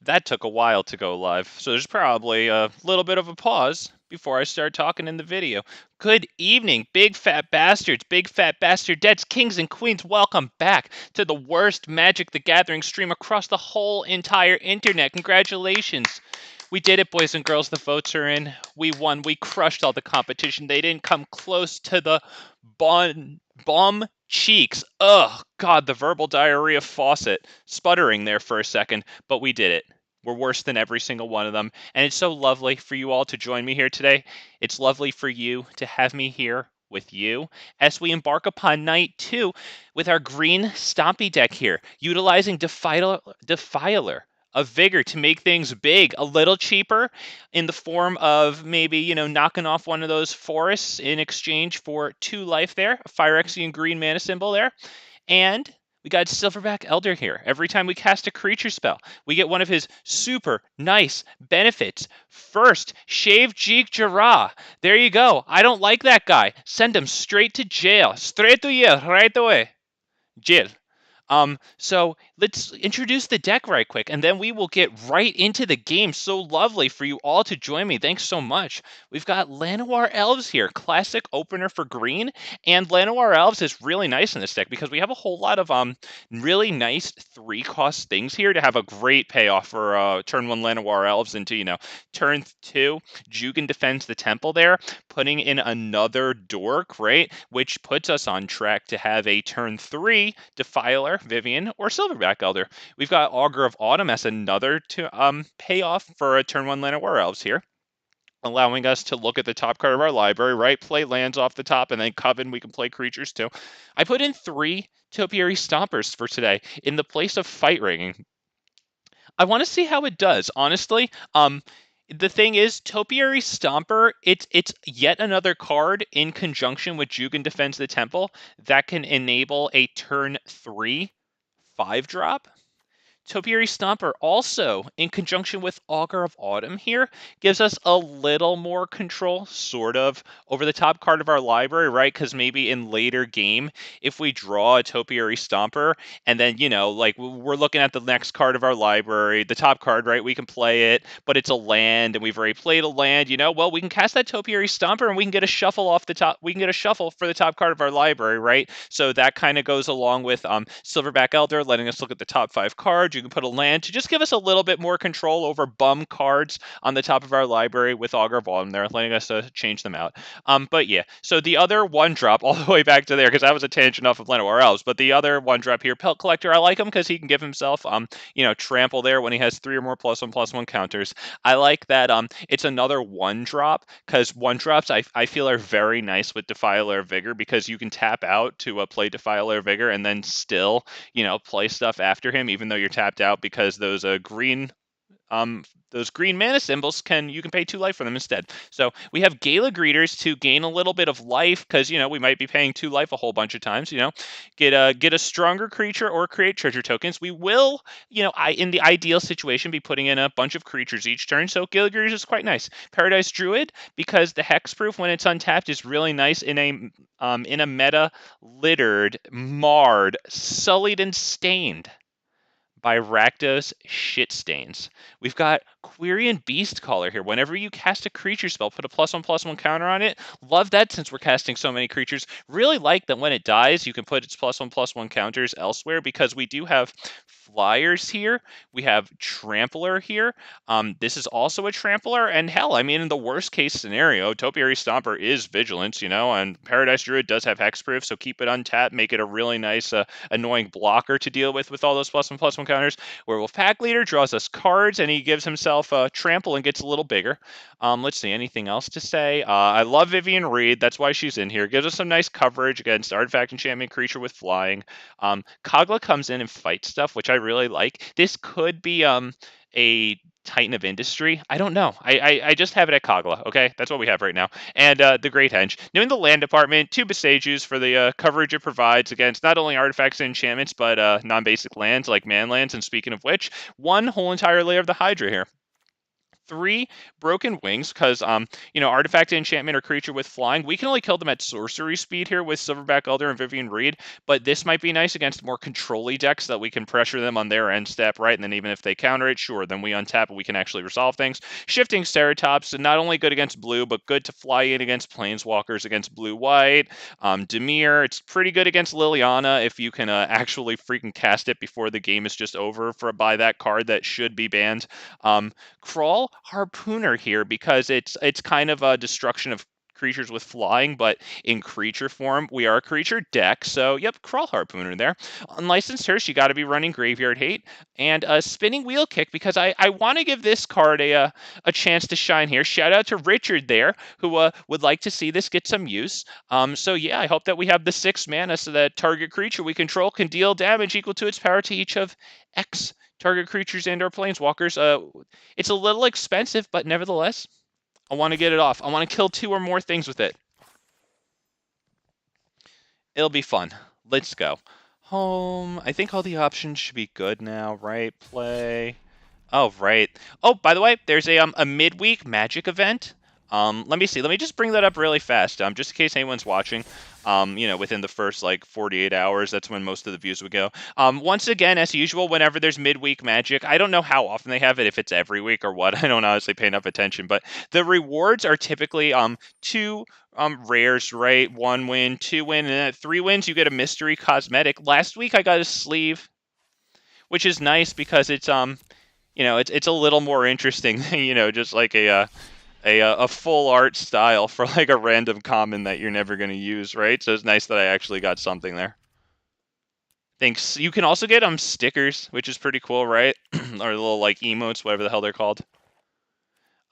That took a while to go live, so there's probably a little bit of a pause before I start talking in the video. Good evening, big fat bastards, big fat bastardettes, kings and queens. Welcome back to the worst Magic the Gathering stream across the whole entire internet. Congratulations. We did it, boys and girls. The votes are in. We won. We crushed all the competition. They didn't come close to the bomb cheeks. Ugh, God, the verbal diarrhea faucet. Sputtering there for a second, but we did it. We're worse than every single one of them. And it's so lovely for you all to join me here today. It's lovely for you to have me here with you as we embark upon night 2 with our green Stompy deck here, utilizing Defiler of Vigor to make things big, a little cheaper in the form of maybe, knocking off one of those forests in exchange for 2 life there, a Phyrexian green mana symbol there. And we got Silverback Elder here. Every time we cast a creature spell, we get one of his super nice benefits. First, Shave Jeek Jarrah. There you go. I don't like that guy. Send him straight to jail. Straight to jail, right away. Jail. So let's introduce the deck right quick, and then we will get right into the game. So lovely for you all to join me. Thanks so much. We've got Llanowar Elves here, classic opener for green, and Llanowar Elves is really nice in this deck because we have a whole lot of really nice 3-cost things here to have a great payoff for turn 1 Llanowar Elves into turn 2 Jugan defends the temple there, putting in another dork, right, which puts us on track to have a turn 3 Defiler, Vivien, or Silverback Elder. We've got Augur of Autumn as another to payoff for a turn 1 Llanowar Elves here, allowing us to look at the top card of our library, right? Play lands off the top, and then Coven, we can play creatures too. I put in 3 Topiary Stompers for today in the place of Fight Ringing. I want to see how it does, honestly. The thing is, Topiary Stomper, it's yet another card in conjunction with Jugan Defends the Temple that can enable a turn 3 5-drop. Topiary Stomper also, in conjunction with Augur of Autumn here, gives us a little more control, sort of, over the top card of our library, right? Because maybe in later game, if we draw a Topiary Stomper, and then, we're looking at the next card of our library, the top card, right? We can play it, but it's a land, and we've already played a land, well, we can cast that Topiary Stomper, and we can get a shuffle off the top. We can get a shuffle for the top card of our library, right? So that kind of goes along with Silverback Elder, letting us look at the top 5 cards. You can put a land to just give us a little bit more control over bum cards on the top of our library with Augur of Autumn there, letting us change them out. But yeah, so the other 1-drop, all the way back to there, because that was a tangent off of Llanowar Elves, but the other 1-drop here, Pelt Collector, I like him because he can give himself, trample there when he has 3 or more +1/+1 counters. I like that it's another 1-drop, because 1-drops I feel are very nice with Defiler of Vigor, because you can tap out to play Defiler of Vigor and then still, play stuff after him, even though you're tapped out, because those green mana symbols you can pay 2 life for them instead. So we have Gala Greeters to gain a little bit of life, because we might be paying 2 life a whole bunch of times. Get a stronger creature or create treasure tokens. We will, in the ideal situation, be putting in a bunch of creatures each turn. So Gala Greeters is quite nice. Paradise Druid, because the hexproof when it's untapped is really nice in a meta littered, marred, sullied, and stained by Rakdos Shitstains. We've got Quirion Beastcaller here. Whenever you cast a creature spell, put a +1/+1 counter on it. Love that, since we're casting so many creatures. Really like that when it dies, you can put its +1/+1 counters elsewhere, because we do have flyers here. We have Trampler here. This is also a Trampler, and hell, in the worst case scenario, Topiary Stomper is Vigilance, and Paradise Druid does have hexproof, so keep it untapped, make it a really nice, annoying blocker to deal with all those +1/+1 counters. Werewolf Pack Leader draws us cards, and he gives himself a trample and gets a little bigger. Let's see, anything else to say? I love Vivien Reid. That's why she's in here. Gives us some nice coverage against Artifact Enchantment creature with flying. Kogla comes in and fights stuff, which I really like. This could be a Titan of Industry. I don't know. I just have it at Kogla, okay? That's what we have right now. And the Great Henge. New in the land department, 2 Boseijus for the coverage it provides against not only artifacts and enchantments, but non-basic lands like man lands. And speaking of which, 1 whole entire layer of the Hydra here. 3 broken wings because, artifact, enchantment, or creature with flying. We can only kill them at sorcery speed here with Silverback Elder and Vivien Reid, but this might be nice against more control-y decks that we can pressure them on their end step, right? And then even if they counter it, sure, then we untap and we can actually resolve things. Shifting Ceratops, not only good against blue, but good to fly in against planeswalkers, against blue-white. Dimir, it's pretty good against Liliana if you can actually freaking cast it before the game is just over by that card that should be banned. Kraul Harpooner here because it's kind of a destruction of creatures with flying, but in creature form. We are a creature deck, so yep, Kraul Harpooner there. Unlicensed Hearse, you got to be running Graveyard Hate and a Spinning Wheel Kick because I want to give this card a chance to shine here. Shout out to Richard there who would like to see this get some use. So yeah, I hope that we have the 6 mana so that target creature we control can deal damage equal to its power to each of X target creatures and/or planeswalkers. It's a little expensive, but nevertheless, I want to get it off. I want to kill 2 or more things with it. It'll be fun. Let's go. Home. I think all the options should be good now, right? Play. Oh, right. Oh, by the way, there's a midweek Magic event. Let me see. Let me just bring that up really fast. Just in case anyone's watching. Within the first 48 hours, that's when most of the views would go. Once again, as usual, whenever there's midweek Magic, I don't know how often they have it, if it's every week or what. I don't honestly pay enough attention, but the rewards are typically 2 rares, right? 1 win, 2 win, and at 3 wins you get a mystery cosmetic. Last week I got a sleeve, which is nice because it's it's a little more interesting, just like a full art style for a random common that you're never going to use, right? So it's nice that I actually got something there. Thanks. You can also get stickers, which is pretty cool, right? Or little emotes, whatever the hell they're called.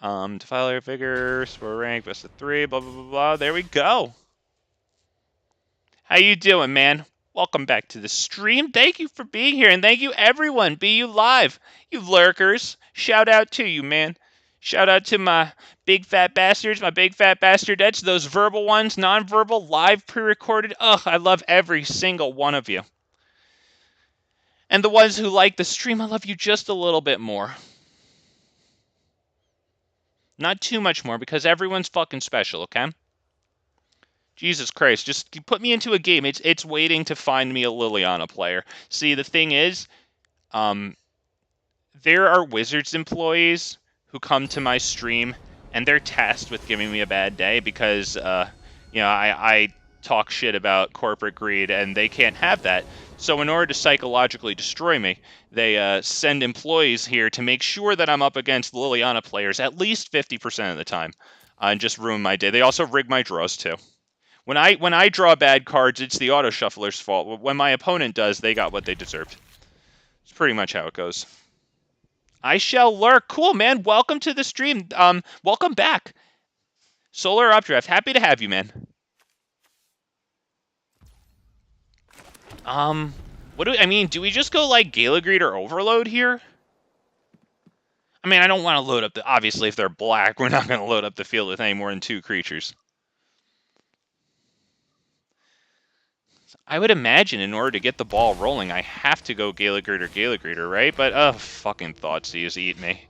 Defiler of Vigor, Spore Rank, best of 3, blah blah blah blah. There we go. How you doing, man? Welcome back to the stream. Thank you for being here, and thank you everyone. Be you live, you lurkers. Shout out to you, man. Shout out to my big fat bastards, my big fat bastardettes, those verbal ones, non-verbal, live, pre-recorded. Ugh, I love every single one of you. And the ones who like the stream, I love you just a little bit more. Not too much more, because everyone's fucking special, okay? Jesus Christ, just put me into a game. It's waiting to find me a Liliana player. See, the thing is, there are Wizards employees who come to my stream, and they're tasked with giving me a bad day because, I talk shit about corporate greed, and they can't have that. So in order to psychologically destroy me, they send employees here to make sure that I'm up against Liliana players at least 50% of the time, and just ruin my day. They also rig my draws, too. When I draw bad cards, it's the auto shuffler's fault. When my opponent does, they got what they deserved. It's pretty much how it goes. I shall lurk. Cool, man. Welcome to the stream. Welcome back. Solar Updraft. Happy to have you, man. Do we just go Gala Greeter Overload here? I mean, I don't want to load up obviously, if they're black, we're not going to load up the field with any more than 2 creatures. I would imagine in order to get the ball rolling, I have to go Gala Greeter, right? But, fucking Thoughtseize eat me.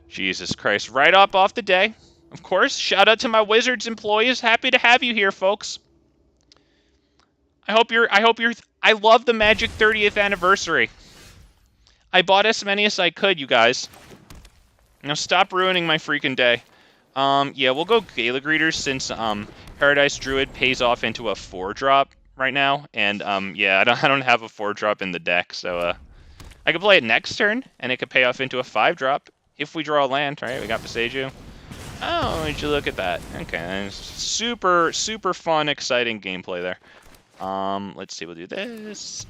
Jesus Christ. Right up off the day. Of course, shout out to my Wizards employees. Happy to have you here, folks. I love the Magic 30th anniversary. I bought as many as I could, you guys. Now stop ruining my freaking day. Yeah, we'll go Gala Greeters since, Paradise Druid pays off into a 4-drop right now. And, yeah, I don't have a 4-drop in the deck, so, I could play it next turn, and it could pay off into a 5-drop if we draw a land, right? We got Boseiju. Oh, would you look at that? Okay, super, super fun, exciting gameplay there. Let's see, we'll do this.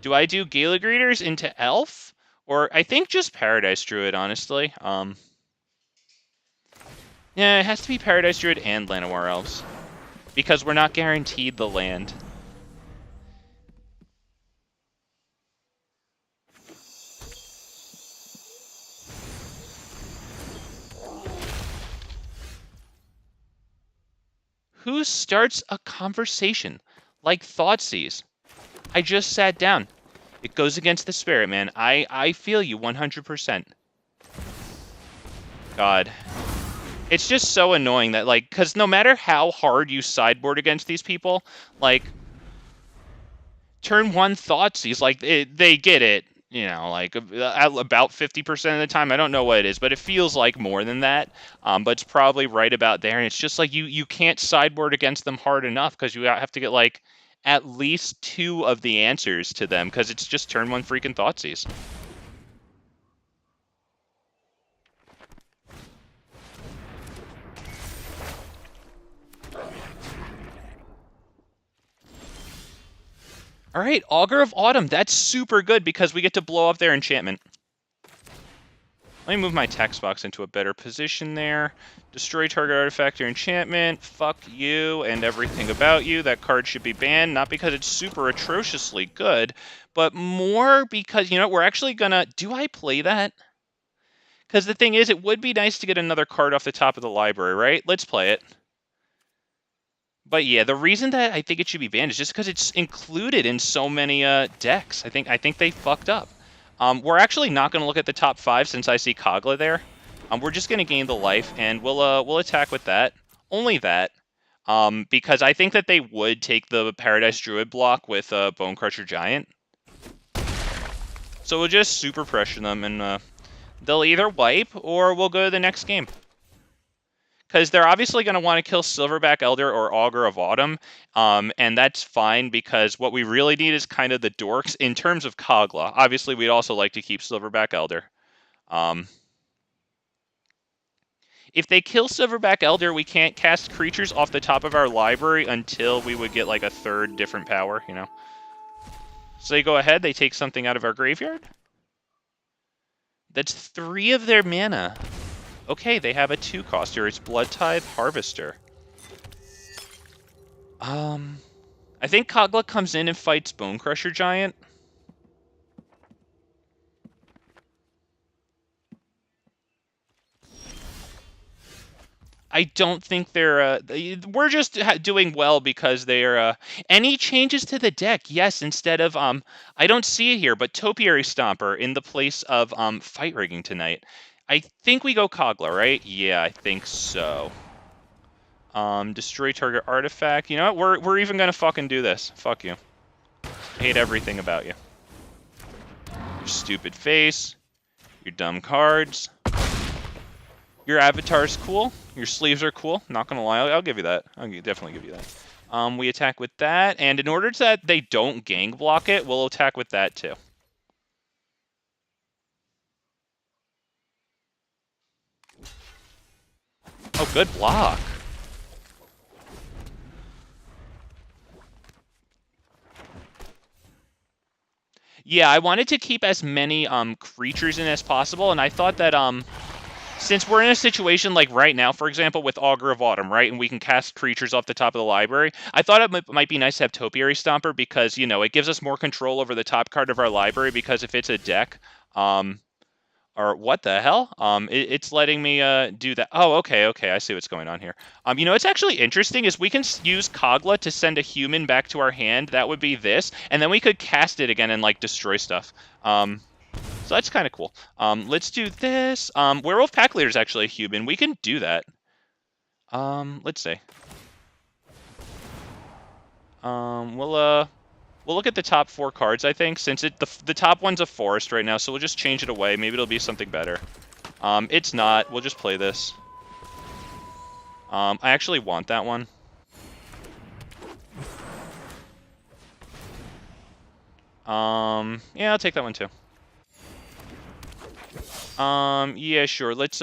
Do I do Gala Greeters into Elf? Or I think just Paradise Druid, honestly. Yeah, it has to be Paradise Druid and Llanowar Elves. Because we're not guaranteed the land. Who starts a conversation like Thoughtseize? I just sat down. It goes against the spirit, man. I feel you 100%. God. It's just so annoying that, like, because no matter how hard you sideboard against these people, like, turn 1 Thoughtseize, like, they get it, you know, like, about 50% of the time. I don't know what it is, but it feels like more than that. But it's probably right about there, and it's just like you can't sideboard against them hard enough because you have to get, like, at least 2 of the answers to them because it's just turn 1 freaking Thoughtseize. All right, Augur of Autumn. That's super good because we get to blow up their enchantment. Let me move my text box into a better position there. Destroy target artifact or enchantment. Fuck you and everything about you. That card should be banned, not because it's super atrociously good, but more because, you know, we're actually gonna... Do I play that? Because the thing is, it would be nice to get another card off the top of the library, right? Let's play it. But yeah, the reason that I think it should be banned is just because it's included in so many decks. I think they fucked up. We're actually not going to look at the top 5 since I see Kogla there. We're just going to gain the life, and we'll attack with that. Only that. Because I think that they would take the Paradise Druid block with Bone Crusher Giant. So we'll just super pressure them, and they'll either wipe or we'll go to the next game. Because they're obviously going to want to kill Silverback Elder or Augur of Autumn, and that's fine because what we really need is kind of the dorks in terms of Kogla. Obviously, we'd also like to keep Silverback Elder. If they kill Silverback Elder, we can't cast creatures off the top of our library until we would get like a 3rd different power, you know. So they go ahead, they take something out of our graveyard. That's 3 of their mana. Okay, they have a 2-coster. It's Blood Tithe Harvester. I think Kogla comes in and fights Bone Crusher Giant. I don't think they're... we're just doing well because they're... any changes to the deck? Yes, instead of... I don't see it here, but Topiary Stomper in the place of Fight Rigging tonight. I think we go Kogla, right? Yeah, I think so. Destroy target artifact. You know what? We're even gonna fucking do this. Fuck you. I hate everything about you. Your stupid face. Your dumb cards. Your avatar's cool. Your sleeves are cool. Not gonna lie, I'll give you that. I'll definitely give you that. We attack with that, and in order that they don't gang block it, we'll attack with that too. Oh, good block. Yeah, I wanted to keep as many creatures in as possible, and I thought that since we're in a situation like right now, for example, with Augur of Autumn, right, and we can cast creatures off the top of the library, I thought it might be nice to have Topiary Stomper because, you know, it gives us more control over the top card of our library because if it's a deck, or what the hell? It's letting me do that. Oh, okay, I see what's going on here. You know, what's actually interesting is we can use Kogla to send a human back to our hand. That would be this, and then we could cast it again and like destroy stuff. So that's kind of cool. Let's do this. Werewolf Pack Leader is actually a human. We can do that. Let's see. We'll look at the top 4 cards, I think, since the top one's a forest right now, so we'll just change it away. Maybe it'll be something better. It's not. We'll just play this. I actually want that one. Yeah, I'll take that one too. Yeah, sure. Let's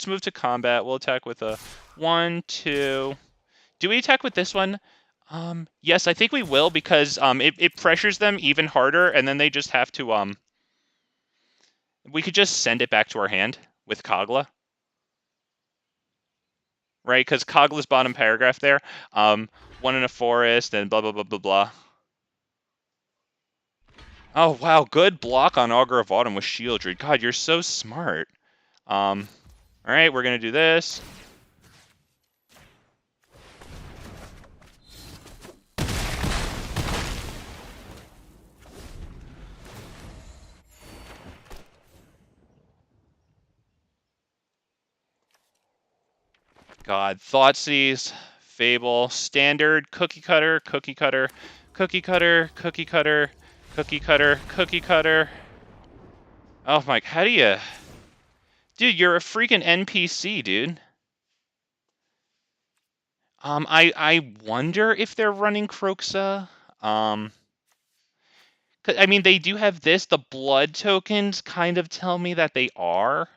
move to combat. We'll attack with a 1, 2. Do we attack with this one? Yes, I think we will because it pressures them even harder, and then they just have to we could just send it back to our hand with Kogla. Right? Because Kogla's bottom paragraph there. 1 in a forest and blah blah blah blah blah. Oh wow, good block on Augur of Autumn with Shieldred. God, you're so smart. Alright, we're gonna do this. God. Thoughtseize, Fable, Standard, Cookie Cutter, Cookie Cutter, Cookie Cutter, Cookie Cutter, Cookie Cutter, Cookie Cutter. Oh my, how do you... Dude, you're a freaking NPC, dude. I wonder if they're running Kroxa. I mean, they do have this. The blood tokens kind of tell me that they are.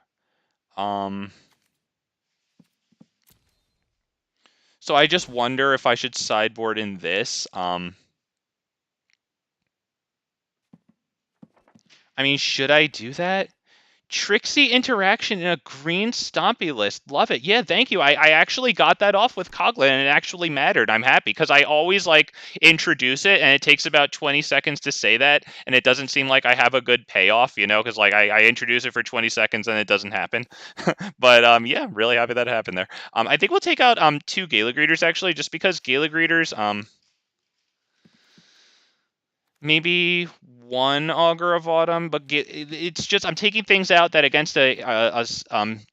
So I just wonder if I should sideboard in this. I mean, should I do that? Trixie interaction in a green Stompy list. Love it. Yeah, thank you. I actually got that off with Kogla, and it actually mattered. I'm happy, because I always, like, introduce it, and it takes about 20 seconds to say that, and it doesn't seem like I have a good payoff, you know, because, like, I introduce it for 20 seconds, and it doesn't happen. But, yeah, I'm really happy that happened there. I think we'll take out 2 Gala Greeters, actually, just because Gala Greeters... maybe 1 Augur of Autumn, but it's just I'm taking things out that against a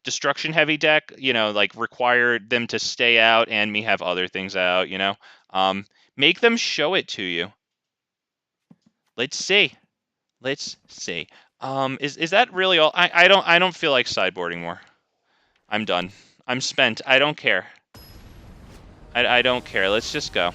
destruction heavy deck, you know, like require them to stay out and me have other things out, you know. Make them show it to you. Let's see. Let's see. Is that really all? I don't feel like sideboarding more. I'm done. I'm spent. I don't care. I don't care. Let's just go.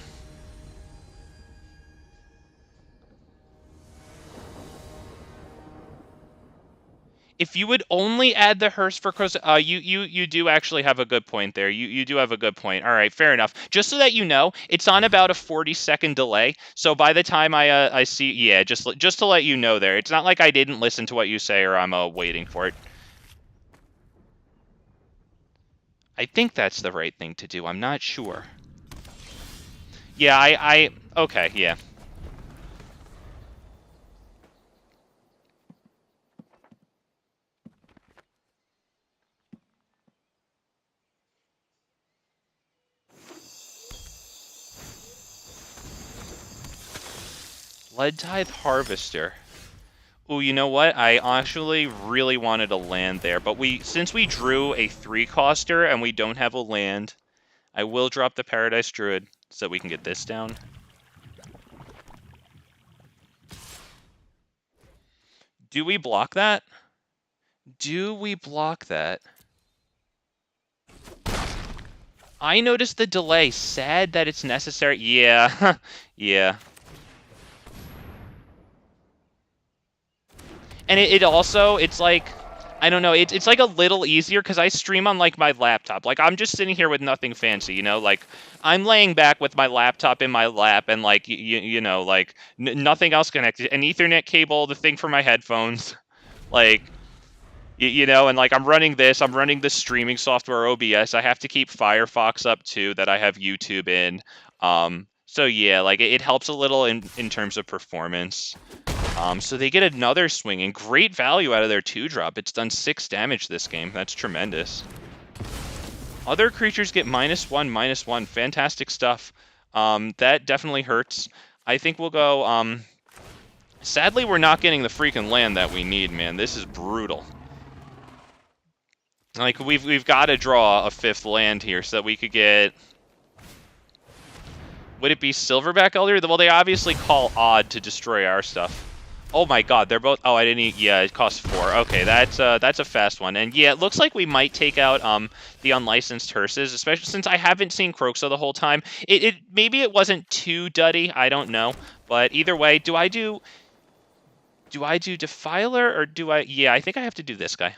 If you would only add the hearse for Kroxa, you do actually have a good point there. You do have a good point. All right, fair enough. Just so that you know, it's on about a 40-second delay. So by the time I see, yeah, just to let you know there, it's not like I didn't listen to what you say or I'm waiting for it. I think that's the right thing to do. I'm not sure. Yeah, okay, yeah. Blood Tithe Harvester. Ooh, you know what? I actually really wanted a land there, but since we drew a 3-coster and we don't have a land, I will drop the Paradise Druid so we can get this down. Do we block that? Do we block that? I noticed the delay. Sad that it's necessary. Yeah, yeah. And it also, it's like, I don't know, it's like a little easier because I stream on, like, my laptop. Like, I'm just sitting here with nothing fancy, you know? Like, I'm laying back with my laptop in my lap and, like, you know, like, nothing else connected. An Ethernet cable, the thing for my headphones. Like, you know, and, like, I'm running the streaming software OBS. I have to keep Firefox up, too, that I have YouTube in. So, yeah, like, it helps a little in terms of performance. So they get another swing, and great value out of their 2-drop. It's done 6 damage this game. That's tremendous. Other creatures get -1/-1. Fantastic stuff. That definitely hurts. I think we'll go... Sadly, we're not getting the freaking land that we need, man. This is brutal. Like, we've got to draw a 5th land here so that we could get... Would it be Silverback Elder? Well, they obviously call Odd to destroy our stuff. Oh my god, they're both... Oh, I didn't eat... Yeah, it costs 4. Okay, that's a fast one. And yeah, it looks like we might take out the unlicensed hearses, especially since I haven't seen Kroxa the whole time. Maybe it wasn't too duddy, I don't know. But either way, do I do Defiler, or do I... Yeah, I think I have to do this guy.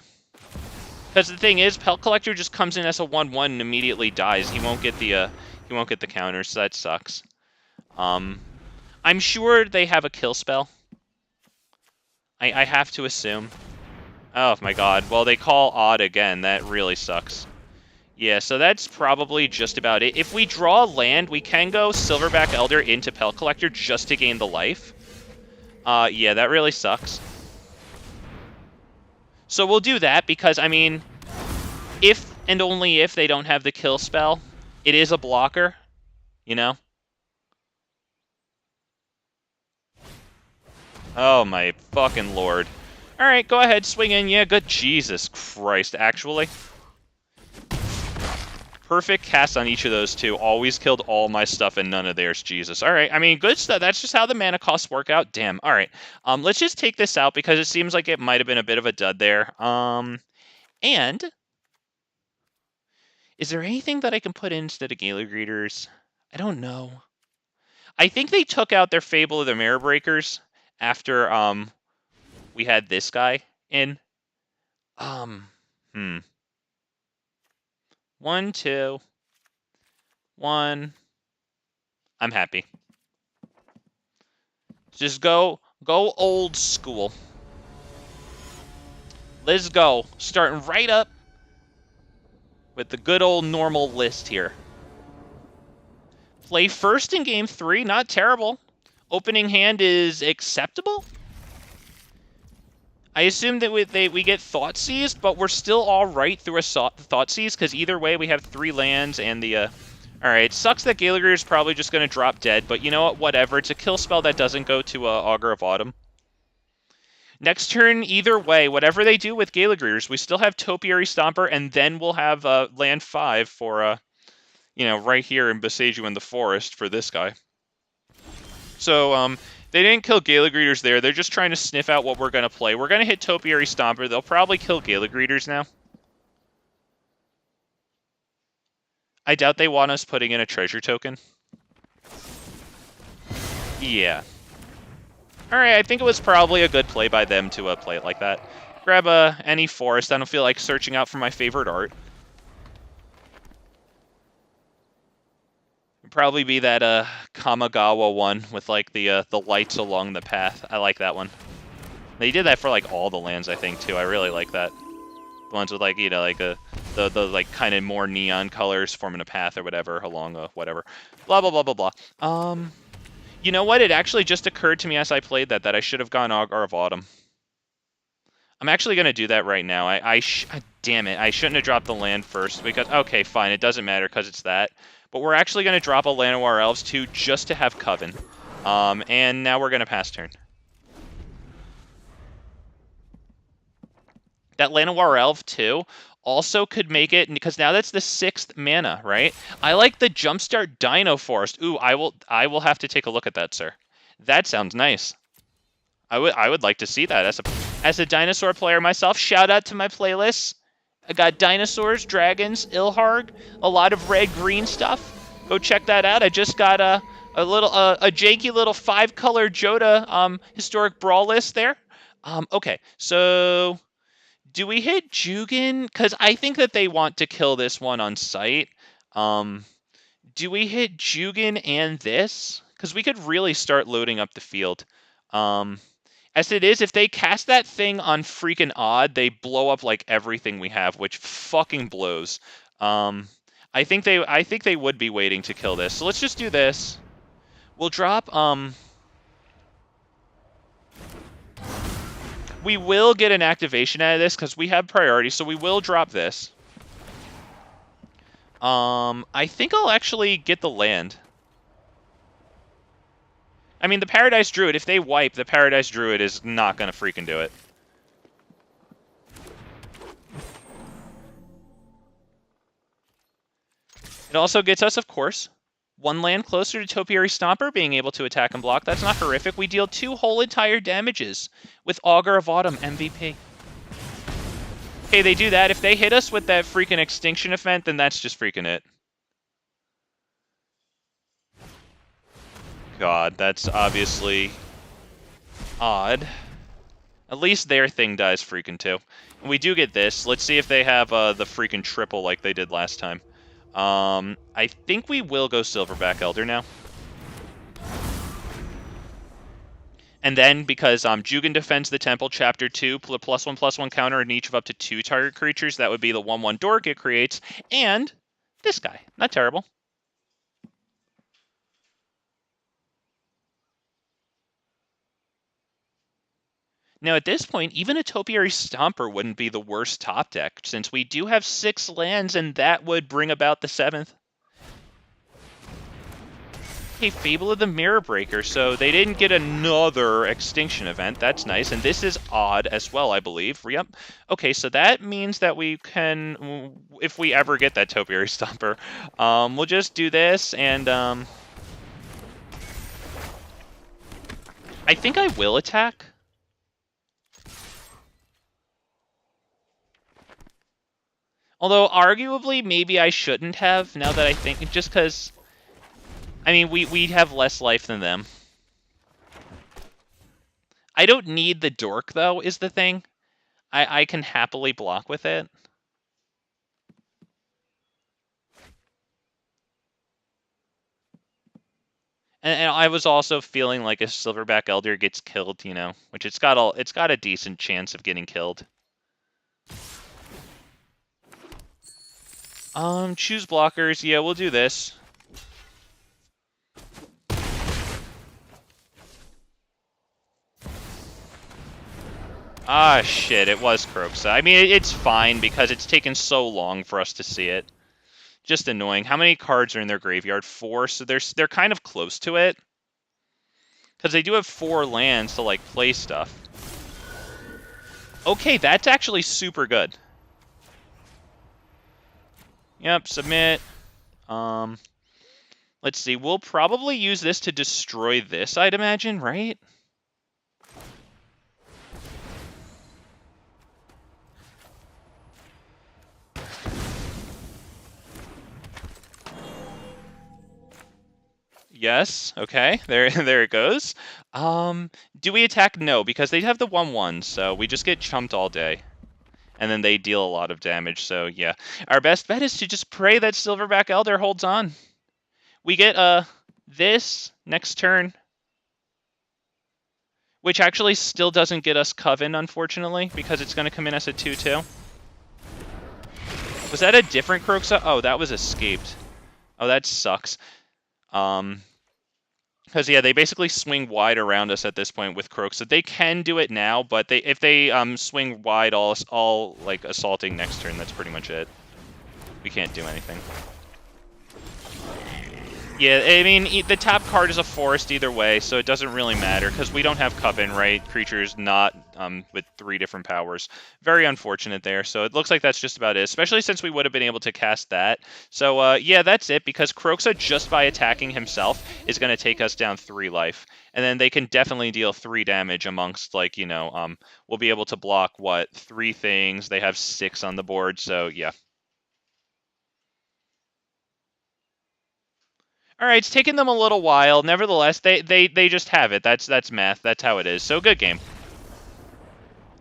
Because the thing is, Pelt Collector just comes in as a 1/1 and immediately dies. He won't get the counter, so that sucks. I'm sure they have a kill spell. I have to assume. Oh my god. Well, they call Odd again. That really sucks. Yeah, so that's probably just about it. If we draw land, we can go Silverback Elder into Pelt Collector just to gain the life. Yeah, that really sucks. So we'll do that because, I mean, if and only if they don't have the kill spell, it is a blocker, you know? Oh my fucking lord. Alright, go ahead, swing in. Yeah, good. Jesus Christ, actually. Perfect cast on each of those two. Always killed all my stuff and none of theirs. Jesus. All right. I mean, good stuff. That's just how the mana costs work out. Damn. All right. Let's just take this out because it seems like it might have been a bit of a dud there. And is there anything that I can put in instead of Gala Greeters? I don't know. I think they took out their Fable of the Mirror Breakers after we had this guy in. 1, 2, 1. I'm happy. Just go old school. Let's go. Starting right up with the good old normal list here. Play first in game 3, not terrible. Opening hand is acceptable. I assume that we get Thought Seized, but we're still all right through a Thought Seize, because either way we have 3 lands and the... Alright, it sucks that Gala Greeter is probably just going to drop dead, but you know what? Whatever. It's a kill spell that doesn't go to Augur of Autumn. Next turn, either way, whatever they do with Gala Greeters, we still have Topiary Stomper, and then we'll have land 5 for, right here in Boseiju in the forest for this guy. So, they didn't kill Gala Greeters there. They're just trying to sniff out what we're going to play. We're going to hit Topiary Stomper. They'll probably kill Gala Greeters now. I doubt they want us putting in a treasure token. Yeah. Alright, I think it was probably a good play by them to play it like that. Grab any forest. I don't feel like searching out for my favorite art. It'd probably be that Kamigawa one with like the lights along the path. I like that one. They did that for like all the lands, I think, too. I really like that. The ones with like, the like kind of more neon colors forming a path or whatever along whatever. Blah blah blah blah blah. You know what? It actually just occurred to me as I played that I should have gone Augur of Autumn. I'm actually going to do that right now. Damn it. I shouldn't have dropped the land first because... Okay, fine. It doesn't matter because it's that. But we're actually going to drop a Llanowar Elves too just to have Coven. And now we're going to pass turn. That Llanowar Elf too also could make it, because now that's the 6th mana, right? I like the Jumpstart Dino Forest. Ooh, I will have to take a look at that, sir. That sounds nice. I would like to see that as a dinosaur player myself. Shout out to my playlists. I got dinosaurs, dragons, Ilharg, a lot of red-green stuff. Go check that out. I just got a janky little 5-color Joda historic brawl list there. Okay, so do we hit Jugan? Because I think that they want to kill this one on sight. Do we hit Jugan and this? Because we could really start loading up the field. As it is, if they cast that thing on freaking Odd, they blow up like everything we have, which fucking blows. I think they would be waiting to kill this. So let's just do this. We'll drop we will get an activation out of this because we have priority, so we will drop this. I think I'll actually get the land. I mean, the Paradise Druid, if they wipe, the Paradise Druid is not going to freaking do it. It also gets us, of course, 1 land closer to Topiary Stomper being able to attack and block. That's not horrific. We deal 2 whole entire damages with Augur of Autumn, MVP. Okay, they do that. If they hit us with that freaking Extinction event, then that's just freaking it. God, that's obviously odd. At least their thing dies freaking too. And we do get this. Let's see if they have the freaking triple like they did last time. I think we will go Silverback Elder now. And then, because Jugan defends the temple, Chapter 2, +1/+1 counter in each of up to 2 target creatures. That would be the 1/1 dork it creates. And this guy. Not terrible. Now, at this point, even a Topiary Stomper wouldn't be the worst top deck, since we do have 6 lands, and that would bring about the 7th. Hey, Fable of the Mirror Breaker, so they didn't get another extinction event. That's nice, and this is odd as well, I believe. Yep. Okay, so that means that we can, if we ever get that Topiary Stomper, we'll just do this, and I think I will attack. Although, arguably, maybe I shouldn't have, now that I think, just because... I mean, we have less life than them. I don't need the dork, though, is the thing. I can happily block with it. And I was also feeling like if Silverback Elder gets killed, you know, which it's got a decent chance of getting killed. Choose blockers. Yeah, we'll do this. Ah, shit, it was Kroxa. I mean, it's fine because it's taken so long for us to see it. Just annoying. How many cards are in their graveyard? 4, so they're kind of close to it. Because they do have 4 lands to, like, play stuff. Okay, that's actually super good. Yep, submit. Let's see. We'll probably use this to destroy this, I'd imagine, right? Yes. Okay. There it goes. Do we attack? No, because they have the 1/1, so we just get chumped all day. And then they deal a lot of damage, so yeah. Our best bet is to just pray that Silverback Elder holds on. We get this next turn, which actually still doesn't get us Coven, unfortunately, because it's going to come in as a 2/2. Was that a different Kroxa? Oh, that was escaped. Oh, that sucks. Because yeah, they basically swing wide around us at this point with Kroxa. They can do it now, but if they swing wide all like assaulting next turn, that's pretty much it. We can't do anything. Yeah, I mean, the top card is a forest either way, so it doesn't really matter, because we don't have Coven, right? Creatures not with 3 different powers. Very unfortunate there, so it looks like that's just about it, especially since we would have been able to cast that. So, yeah, that's it, because Kroxa, just by attacking himself, is going to take us down 3 life. And then they can definitely deal 3 damage amongst, like, you know, we'll be able to block, 3 things. They have 6 on the board, so, yeah. All right, it's taken them a little while. Nevertheless, they just have it. That's math. That's how it is. So good game.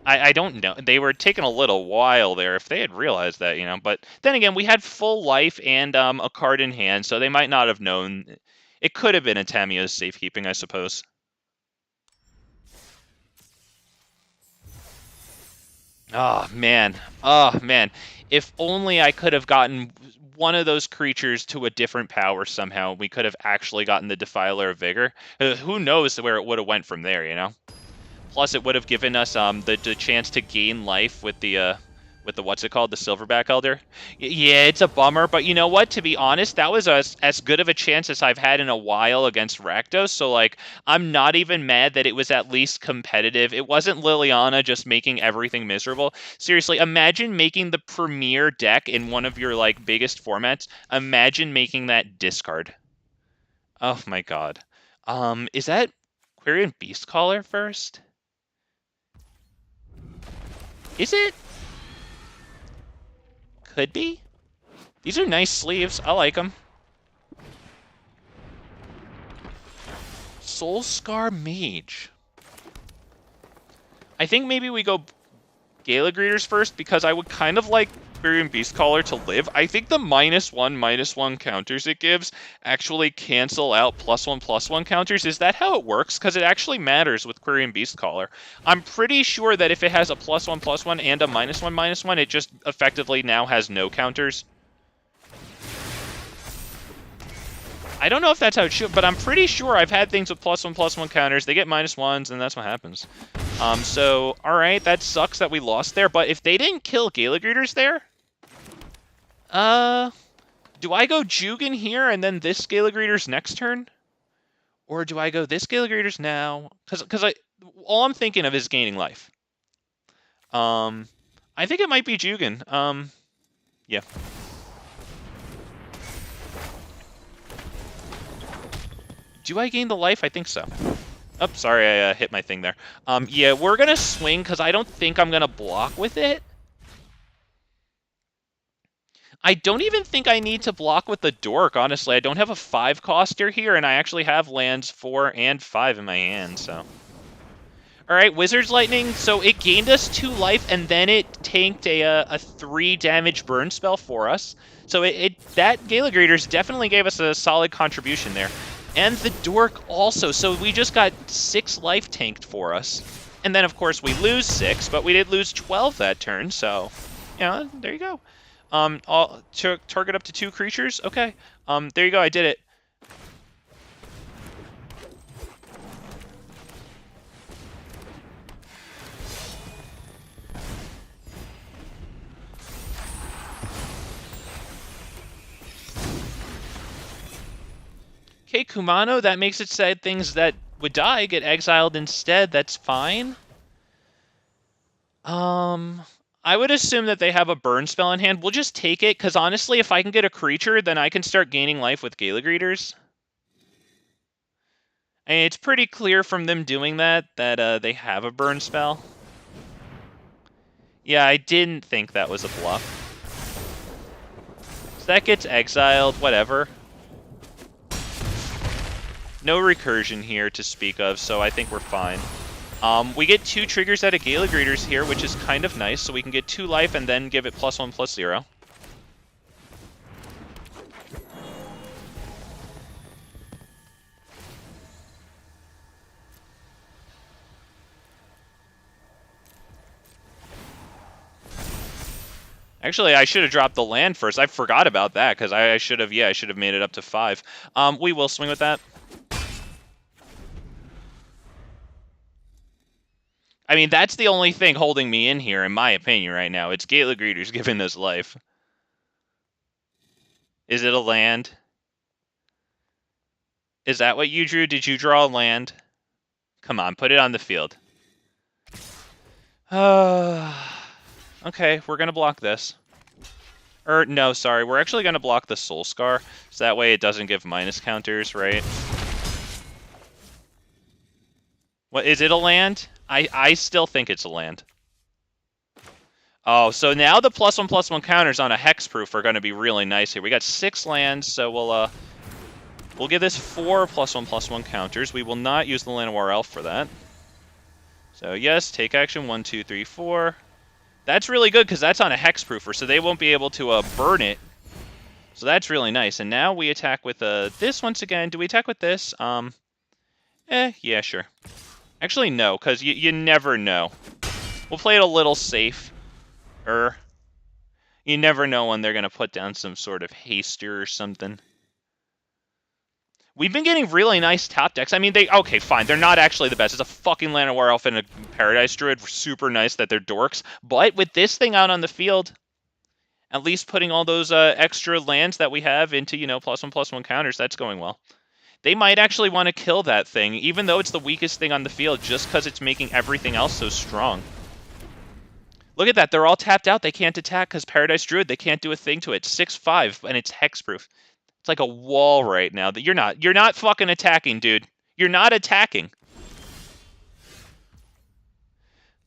I don't know. They were taking a little while there. If they had realized that, you know. But then again, we had full life and a card in hand, so they might not have known. It could have been a Tamiya's safekeeping, I suppose. Oh, man. Oh, man. If only I could have gotten one of those creatures to a different power somehow. We could have actually gotten the Defiler of Vigor. Who knows where it would have went from there, you know? Plus, it would have given us the chance to gain life with the what's it called, the Silverback Elder. Yeah, it's a bummer, but you know what? To be honest, that was as good of a chance as I've had in a while against Rakdos. So like, I'm not even mad that it was at least competitive. It wasn't Liliana just making everything miserable. Seriously, imagine making the premier deck in one of your like biggest formats. Imagine making that discard. Oh my god. Is that Quirion Beastcaller first? Is it? Could be. These are nice sleeves. I like them. Soulscar Mage. I think maybe we go Gala Greeters first, because I would kind of like Quirion Beastcaller to live. I think the -1/-1 counters it gives actually cancel out +1/+1 counters. Is that how it works? Because it actually matters with Quirion Beastcaller. I'm pretty sure that if it has a +1/+1 and a -1/-1, it just effectively now has no counters. I don't know if that's how it should, but I'm pretty sure I've had things with +1/+1 counters. They get -1s, and that's what happens. So, alright, that sucks that we lost there, but if they didn't kill Gala Greeters there, do I go Jugan here and then this Gala Greeters next turn? Or do I go this Gala Greeters now? Because all I'm thinking of is gaining life. I think it might be Jugan. Yeah. Do I gain the life? I think so. Oh, sorry, I hit my thing there. Yeah, we're gonna swing because I don't think I'm gonna block with it. I don't even think I need to block with the Dork, honestly. I don't have a 5-coster here, and I actually have lands 4 and 5 in my hand, so. Alright, Wizard's Lightning. So it gained us 2 life, and then it tanked a 3 damage burn spell for us. So that Gala Greeters definitely gave us a solid contribution there. And the Dork also, so we just got 6 life tanked for us. And then, of course, we lose 6, but we did lose 12 that turn, so, yeah, there you go. I'll target up to 2 creatures. Okay. There you go. I did it. Okay, Kumano, that makes it say things that would die get exiled instead. That's fine. I would assume that they have a burn spell in hand. We'll just take it, because honestly, if I can get a creature, then I can start gaining life with Gala Greeters. And it's pretty clear from them doing that they have a burn spell. Yeah, I didn't think that was a bluff. So that gets exiled, whatever. No recursion here to speak of, so I think we're fine. We get 2 triggers out of Gala Greeters here, which is kind of nice, so we can get 2 life and then give it +1/+0. Actually, I should have dropped the land first. I forgot about that, because I should have made it up to 5. We will swing with that. I mean, that's the only thing holding me in here, in my opinion, right now. It's Gala Greeters giving this life. Is it a land? Is that what you drew? Did you draw a land? Come on, put it on the field. Okay, we're going to block this. No, sorry. We're actually going to block the Soul Scar, so that way it doesn't give minus counters, right? What, is it a land? I still think it's a land. Oh, so now the +1/+1 counters on a hexproof are going to be really nice here. We got 6 lands, so we'll give this 4 +1/+1 counters. We will not use the Llanowar Elf for that. So yes, take action 1, 2, 3, 4. That's really good because that's on a hexproofer, so they won't be able to burn it. So that's really nice. And now we attack with this once again. Do we attack with this? Yeah, sure. Actually, no, because you never know. We'll play it a little safe. You never know when they're going to put down some sort of haster or something. We've been getting really nice top decks. I mean, okay, fine. They're not actually the best. It's a fucking Llanowar Elf and a Paradise Druid. Super nice that they're dorks. But with this thing out on the field, at least putting all those extra lands that we have into, +1/+1 counters, that's going well. They might actually want to kill that thing, even though it's the weakest thing on the field, just because it's making everything else so strong. Look at that. They're all tapped out. They can't attack because Paradise Druid, they can't do a thing to it. 6/5, and it's hexproof. It's like a wall right now. That you're not fucking attacking, dude. You're not attacking.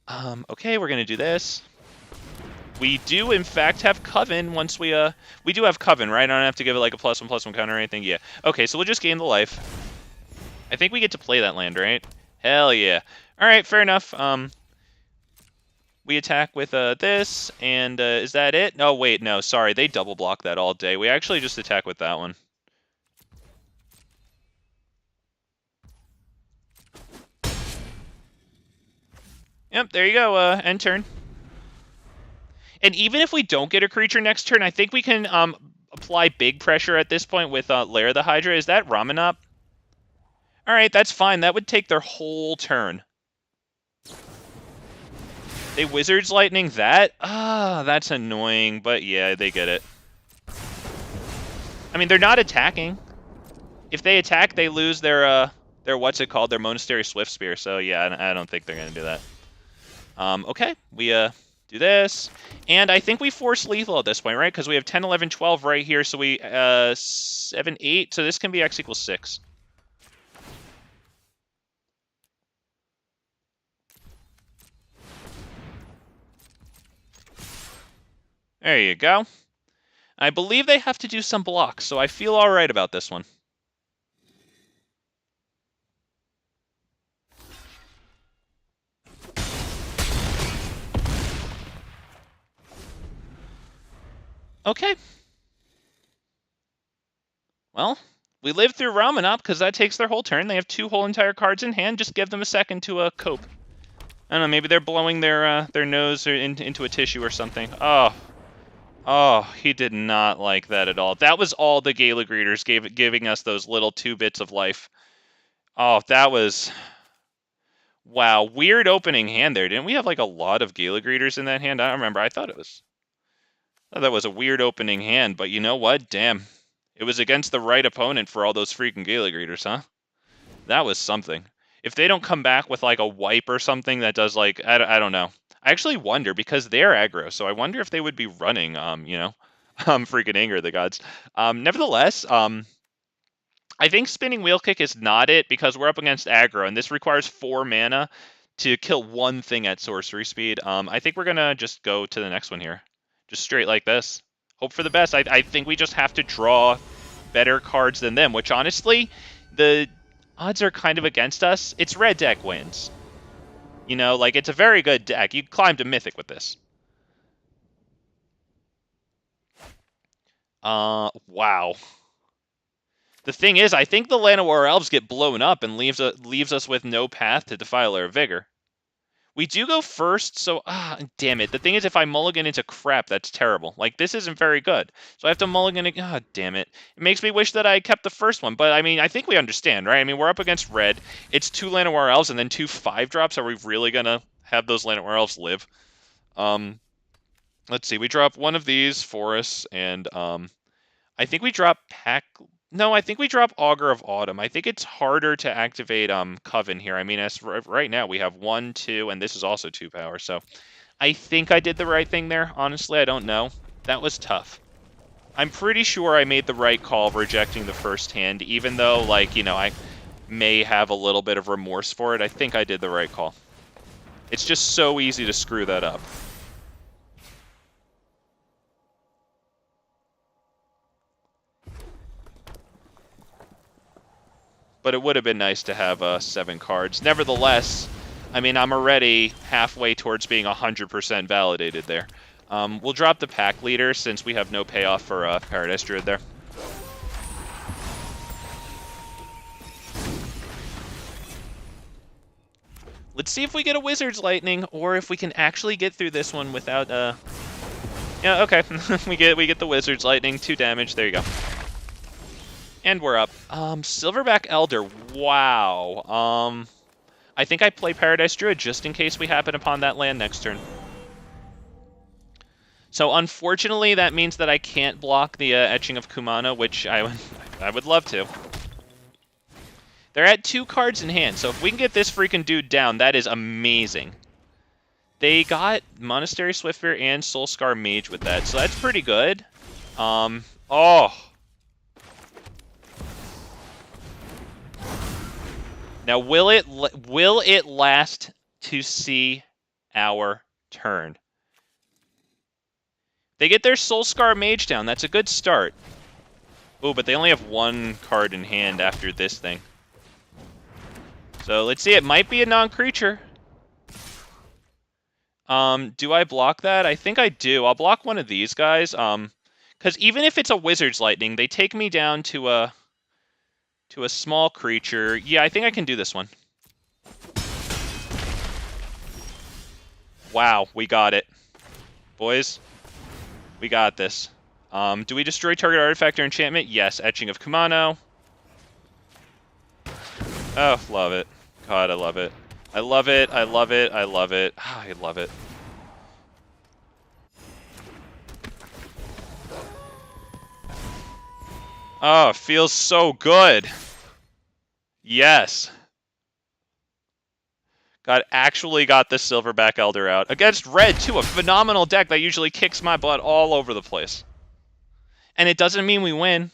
Okay, we're going to do this. We do, in fact, have Coven once we do have Coven, right? I don't have to give it like a +1/+1 counter or anything. Yeah. Okay, so we'll just gain the life. I think we get to play that land, right? Hell yeah. All right, fair enough. We attack with this, and is that it? No, wait, no, sorry. They double block that all day. We actually just attack with that one. Yep, there you go. End turn. And even if we don't get a creature next turn, I think we can apply big pressure at this point with Lair the Hydra. Is that Ramanop? All right, that's fine. That would take their whole turn. They Wizards Lightning that? That's annoying, but yeah, they get it. I mean, they're not attacking. If they attack, they lose their Their what's it called? Their Monastery Swift Spear. So yeah, I don't think they're gonna do that. Okay, we do this, and I think we force lethal at this point, right? Because we have 10, 11, 12 right here, so we 7, 8. So this can be X equals 6. There you go. I believe they have to do some blocks, so I feel all right about this one. Okay. Well, we live through Ramanop because that takes their whole turn. They have 2 whole entire cards in hand. Just give them a second to cope. I don't know, maybe they're blowing their nose into a tissue or something. Oh, he did not like that at all. That was all the Gala Greeters giving us those little 2 bits of life. Oh, that was... Wow, weird opening hand there. Didn't we have like a lot of Gala Greeters in that hand? I don't remember. I thought that was a weird opening hand, but you know what? Damn. It was against the right opponent for all those freaking Gala Greeters, huh? That was something. If they don't come back with like a wipe or something that does like, I don't know. I actually wonder because they're aggro, so I wonder if they would be running, freaking Anger of the Gods. Nevertheless, I think Spinning Wheel Kick is not it because we're up against aggro, and this requires 4 mana to kill one thing at sorcery speed. I think we're gonna just go to the next one here, just straight like this. Hope for the best. I think we just have to draw better cards than them, which honestly, the odds are kind of against us. It's red deck wins. You know, like it's a very good deck. You climbed a mythic with this. Wow. The thing is, I think the Llanowar Elves get blown up and leaves us with no path to Defiler of Vigor. We do go first, so damn it. The thing is, if I mulligan into crap, that's terrible. Like, this isn't very good. So I have to mulligan it. Damn it. It makes me wish that I kept the first one. But, I mean, I think we understand, right? I mean, we're up against red. It's 2 Llanowar Elves and then 2 5-drops. Are we really going to have those Llanowar Elves live? Let's see. We drop one of these for us, and I think we drop Pack... No, I think we drop Augur of Autumn. I think it's harder to activate Coven here. I mean, as right now we have 1, 2, and this is also 2 power. So I think I did the right thing there. Honestly, I don't know. That was tough. I'm pretty sure I made the right call rejecting the first hand, even though, like, you know, I may have a little bit of remorse for it. I think I did the right call. It's just so easy to screw that up. But it would have been nice to have 7 cards. Nevertheless, I mean, I'm already halfway towards being 100% validated there. We'll drop the pack leader since we have no payoff for Paradise Druid there. Let's see if we get a Wizard's Lightning, or if we can actually get through this one without... Yeah, okay. we get the Wizard's Lightning, 2 damage, there you go. And we're up. Silverback Elder, wow. I think I play Paradise Druid just in case we happen upon that land next turn. So unfortunately, that means that I can't block the Etching of Kumano, which I would love to. They're at 2 cards in hand, so if we can get this freaking dude down, that is amazing. They got Monastery Swiftbear and Soulscar Mage with that, so that's pretty good. Oh. Now, will it last to see our turn? They get their Soulscar Mage down. That's a good start. Oh, but they only have 1 card in hand after this thing. So let's see. It might be a non-creature. Do I block that? I think I do. I'll block one of these guys. Because even if it's a Wizard's Lightning, they take me down to a small creature. Yeah, I think I can do this one. Wow, we got it. Boys, we got this. Do we destroy target artifact or enchantment? Yes, Etching of Kumano. Oh, love it. God, I love it. I love it, I love it, I love it. I love it. Oh, it feels so good. Yes. Actually got the Silverback Elder out. Against red, too. A phenomenal deck that usually kicks my butt all over the place. And it doesn't mean we win.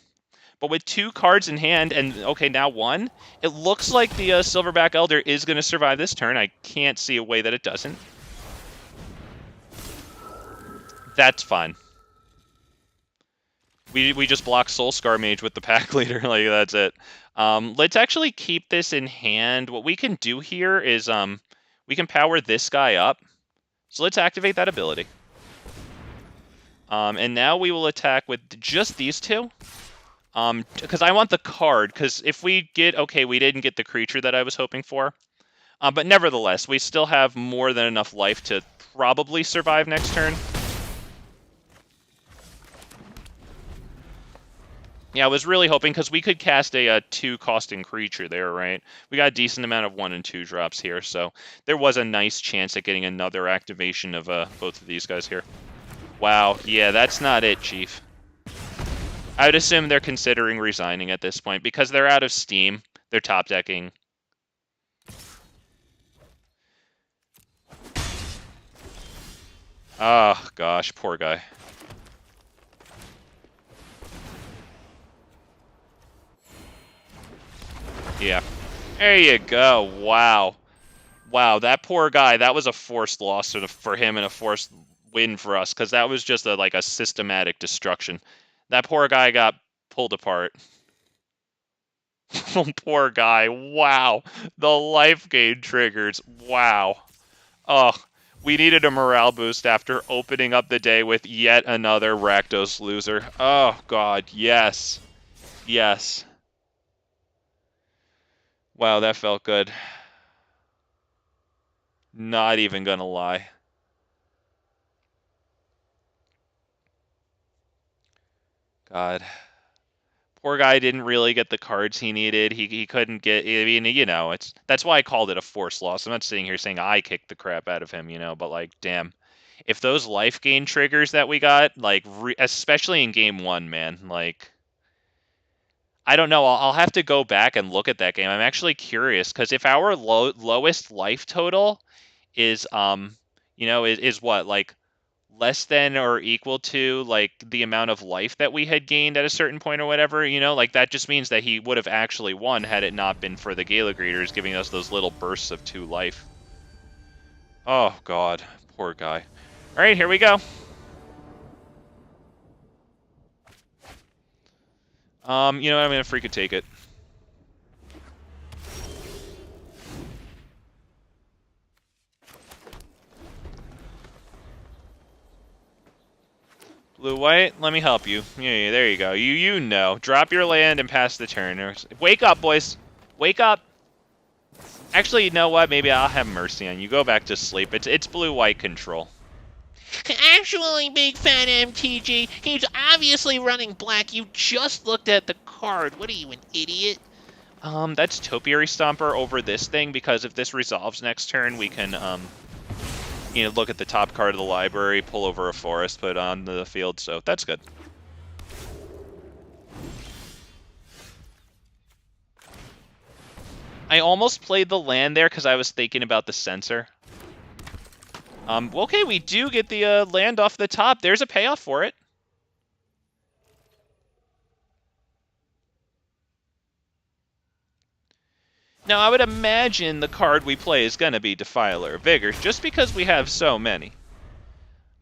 But with 2 cards in hand, and okay, now 1, it looks like the Silverback Elder is going to survive this turn. I can't see a way that it doesn't. That's fine. We just block Soulscar Mage with the pack leader. Like, that's it. Let's actually keep this in hand. What we can do here is we can power this guy up. So let's activate that ability. And now we will attack with just these 2. Because I want the card, because if we get... Okay, we didn't get the creature that I was hoping for. But nevertheless, we still have more than enough life to probably survive next turn. Yeah, I was really hoping, because we could cast a 2-costing creature there, right? We got a decent amount of 1 and 2 drops here, so there was a nice chance at getting another activation of both of these guys here. Wow, yeah, that's not it, Chief. I would assume they're considering resigning at this point, because they're out of steam. They're top decking. Oh, gosh, poor guy. Yeah. There you go. Wow. Wow, that poor guy, that was a forced loss for him and a forced win for us, because that was just like a systematic destruction. That poor guy got pulled apart. Oh, poor guy. Wow. The life gain triggers. Wow. Oh, we needed a morale boost after opening up the day with yet another Rakdos loser. Oh, God. Yes. Yes. Wow, that felt good. Not even gonna lie. God. Poor guy didn't really get the cards he needed. He couldn't get... I mean, you know, that's why I called it a forced loss. I'm not sitting here saying I kicked the crap out of him, you know, but, like, damn. If those life gain triggers that we got, like, especially in game 1, man, like... I don't know. I'll have to go back and look at that game. I'm actually curious, because if our lowest life total is, you know, is what, like, less than or equal to, like, the amount of life that we had gained at a certain point or whatever, you know, like, that just means that he would have actually won had it not been for the Gala Greeters giving us those little bursts of 2 life. Oh, God. Poor guy. All right, here we go. You know what? I'm going to freaking take it. Blue-white, let me help you. Yeah, there you go. You know. Drop your land and pass the turn. Wake up, boys. Wake up. Actually, you know what? Maybe I'll have mercy on you. Go back to sleep. It's blue-white control. Actually, big fat MTG, he's obviously running black. You just looked at the card. What are you, an idiot? That's Topiary Stomper over this thing, because if this resolves next turn, we can, you know, look at the top card of the library, pull over a forest, put it on the field, so that's good. I almost played the land there because I was thinking about the sensor. Okay, we do get the land off the top. There's a payoff for it. Now, I would imagine the card we play is going to be Defiler of Vigor, just because we have so many.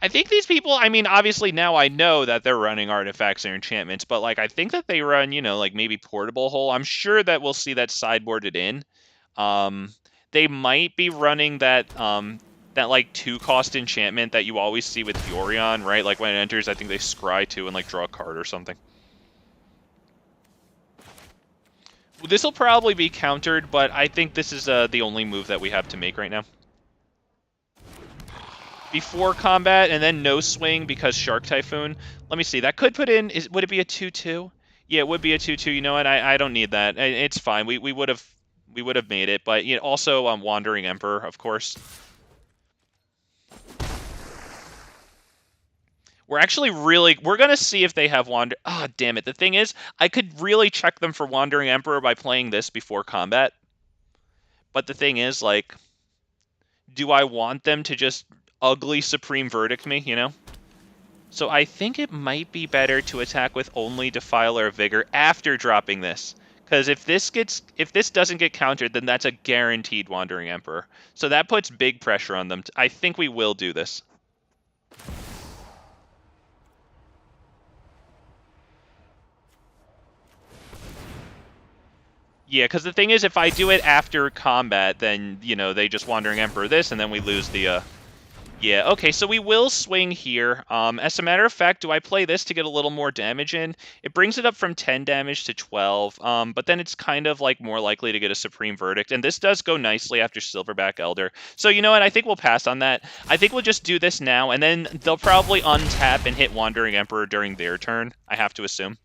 I think these people, I mean, obviously now I know that they're running artifacts or enchantments, but, like, I think that they run, you know, like, maybe Portable Hole. I'm sure that we'll see that sideboarded in. They might be running that, that, like, 2-cost enchantment that you always see with Quirion, right? Like, when it enters, I think they scry 2 and, like, draw a card or something. This will probably be countered, but I think this is the only move that we have to make right now. Before combat, and then no swing because Shark Typhoon. Let me see. That could put in... would it be a 2-2? Yeah, it would be a 2-2. You know what? I don't need that. It's fine. We would have made it, but you know, also Wandering Emperor, of course. We're actually really... We're going to see if they have Wander... Ah, damn it. The thing is, I could really check them for Wandering Emperor by playing this before combat. But the thing is, like... Do I want them to just ugly Supreme Verdict me, you know? So I think it might be better to attack with only Defiler of Vigor after dropping this. Because if this doesn't get countered, then that's a guaranteed Wandering Emperor. So that puts big pressure on them. I think we will do this. Yeah, because the thing is, if I do it after combat, then, you know, they just Wandering Emperor this, and then we lose the, Yeah, okay, so we will swing here. As a matter of fact, do I play this to get a little more damage in? It brings it up from 10 damage to 12, but then it's kind of, like, more likely to get a Supreme Verdict, and this does go nicely after Silverback Elder. So, you know what, I think we'll pass on that. I think we'll just do this now, and then they'll probably untap and hit Wandering Emperor during their turn, I have to assume.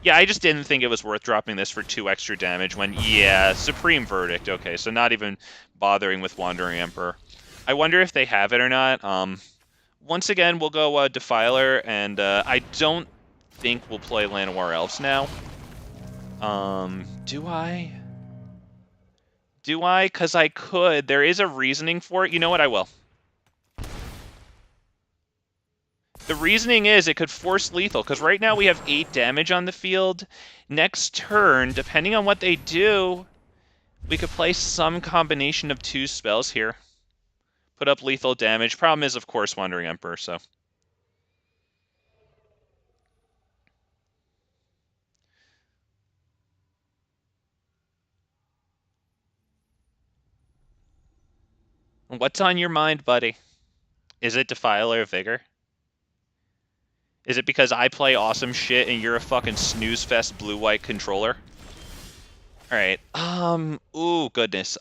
Yeah, I just didn't think it was worth dropping this for 2 extra damage when, yeah, Supreme Verdict. Okay, so not even bothering with Wandering Emperor. I wonder if they have it or not. Once again, we'll go Defiler, and I don't think we'll play Llanowar Elves now. Do I? Do I? Because I could. There is a reasoning for it. You know what? I will. The reasoning is it could force lethal, because right now we have 8 damage on the field. Next turn, depending on what they do, we could play some combination of 2 spells here. Put up lethal damage. Problem is, of course, Wandering Emperor, so... What's on your mind, buddy? Is it Defiler of Vigor? Is it because I play awesome shit and you're a fucking snooze-fest blue-white controller? Alright, ooh, goodness,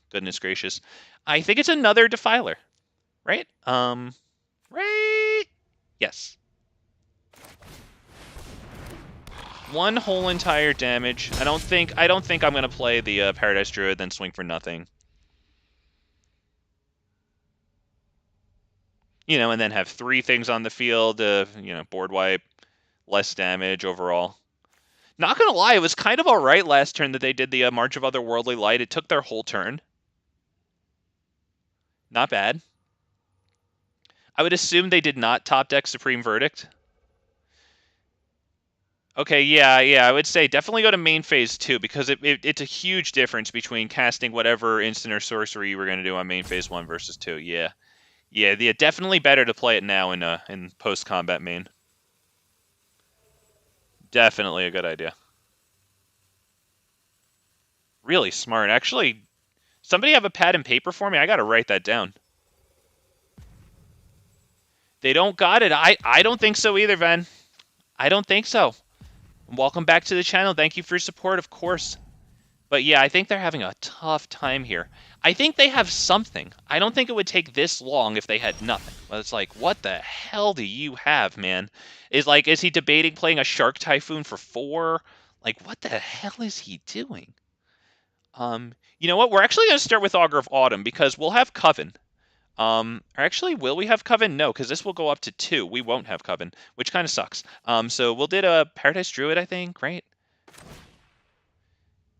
goodness gracious. I think it's another Defiler, right? Right? Yes. 1 whole entire damage. I don't think I'm gonna play the Paradise Druid, then swing for nothing. You know, and then have 3 things on the field, you know, board wipe, less damage overall. Not gonna lie, it was kind of alright last turn that they did the March of Otherworldly Light. It took their whole turn. Not bad. I would assume they did not top deck Supreme Verdict. Okay, yeah, I would say definitely go to main phase 2, because it's a huge difference between casting whatever instant or sorcery you were going to do on main phase 1 versus 2, yeah. Yeah, definitely better to play it now in post-combat main. Definitely a good idea. Really smart. Actually, somebody have a pad and paper for me? I gotta write that down. They don't got it. I don't think so either, Ven. I don't think so. Welcome back to the channel. Thank you for your support, of course. But yeah, I think they're having a tough time here. I think they have something. I don't think it would take this long if they had nothing. But it's like, what the hell do you have, man? Is he debating playing a Shark Typhoon for 4? Like, what the hell is he doing? You know what? We're actually going to start with Augur of Autumn, because we'll have Coven. Or actually, will we have Coven? No, because this will go up to 2. We won't have Coven, which kind of sucks. So we'll did a Paradise Druid, I think, right?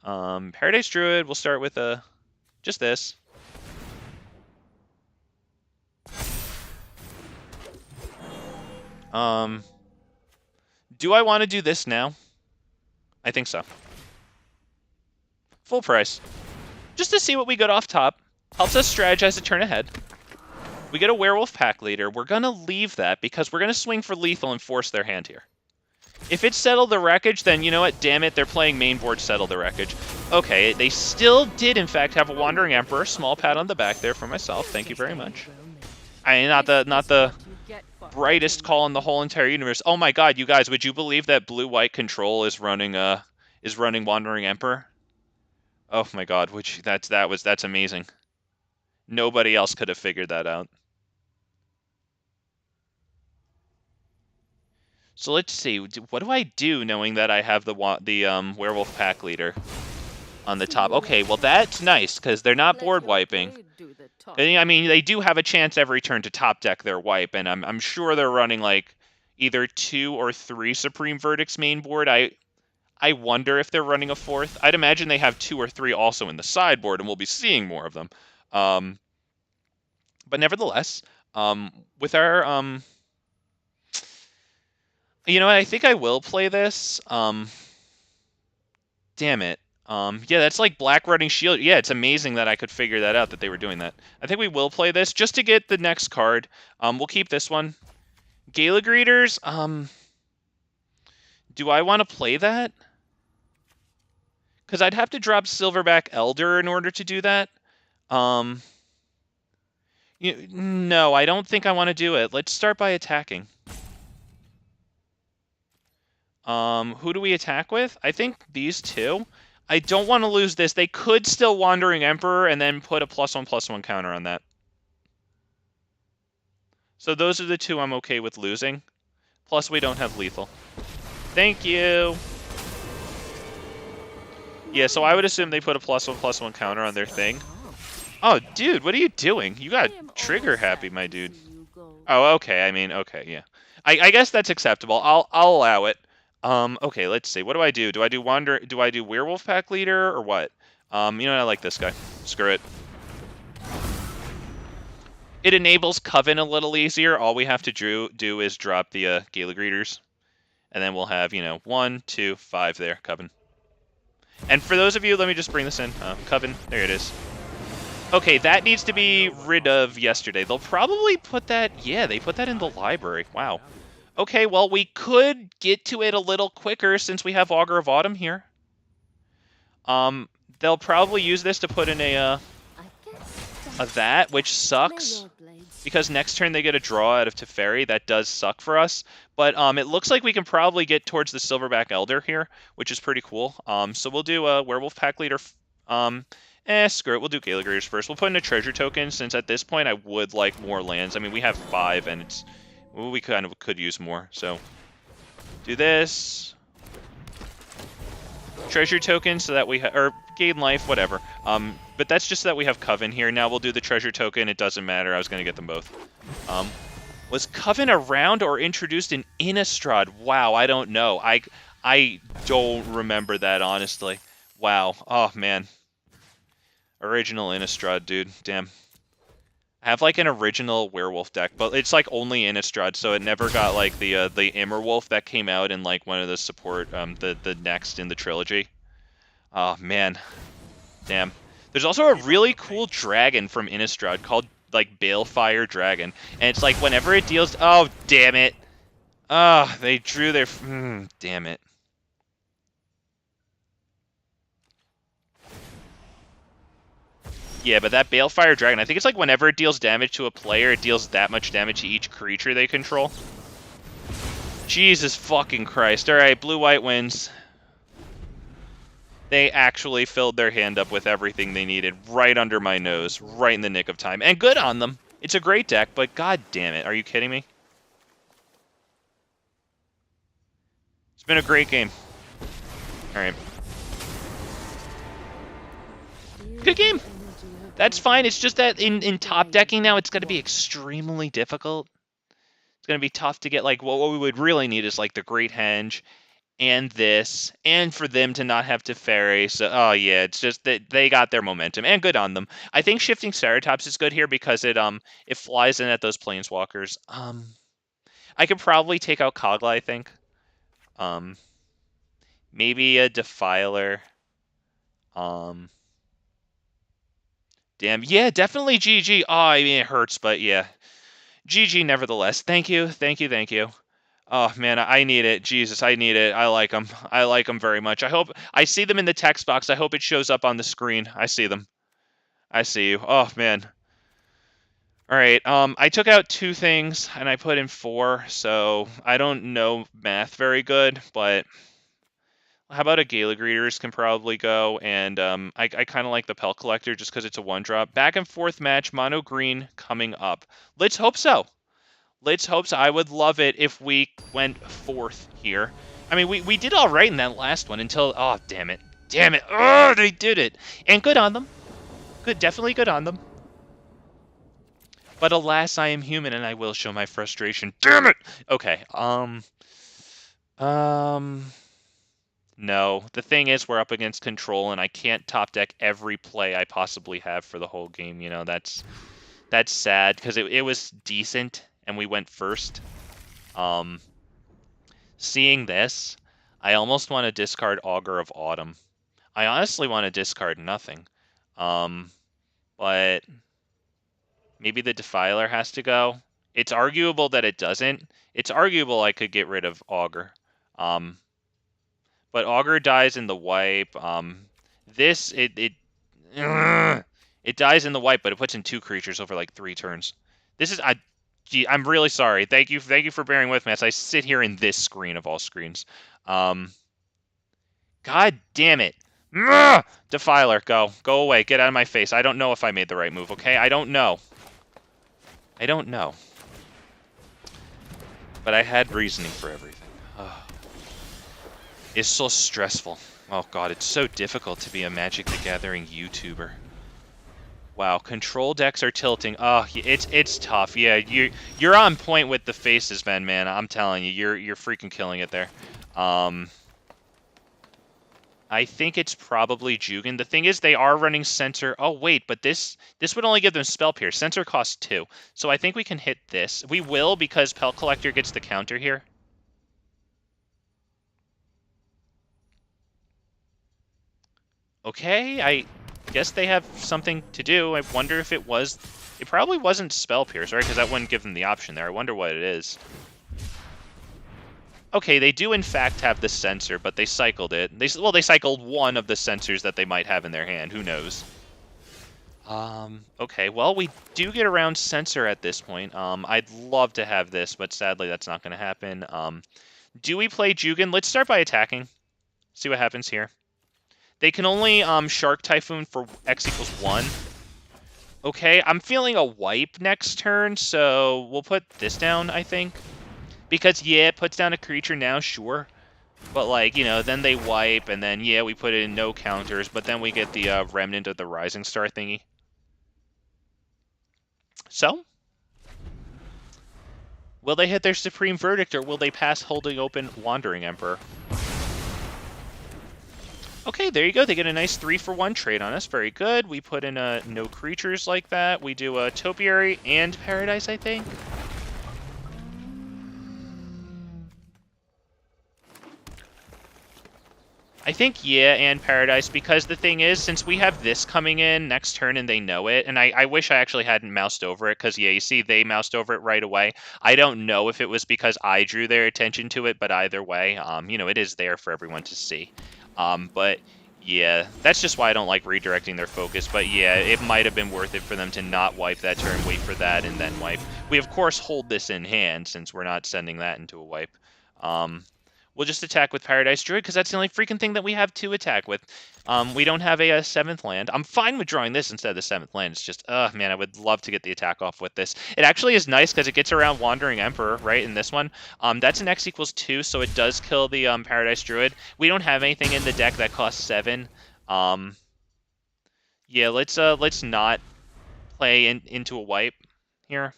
Paradise Druid, we'll start with just this. Do I want to do this now? I think so. Full price. Just to see what we got off top. Helps us strategize a turn ahead. We get a Werewolf Pack Leader. We're going to leave that because we're going to swing for lethal and force their hand here. If it's Settle the Wreckage, then you know what? Damn it, they're playing main board Settle the Wreckage. Okay, they still did, in fact, have a Wandering Emperor. Small pat on the back there for myself. Thank you very much. Not the brightest call in the whole entire universe. Oh my god, you guys, would you believe that blue-white control is running Wandering Emperor? Oh my god, that's amazing. Nobody else could have figured that out. So let's see. What do I do knowing that I have the Werewolf Pack Leader on the top? Okay, well that's nice because they're not board wiping. I mean, they do have a chance every turn to top deck their wipe, and I'm sure they're running like either 2 or 3 Supreme Verdicts main board. I wonder if they're running a 4th. I'd imagine they have 2 or 3 also in the sideboard, and we'll be seeing more of them. But nevertheless, with our you know, I think I will play this. Damn it. Yeah, that's like Black running Shield. Yeah, it's amazing that I could figure that out, that they were doing that. I think we will play this just to get the next card. We'll keep this one. Gala Greeters, do I want to play that? Because I'd have to drop Silverback Elder in order to do that. No, I don't think I want to do it. Let's start by attacking. Who do we attack with? I think these two. I don't want to lose this. They could still Wandering Emperor and then put a +1/+1 counter on that. So those are the two I'm okay with losing. Plus we don't have lethal. Thank you. Yeah, so I would assume they put a +1/+1 counter on their thing. Oh, dude, what are you doing? You got trigger happy, my dude. Oh, okay. I mean, okay, yeah. I guess that's acceptable. I'll allow it. Okay, let's see. What do I do? Do I do Werewolf Pack Leader or what? You know what? I like this guy. Screw it. It enables Coven a little easier. All we have to do is drop the Gala Greeters. And then we'll have, 1, 2, 5 there, Coven. And for those of you, let me just bring this in. Coven, there it is. Okay, that needs to be rid of yesterday. They'll probably put that... Yeah, they put that in the library. Wow. Okay, well, we could get to it a little quicker since we have Augur of Autumn here. They'll probably use this to put in a that, which sucks. Because next turn they get a draw out of Teferi. That does suck for us. But it looks like we can probably get towards the Silverback Elder here, which is pretty cool. So we'll do a Werewolf Pack Leader. Screw it. We'll do Gala Greeters first. We'll put in a treasure token, since at this point I would like more lands. I mean, we have 5, and it's... Well, we kind of could use more, so... Do this. Treasure token so that we... or gain life, whatever. But that's just so that we have Coven here. Now we'll do the treasure token. It doesn't matter. I was going to get them both. Was Coven around or introduced in Innistrad? Wow, I don't know. I don't remember that, honestly. Wow. Oh, man. Original Innistrad, dude. Damn. I have like an original werewolf deck, but it's like only Innistrad, so it never got like the Immerwolf that came out in like one of the support, the next in the trilogy. Oh man, damn. There's also a really cool dragon from Innistrad called like Balefire Dragon, and it's like whenever it deals. Oh damn it! Oh, they drew their. Damn it. Yeah, but that Balefire Dragon, I think it's like whenever it deals damage to a player, it deals that much damage to each creature they control. Jesus fucking Christ. Alright, blue-white wins. They actually filled their hand up with everything they needed right under my nose, right in the nick of time. And good on them. It's a great deck, but god damn it. Are you kidding me? It's been a great game. Alright. Good game. That's fine. It's just that in top decking now, it's going to be extremely difficult. It's going to be tough to get, like, what we would really need is, like, the Great Henge and this, and for them to not have Teferi. So, oh, yeah, it's just that they got their momentum, and good on them. I think Shifting Ceratops is good here because it flies in at those Planeswalkers. I could probably take out Kogla, I think. Maybe a Defiler. Damn. Yeah, definitely GG. Oh, I mean, it hurts, but yeah. GG nevertheless. Thank you. Thank you. Thank you. Oh, man, I need it. Jesus, I need it. I like them. I like them very much. I hope... I see them in the text box. I hope it shows up on the screen. I see them. I see you. Oh, man. All right. I took out 2 things, and I put in 4, so I don't know math very good, but... How about a Gala Greeters can probably go, and I kind of like the Pelt Collector just because it's a 1-drop. Back and forth match, mono green coming up. Let's hope so. Let's hope so. I would love it if we went 4th here. I mean, we did all right in that last one until... Oh, damn it. Damn it. Oh, they did it. And good on them. Good, definitely good on them. But alas, I am human, and I will show my frustration. Damn it! Okay, no. The thing is, we're up against control, and I can't top deck every play I possibly have for the whole game. You know, that's sad, because it was decent, and we went first. Seeing this, I almost want to discard Augur of Autumn. I honestly want to discard nothing. But maybe the Defiler has to go. It's arguable that it doesn't. It's arguable I could get rid of Augur. But Augur dies in the wipe. It dies in the wipe, but it puts in 2 creatures over like 3 turns. This is I'm really sorry. Thank you for bearing with me as I sit here in this screen of all screens. God damn it. Defiler, go away. Get out of my face. I don't know if I made the right move. Okay, I don't know. But I had reasoning for everything. It's so stressful. Oh god, it's so difficult to be a Magic the Gathering YouTuber. Wow, control decks are tilting. Oh, it's tough. Yeah, you're on point with the faces, man. I'm telling you, you're freaking killing it there. I think it's probably Jugan. The thing is, they are running Censor. Oh wait, but this would only give them Spell Pierce. Censor costs 2, so I think we can hit this. We will, because Pelt Collector gets the counter here. Okay, I guess they have something to do. I wonder if it was... It probably wasn't Spell Pierce, right? Because that wouldn't give them the option there. I wonder what it is. Okay, they do in fact have the Censor, but they cycled it. They cycled one of the Censors that they might have in their hand. Who knows? Okay, well, we do get around Censor at this point. I'd love to have this, but sadly that's not going to happen. Do we play Jugan? Let's start by attacking. See what happens here. They can only Shark Typhoon for X equals 1. Okay, I'm feeling a wipe next turn, so we'll put this down, I think. Because, yeah, it puts down a creature now, sure. But, like, you know, then they wipe, and then, yeah, we put in no counters, but then we get the Remnant of the Rising Star thingy. So, will they hit their Supreme Verdict, or will they pass holding open Wandering Emperor? Okay, there you go. They get a nice 3-for-1 trade on us. Very good. We put in no creatures like that. We do a Topiary and Paradise, I think. I think, yeah, and Paradise, because the thing is, since we have this coming in next turn and they know it, and I wish I actually hadn't moused over it, because, yeah, you see, they moused over it right away. I don't know if it was because I drew their attention to it, but either way, you know, it is there for everyone to see. But, yeah, that's just why I don't like redirecting their focus, but, yeah, it might have been worth it for them to not wipe that turn, wait for that, and then wipe. We, of course, hold this in hand, since we're not sending that into a wipe. We'll just attack with Paradise Druid, because that's the only freaking thing that we have to attack with. We don't have a 7th land. I'm fine with drawing this instead of the 7th land. It's just, man, I would love to get the attack off with this. It actually is nice, because it gets around Wandering Emperor, right, in this one. That's an X equals 2, so it does kill the Paradise Druid. We don't have anything in the deck that costs 7. Yeah, let's not play into a wipe here.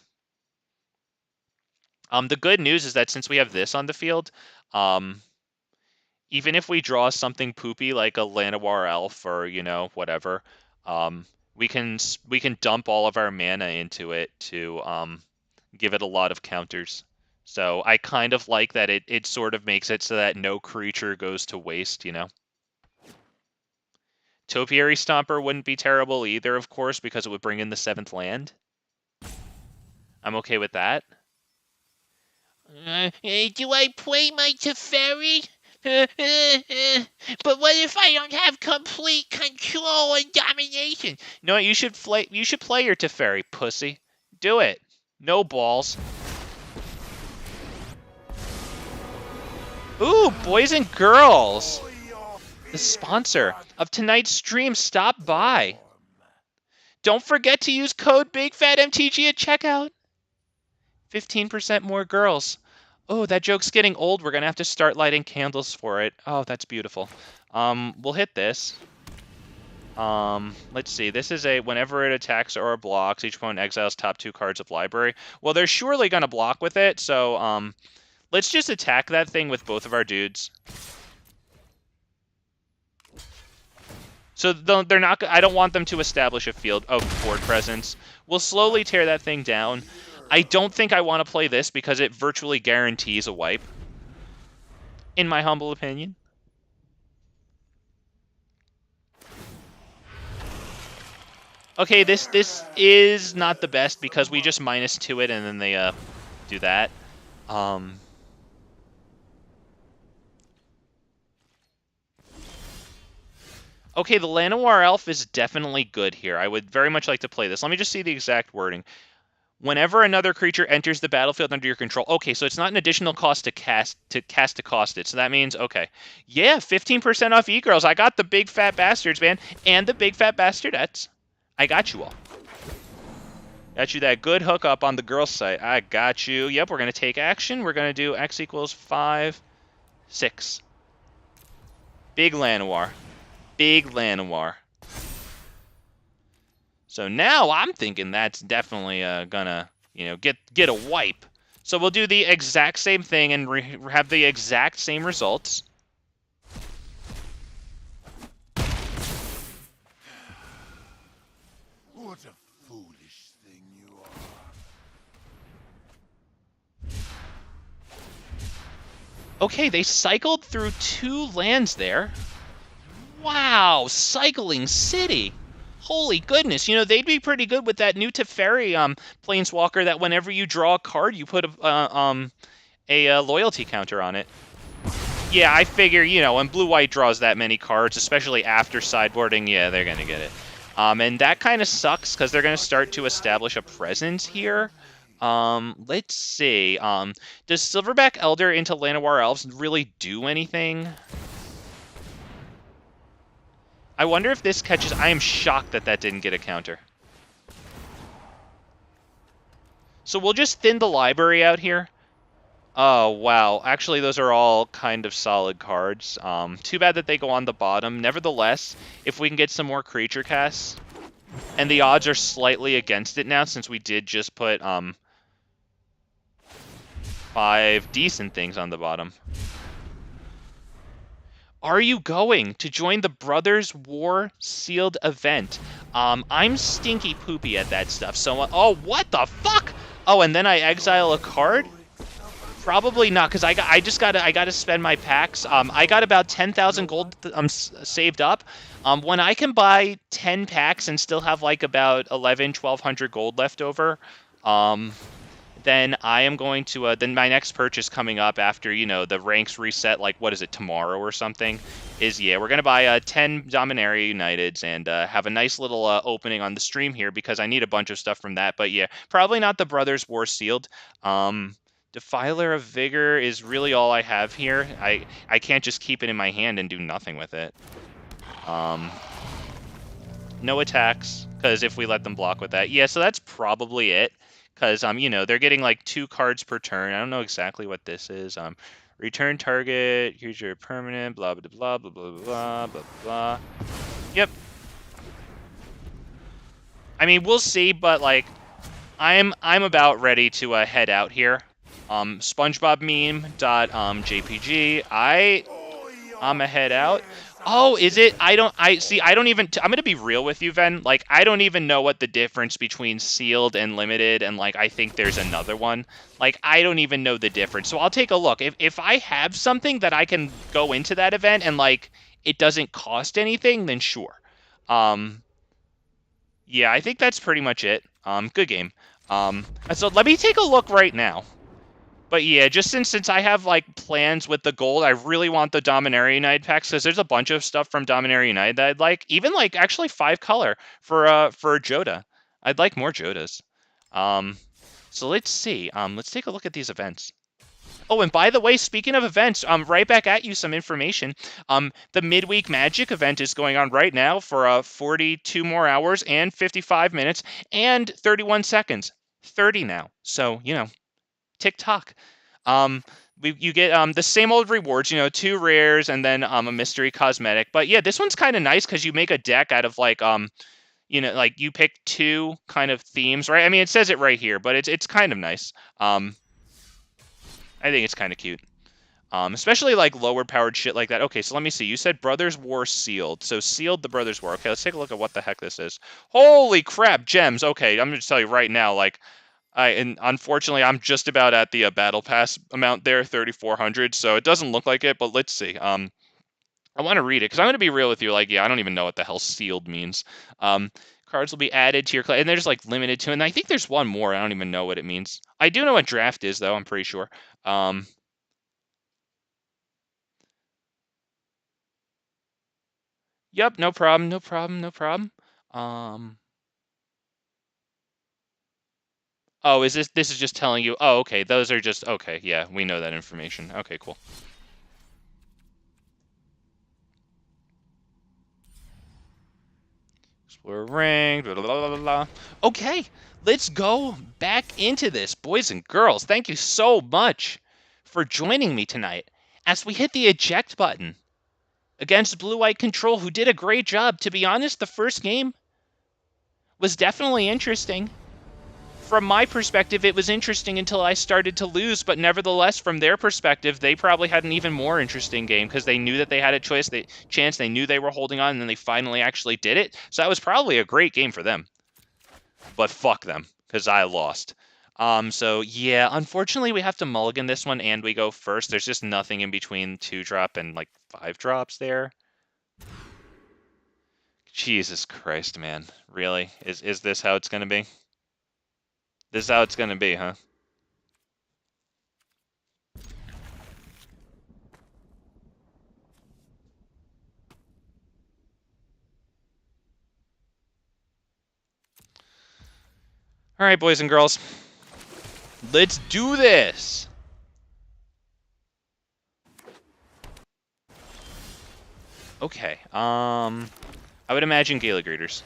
The good news is that since we have this on the field, even if we draw something poopy like a Llanowar Elf or, you know, whatever, we can dump all of our mana into it to give it a lot of counters. So I kind of like that it sort of makes it so that no creature goes to waste, you know. Topiary Stomper wouldn't be terrible either, of course, because it would bring in the 7th land. I'm okay with that. Do I play my Teferi? But what if I don't have complete control and domination? No, you should play your Teferi, pussy. Do it. No balls. Ooh, boys and girls. The sponsor of tonight's stream stopped by. Don't forget to use code BIGFATMTG at checkout. 15% more girls. Oh, that joke's getting old. We're going to have to start lighting candles for it. Oh, that's beautiful. We'll hit this. Let's see. This is a whenever it attacks or blocks, each opponent exiles top 2 cards of library. Well, they're surely gonna block with it, so let's just attack that thing with both of our dudes. So they're not. I don't want them to establish a field of board presence. We'll slowly tear that thing down. I don't think I want to play this because it virtually guarantees a wipe, in my humble opinion. Okay, this is not the best because we just -2 it and then they do that. Okay, the Llanowar Elf is definitely good here. I would very much like to play this. Let me just see the exact wording. Whenever another creature enters the battlefield under your control. Okay, so it's not an additional cost to cast to cost it. So that means, okay. Yeah, 15% off e-girls. I got the big fat bastards, man. And the big fat bastardettes. I got you all. Got you that good hookup on the girls' site. I got you. Yep, we're going to take action. We're going to do X equals 5, 6. Big Llanowar. Big Llanowar. So now I'm thinking that's definitely gonna, get a wipe. So we'll do the exact same thing and have the exact same results. What a foolish thing you are. Okay, they cycled through 2 lands there. Wow, cycling city. Holy goodness, they'd be pretty good with that new Teferi Planeswalker that whenever you draw a card, you put a loyalty counter on it. Yeah, I figure, when blue-white draws that many cards, especially after sideboarding, yeah, they're going to get it. And that kind of sucks because they're going to start to establish a presence here. Let's see. Does Silverback Elder into Llanowar Elves really do anything? I wonder if this catches... I am shocked that didn't get a counter. So we'll just thin the library out here. Oh, wow. Actually, those are all kind of solid cards. Too bad that they go on the bottom. Nevertheless, if we can get some more creature casts... And the odds are slightly against it now, since we did just put 5 decent things on the bottom. Are you going to join the Brothers War Sealed event? I'm stinky poopy at that stuff. So, oh, what the fuck? Oh, and then I exile a card? Probably not, because I gotta spend my packs. I got about 10,000 gold saved up. When I can buy 10 packs and still have like about 1,100 gold left over, then I am going to, then my next purchase coming up after, the ranks reset, like, what is it, tomorrow or something, is, yeah, we're going to buy 10 Dominaria Uniteds and have a nice little opening on the stream here because I need a bunch of stuff from that. But, yeah, probably not the Brothers War Sealed. Defiler of Vigor is really all I have here. I can't just keep it in my hand and do nothing with it. No attacks, because if we let them block with that. Yeah, so that's probably it. Because, they're getting like 2 cards per turn. I don't know exactly what this is. Return target, here's your permanent, blah, blah, blah, blah, blah, blah, blah, blah. Yep. I mean, we'll see, but, like, I'm about ready to head out here. SpongeBob meme.jpg. I'm a head out. Oh, is it? I'm gonna be real with you, Ven. Like, I don't even know what the difference between sealed and limited, and like, I think there's another one. Like, I don't even know the difference. So I'll take a look. If I have something that I can go into that event and like, it doesn't cost anything, then sure. Yeah, I think that's pretty much it. Good game. So let me take a look right now. But yeah, just since I have like plans with the gold, I really want the Dominaria United packs because there's a bunch of stuff from Dominaria United that I'd like. Even like actually 5 color for Joda. I'd like more Jodas. So let's see. Let's take a look at these events. Oh, and by the way, speaking of events, right back at you some information. The Midweek Magic event is going on right now for 42 more hours and 55 minutes and 31 seconds. 30 now. So, TikTok. you get the same old rewards, 2 rares and then a mystery cosmetic. But yeah, this one's kind of nice because you make a deck out of like like you pick 2 kind of themes, right? I mean, it says it right here, but it's kind of nice. I think it's kind of cute. Especially like lower powered shit like that. Okay, so let me see. You said Brothers War sealed. So sealed the Brothers War. Okay, let's take a look at what the heck this is. Holy crap, gems. Okay, I'm going to tell you right now, like, and unfortunately, I'm just about at the Battle Pass amount there, 3,400. So it doesn't look like it, but let's see. I want to read it because I'm going to be real with you. Like, yeah, I don't even know what the hell sealed means. Cards will be added to your and they're just like limited to. And I think there's one more. I don't even know what it means. I do know what draft is though. I'm pretty sure. Yep, no problem, no problem, no problem. Oh, this is just telling you, oh, okay, those are just, okay, yeah, we know that information. Okay, cool. Explore ring, blah, blah, blah, blah, blah. Okay, let's go back into this, boys and girls. Thank you so much for joining me tonight as we hit the eject button against Blue-White Control, who did a great job. To be honest, the first game was definitely interesting. From my perspective, it was interesting until I started to lose, but nevertheless, from their perspective, they probably had an even more interesting game because they knew that they had a chance, they knew they were holding on, and then they finally actually did it. So that was probably a great game for them. But fuck them, because I lost. So yeah, unfortunately, we have to mulligan this one, and we go first. There's just nothing in between 2-drop and like 5 drops there. Jesus Christ, man. Really? Is this how it's gonna be? This is how it's gonna be, huh? All right, boys and girls. Let's do this. Okay. I would imagine Gala Greeters.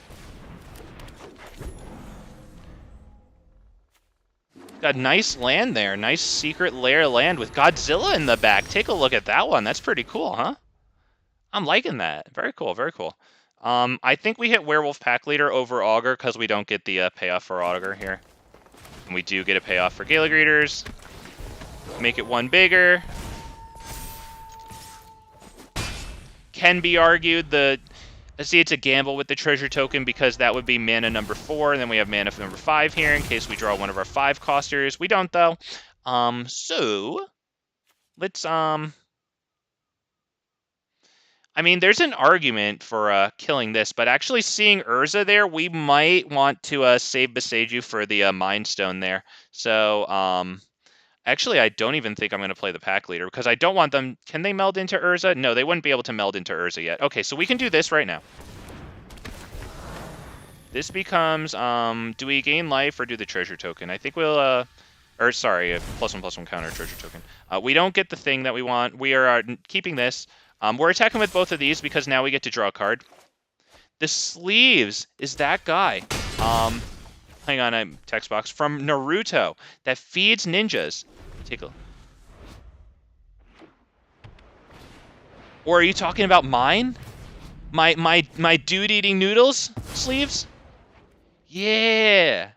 Got nice land there. Nice secret lair land with Godzilla in the back. Take a look at that one. That's pretty cool, huh? I'm liking that. Very cool, very cool. I think we hit Werewolf Pack Leader over Augur because we don't get the payoff for Augur here. And we do get a payoff for Gala Greeters. Make it 1 bigger. Can be argued see, it's a gamble with the treasure token because that would be mana number 4, and then we have mana number 5 here in case we draw one of our 5-costers. We don't though. So let's I mean, there's an argument for killing this, but actually seeing Urza there, we might want to save Boseiju for the Mind Stone there. So actually, I don't even think I'm going to play the Pack Leader because I don't want them. Can they meld into Urza? No, they wouldn't be able to meld into Urza yet. Okay, so we can do this right now. This becomes, do we gain life or do the treasure token? I think we'll, or sorry, a +1/+1 counter treasure token. We don't get the thing that we want. We are keeping this. We're attacking with both of these because now we get to draw a card. The sleeves is that guy. Hang on, a text box from Naruto that feeds ninjas. Take a. Or are you talking about mine? My dude eating noodles sleeves? Yeah.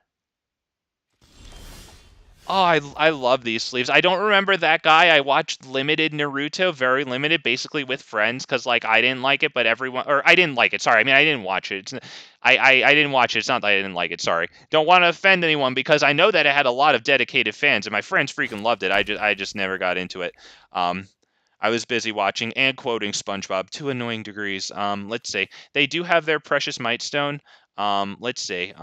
Oh, I love these sleeves. I don't remember that guy. I watched limited Naruto, very limited, basically with friends, because like I didn't like it, but everyone, or I didn't like it. Sorry, I mean I didn't watch it. I didn't watch it. It's not that I didn't like it. Sorry, don't want to offend anyone because I know that it had a lot of dedicated fans, and my friends freaking loved it. I just never got into it. I was busy watching and quoting SpongeBob to annoying degrees. Let's see. They do have their precious Might Stone. Let's see.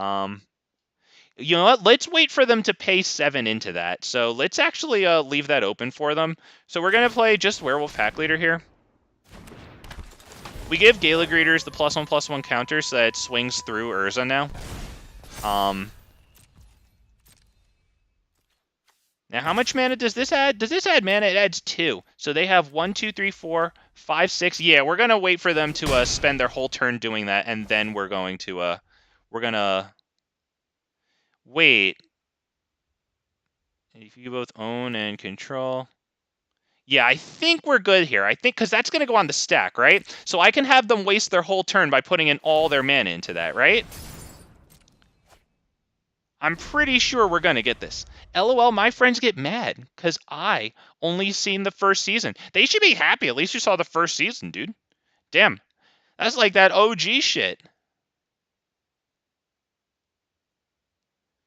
You know what? Let's wait for them to pay 7 into that. So let's actually leave that open for them. So we're going to play just Werewolf Pack Leader here. We give Gala Greeters the +1/+1 counter so that it swings through Urza now. Now, how much mana does this add? Does this add mana? It adds 2. So they have 1, 2, 3, 4, 5, 6. Yeah, we're going to wait for them to spend their whole turn doing that, and then we're going to wait. If you both own and control. Yeah, I think we're good here. I think because that's going to go on the stack, right? So I can have them waste their whole turn by putting in all their mana into that, right? I'm pretty sure we're going to get this. LOL, my friends get mad because I only seen the first season. They should be happy. At least you saw the first season, dude. Damn. That's like that OG shit.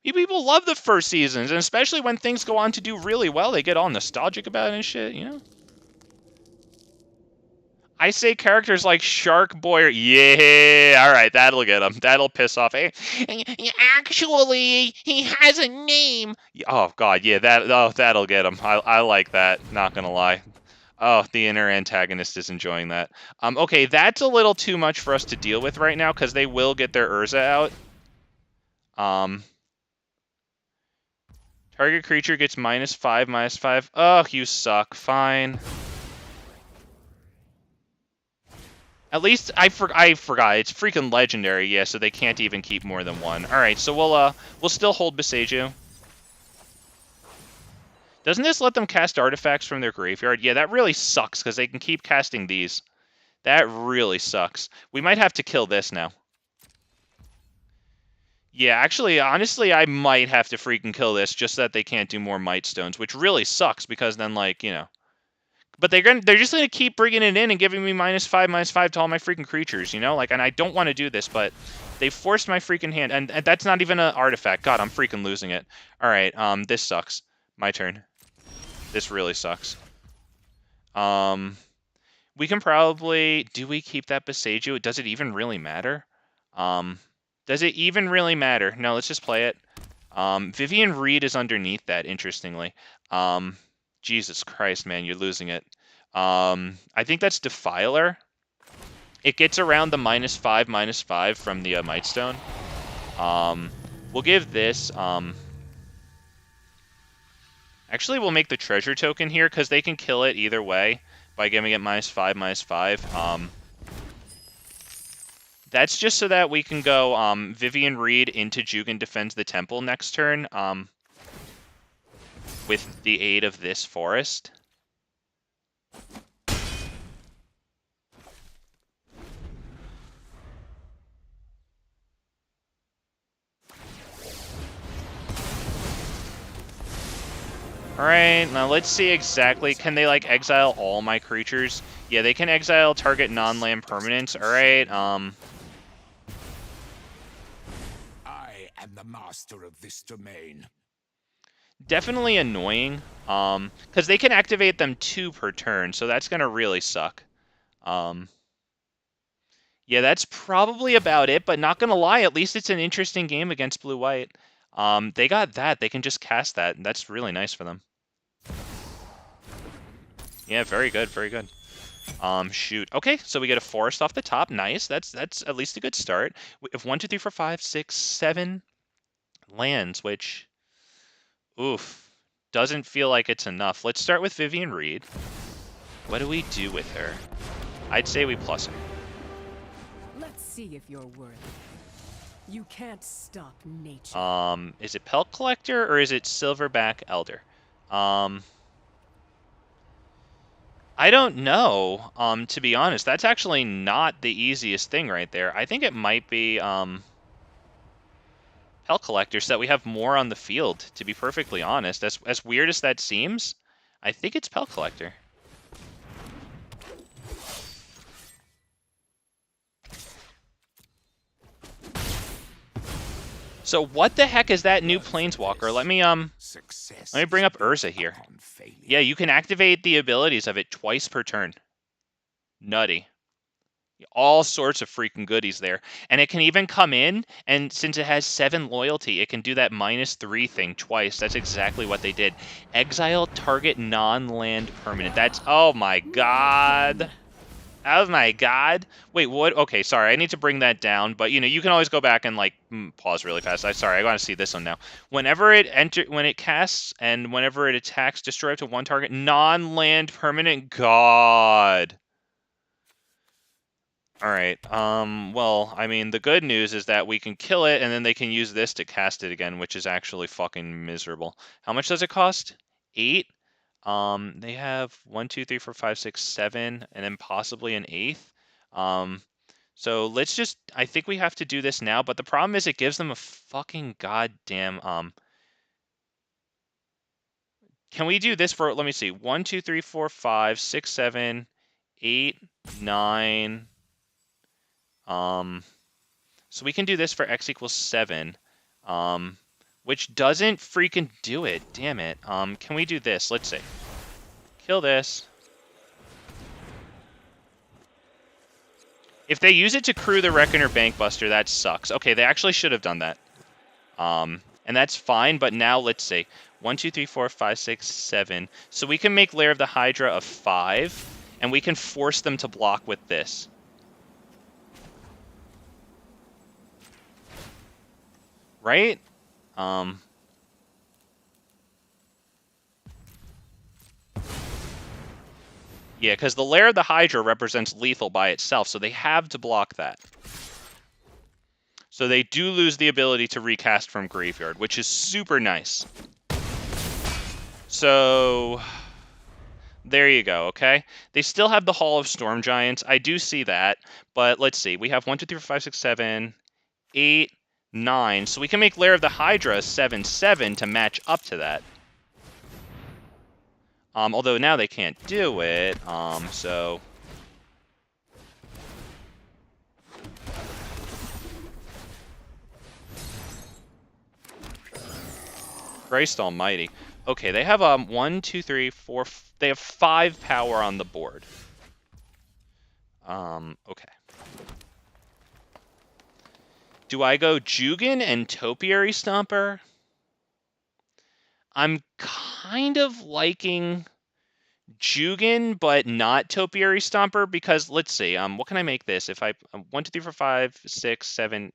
People love the first seasons, and especially when things go on to do really well, they get all nostalgic about it and shit, you know? I say characters like Shark Boy or... Yeah, alright, that'll get him. That'll piss off. Hey, Actually, he has a name. oh, God, yeah, that'll get him. I like that, not gonna lie. Oh, the inner antagonist is enjoying that. Okay, that's a little too much for us to deal with right now, because they will get their Urza out. Target creature gets -5, -5. Oh, you suck. Fine. At least I forgot. It's freaking legendary, yeah, so they can't even keep more than one. Alright, so we'll still hold Boseiju. Doesn't this let them cast artifacts from their graveyard? Yeah, that really sucks, because they can keep casting these. That really sucks. We might have to kill this now. Yeah, actually, honestly, I might have to freaking kill this just so that they can't do more Might Stones, which really sucks, because then, like, you know... But they're just gonna keep bringing it in and giving me -5, -5 to all my freaking creatures, you know? Like, and I don't want to do this, but they forced my freaking hand, and that's not even an artifact. God, I'm freaking losing it. All right, this sucks. My turn. This really sucks. We can probably... Do we keep that Boseiju? Does it even really matter? Does it even really matter? No, let's just play it. Vivien Reid is underneath that, interestingly. Jesus Christ, man, you're losing it. I think that's Defiler. It gets around the -5, -5 from the Might Stone. We'll give this... Actually, we'll make the treasure token here, because they can kill it either way by giving it -5, -5. That's just so that we can go Vivien Reid into Jugan defends the temple next turn. With the aid of this forest. Alright, now let's see exactly, can they, like, exile all my creatures? Yeah, they can exile target non-land permanents. Alright, I am the master of this domain. Definitely annoying, because they can activate them 2 per turn, so that's going to really suck. Yeah, that's probably about it, but not going to lie, at least it's an interesting game against blue-white. They got that, they can just cast that, and that's really nice for them. Yeah, very good, very good. Shoot. Okay, so we get a forest off the top. Nice. That's at least a good start. We have 1, 2, 3, 4, 5, 6, 7 lands, which... Oof. Doesn't feel like it's enough. Let's start with Vivien Reid. What do we do with her? I'd say we plus her. Let's see if you're worthy. You can't stop nature. Is it Pelt Collector or is it Silverback Elder? I don't know, to be honest. That's actually not the easiest thing right there. I think it might be, Pelt Collector, so that we have more on the field, to be perfectly honest. As weird as that seems, I think it's Pelt Collector. So what the heck is that new Planeswalker? Let me bring up Urza here. Yeah, you can activate the abilities of it twice per turn. Nutty. All sorts of freaking goodies there. And it can even come in, and since it has 7 loyalty, it can do that -3 thing twice. That's exactly what they did. Exile target non-land permanent. That's... Oh my god. Oh my god. Wait, what? Okay, sorry. I need to bring that down. But, you know, you can always go back and, like, pause really fast. Sorry, I want to see this one now. Whenever it casts and whenever it attacks, destroy up to 1 target non-land permanent. God. Alright, well, I mean, the good news is that we can kill it, and then they can use this to cast it again, which is actually fucking miserable. How much does it cost? 8? They have 1, 2, 3, 4, 5, 6, 7, and then possibly an 8th. So let's just, I think we have to do this now, but the problem is it gives them a fucking goddamn, can we do this for, let me see, 1, 2, 3, 4, 5, 6, 7, 8, 9, so we can do this for x equals 7, which doesn't freaking do it, damn it. Can we do this? Let's see. Kill this. If they use it to crew the Reckoner Bankbuster, that sucks. Okay, they actually should have done that. And that's fine, but now let's see. 1, 2, 3, 4, 5, 6, 7. So we can make Lair of the Hydra a 5, and we can force them to block with this. Right? Yeah, because the Lair of the Hydra represents lethal by itself, so they have to block that. So they do lose the ability to recast from Graveyard, which is super nice. So there you go, okay? They still have the Hall of Storm Giants. I do see that, but let's see. We have 1, 2, 3, 4, 5, 6, 7, 8, 9. So we can make Lair of the Hydra 7/7 to match up to that. Although now they can't do it, so... Christ almighty. Okay, they have 1, 2, 3, 4... They have 5 power on the board. Okay. Do I go Jugan and Topiary Stomper? I'm kind of liking Jugan, but not Topiary Stomper, because let's see, what can I make this? If I 1, 2, 3, 4, 5, 6, 7,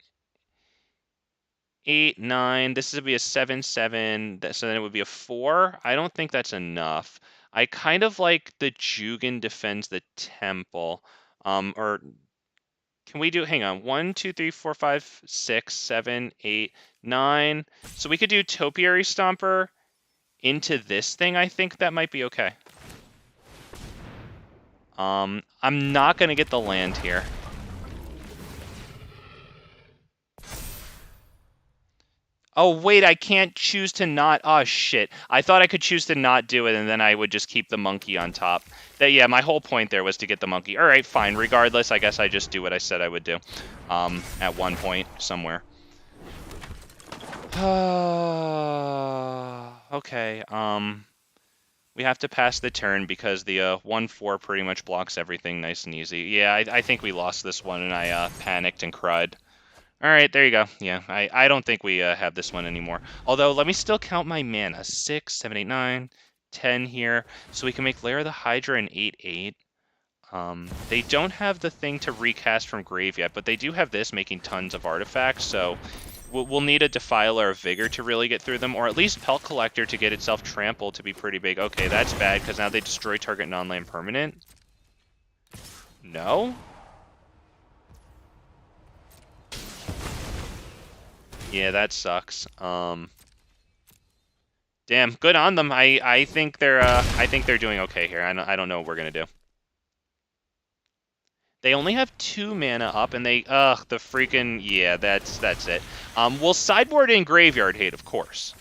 8, 9. This would be a 7/7. So then it would be a 4. I don't think that's enough. I kind of like the Jugan defends the temple. Or can we do? Hang on. 1, 2, 3, 4, 5, 6, 7, 8, 9. So we could do Topiary Stomper into this thing. I think that might be okay. I'm not gonna get the land here. Oh, wait, I can't choose to not... Oh, shit. I thought I could choose to not do it, and then I would just keep the monkey on top. Yeah, my whole point there was to get the monkey. All right, fine. Regardless, I guess I just do what I said I would do at one point somewhere. Okay, we have to pass the turn because the 1/4 pretty much blocks everything nice and easy. Yeah, I think we lost this one, and I panicked and cried. All right, there you go. Yeah, I don't think we have this one anymore. Although, let me still count my mana. 6, 7, 8, 9, 10 here. So we can make Lair of the Hydra an 8/8. They don't have the thing to recast from grave yet, but they do have this, making tons of artifacts. So we'll need a Defiler of Vigor to really get through them, or at least Pelt Collector to get itself trampled to be pretty big. Okay, that's bad, because now they destroy target non-land permanent. No? Yeah, that sucks. Damn, good on them. I think they're doing okay here. I don't know what we're gonna do. They only have 2 mana up, and they the freaking yeah, that's it. We'll sideboard in Graveyard Hate, of course.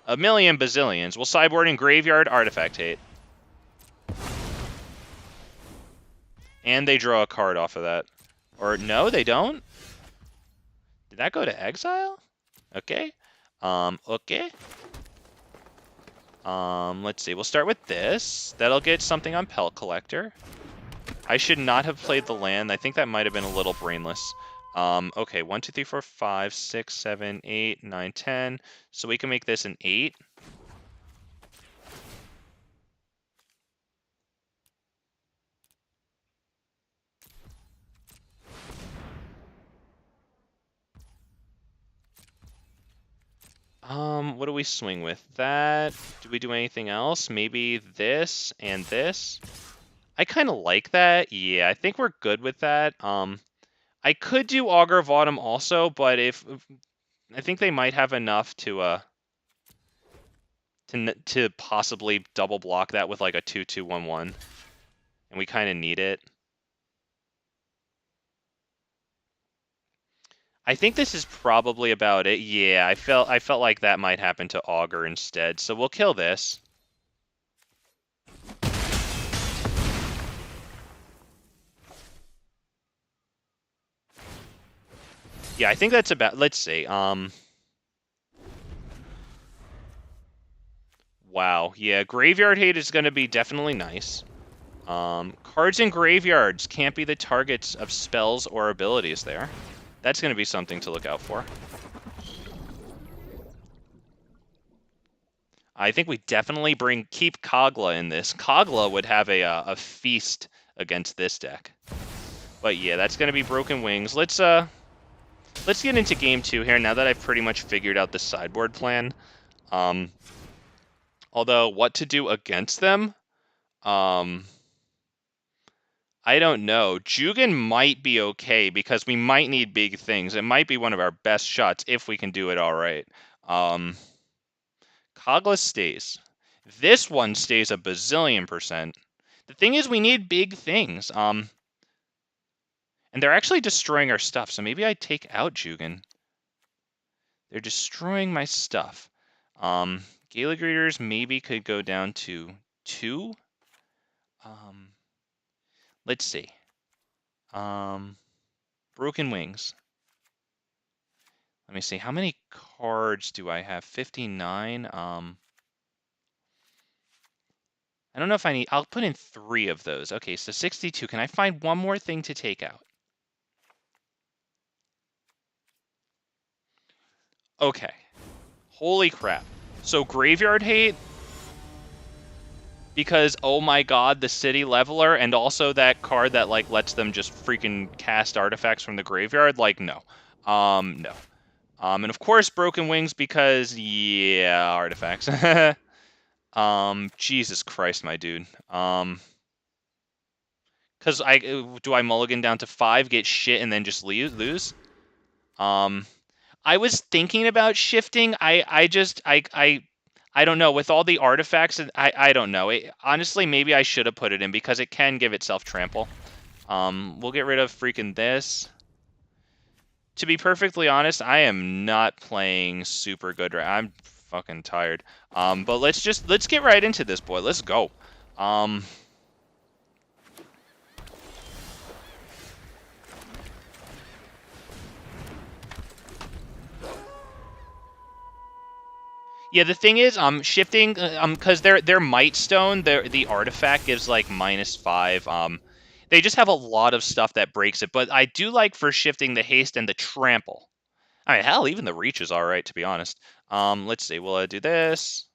A million bazillions. We'll sideboard in Graveyard Artifact Hate. And they draw a card off of that. Or no, they don't. Did that go to exile? Okay. Okay. Let's see. We'll start with this. That'll get something on Pelt Collector. I should not have played the land. I think that might have been a little brainless. Okay, 1, 2, 3, 4, 5, 6, 7, 8, 9, 10. So we can make this an 8. What do we swing with? That? Do we do anything else? Maybe this and this? I kind of like that. Yeah, I think we're good with that. I could do Augur of Autumn also, but if I think they might have enough to to possibly double block that with like a 2/2/1/1, and we kind of need it. I think this is probably about it. Yeah, I felt like that might happen to Augur instead, so we'll kill this. Yeah, I think that's about. Let's see. Wow. Yeah, Graveyard Hate is going to be definitely nice. Cards in graveyards can't be the targets of spells or abilities there. That's going to be something to look out for. I think we definitely keep Kogla in this. Kogla would have a feast against this deck. But yeah, that's going to be Broken Wings. Let's get into game 2 here now that I've pretty much figured out the sideboard plan. Although what to do against them, I don't know. Jugan might be okay because we might need big things. It might be one of our best shots if we can do it all right. Kogla stays. This one stays a bazillion %. The thing is, we need big things. And they're actually destroying our stuff, so maybe I take out Jugan. They're destroying my stuff. Gala Greeters maybe could go down to 2. Let's see. Broken Wings. Let me see. How many cards do I have? 59. I don't know if I need... I'll put in 3 of those. Okay, so 62. Can I find one more thing to take out? Okay. Holy crap. So Graveyard Hate... Because, oh my god, the City Leveler, and also that card that, like, lets them just freaking cast artifacts from the graveyard, like, no. No. And of course, Broken Wings, because, yeah, artifacts. Jesus Christ, my dude. Because do I mulligan down to 5, get shit, and then just lose? I was thinking about shifting. I don't know. With all the artifacts, I don't know. Honestly, maybe I should have put it in because it can give itself trample. We'll get rid of freaking this. To be perfectly honest, I am not playing super good right. I'm fucking tired. But let's get right into this, boy. Let's go. Yeah, the thing is, shifting, because their Might Stone, the artifact gives like -5. They just have a lot of stuff that breaks it, but I do like for shifting the haste and the trample. I mean, hell, even the reach is all right, to be honest. Let's see, we'll do this.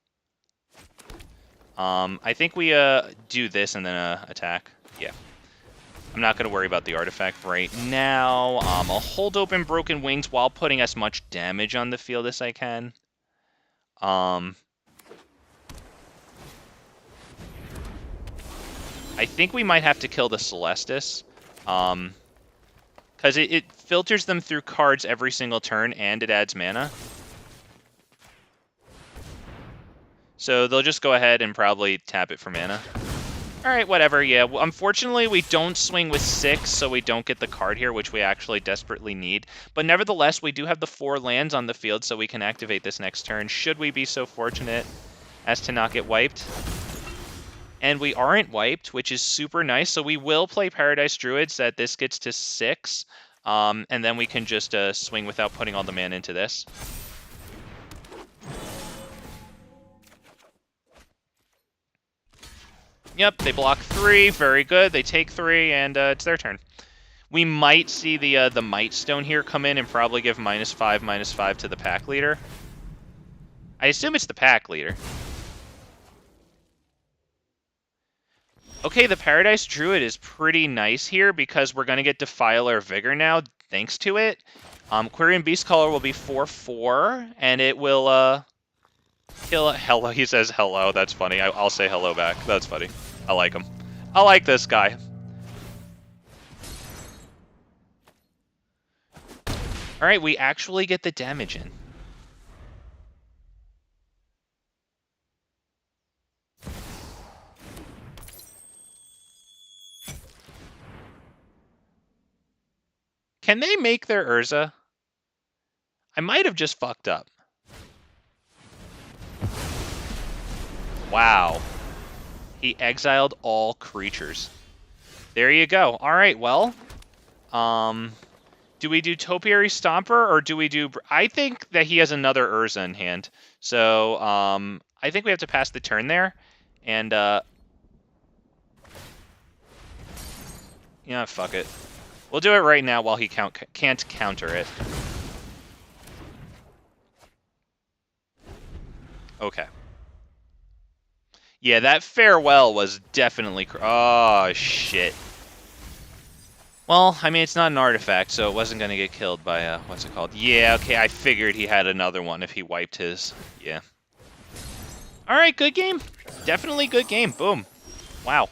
I think we do this and then attack. Yeah. I'm not going to worry about the artifact right now. I'll hold open Broken Wings while putting as much damage on the field as I can. I think we might have to kill the Celestis. Because it filters them through cards every single turn, and it adds mana. So they'll just go ahead and probably tap it for mana. Alright, whatever, yeah. Well, unfortunately, we don't swing with 6, so we don't get the card here, which we actually desperately need. But nevertheless, we do have the 4 lands on the field, so we can activate this next turn, should we be so fortunate as to not get wiped. And we aren't wiped, which is super nice, so we will play Paradise Druid so that this gets to 6. And then we can just swing without putting all the mana into this. Yep, they block 3. Very good. They take 3, and it's their turn. We might see the Might Stone here come in and probably give -5/-5 to the pack leader. I assume it's the pack leader. Okay, the Paradise Druid is pretty nice here because we're going to get Defiler of Vigor now, thanks to it. Quirion Beastcaller will be 4/4, and it will kill... Hello, he says hello. That's funny. I'll say hello back. That's funny. I like him. I like this guy. Alright, we actually get the damage in. Can they make their Urza? I might have just fucked up. Wow. He exiled all creatures. There you go. All right, well. Do we do Topiary Stomper or do we do... I think that he has another Urza in hand. So, I think we have to pass the turn there. And, yeah, fuck it. We'll do it right now while he can't counter it. Okay. Yeah, that farewell was definitely... Oh, shit. Well, I mean, it's not an artifact, so it wasn't going to get killed by, what's it called? Yeah, okay, I figured he had another one if he wiped his. Yeah. Alright, good game. Definitely good game. Boom. Wow.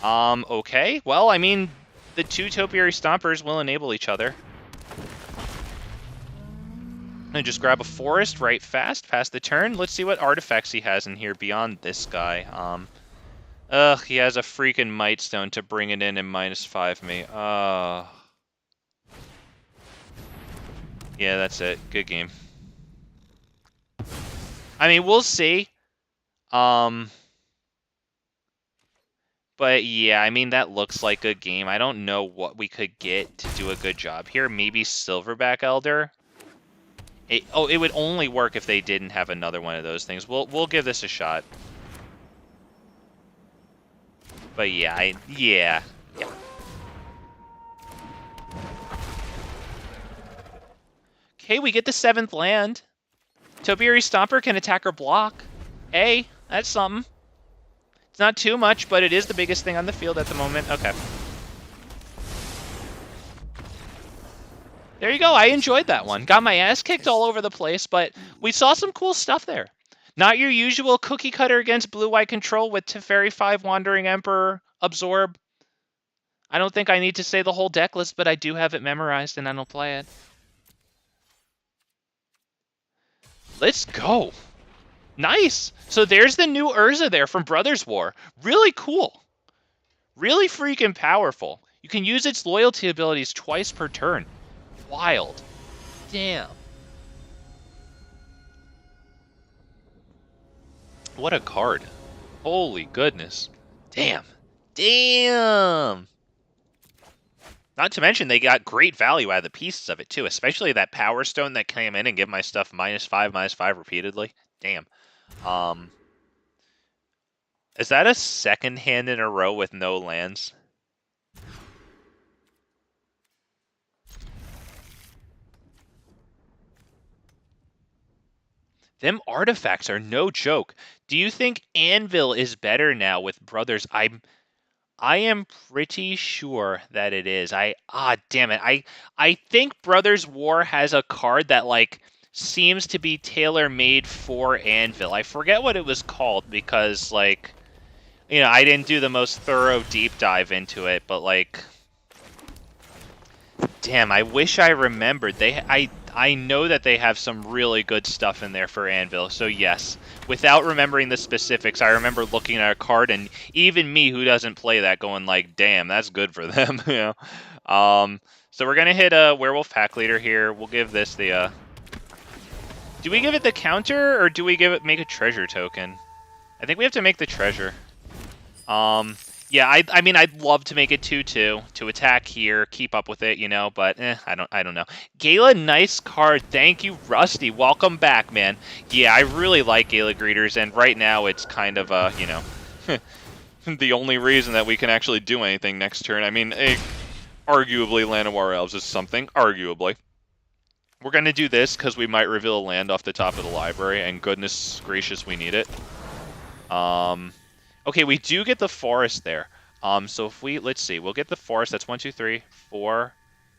Okay. Well, I mean, the two Topiary Stompers will enable each other. And just grab a forest right fast, pass the turn. Let's see what artifacts he has in here beyond this guy. He has a freaking Might Stone to bring it in and -5 me. Yeah, that's it. Good game. I mean, we'll see. But yeah, I mean, that looks like a game. I don't know what we could get to do a good job here. Maybe Silverback Elder. It would only work if they didn't have another one of those things. We'll give this a shot. But yeah, yeah. Okay, we get the 7th land. Topiary Stomper can attack or block. Hey, that's something. It's not too much, but it is the biggest thing on the field at the moment. Okay. There you go. I enjoyed that one. Got my ass kicked all over the place, but we saw some cool stuff there. Not your usual cookie cutter against blue-white control with Teferi 5, Wandering Emperor, Absorb. I don't think I need to say the whole deck list, but I do have it memorized and I don't play it. Let's go. Nice. So there's the new Urza there from Brothers War. Really cool. Really freaking powerful. You can use its loyalty abilities twice per turn. Wild. Damn. What a card. Holy goodness. Damn. Damn. Not to mention they got great value out of the pieces of it too, especially that Power Stone that came in and gave my stuff -5 repeatedly. Damn. Is that a second hand in a row with no lands? Them artifacts are no joke. Do you think Anvil is better now with Brothers? I am pretty sure that it is. Damn it. I think Brothers War has a card that like seems to be tailor-made for Anvil. I forget what it was called because like, you know, I didn't do the most thorough deep dive into it, but like, damn, I wish I remembered. I know that they have some really good stuff in there for Anvil, so yes. Without remembering the specifics, I remember looking at a card, and even me, who doesn't play that, going like, damn, that's good for them, you know? So we're going to hit a Werewolf Pack Leader here. We'll give this the, Do we give it the counter, or do we make a treasure token? I think we have to make the treasure. Yeah, I mean, I'd love to make it 2/2 to attack here, keep up with it, you know, but I don't know. Gala, nice card. Thank you, Rusty. Welcome back, man. Yeah, I really like Gala Greeters, and right now it's kind of, you know, the only reason that we can actually do anything next turn. I mean, arguably Llanowar Elves is something, arguably. We're going to do this because we might reveal a land off the top of the library, and goodness gracious, we need it. Okay, we do get the forest there. So if let's see, we'll get the forest. That's 1, 2, 3, 4,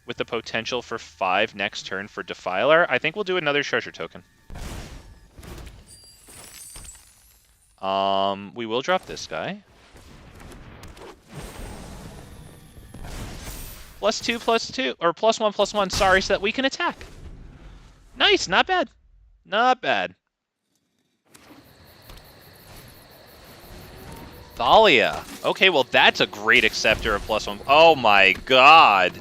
with the potential for 5 next turn for Defiler. I think we'll do another treasure token. We will drop this guy. +2/+2, or +1/+1, sorry, so that we can attack. Nice, not bad. Not bad. Thalia. Okay, well, that's a great acceptor of +1. Oh my god.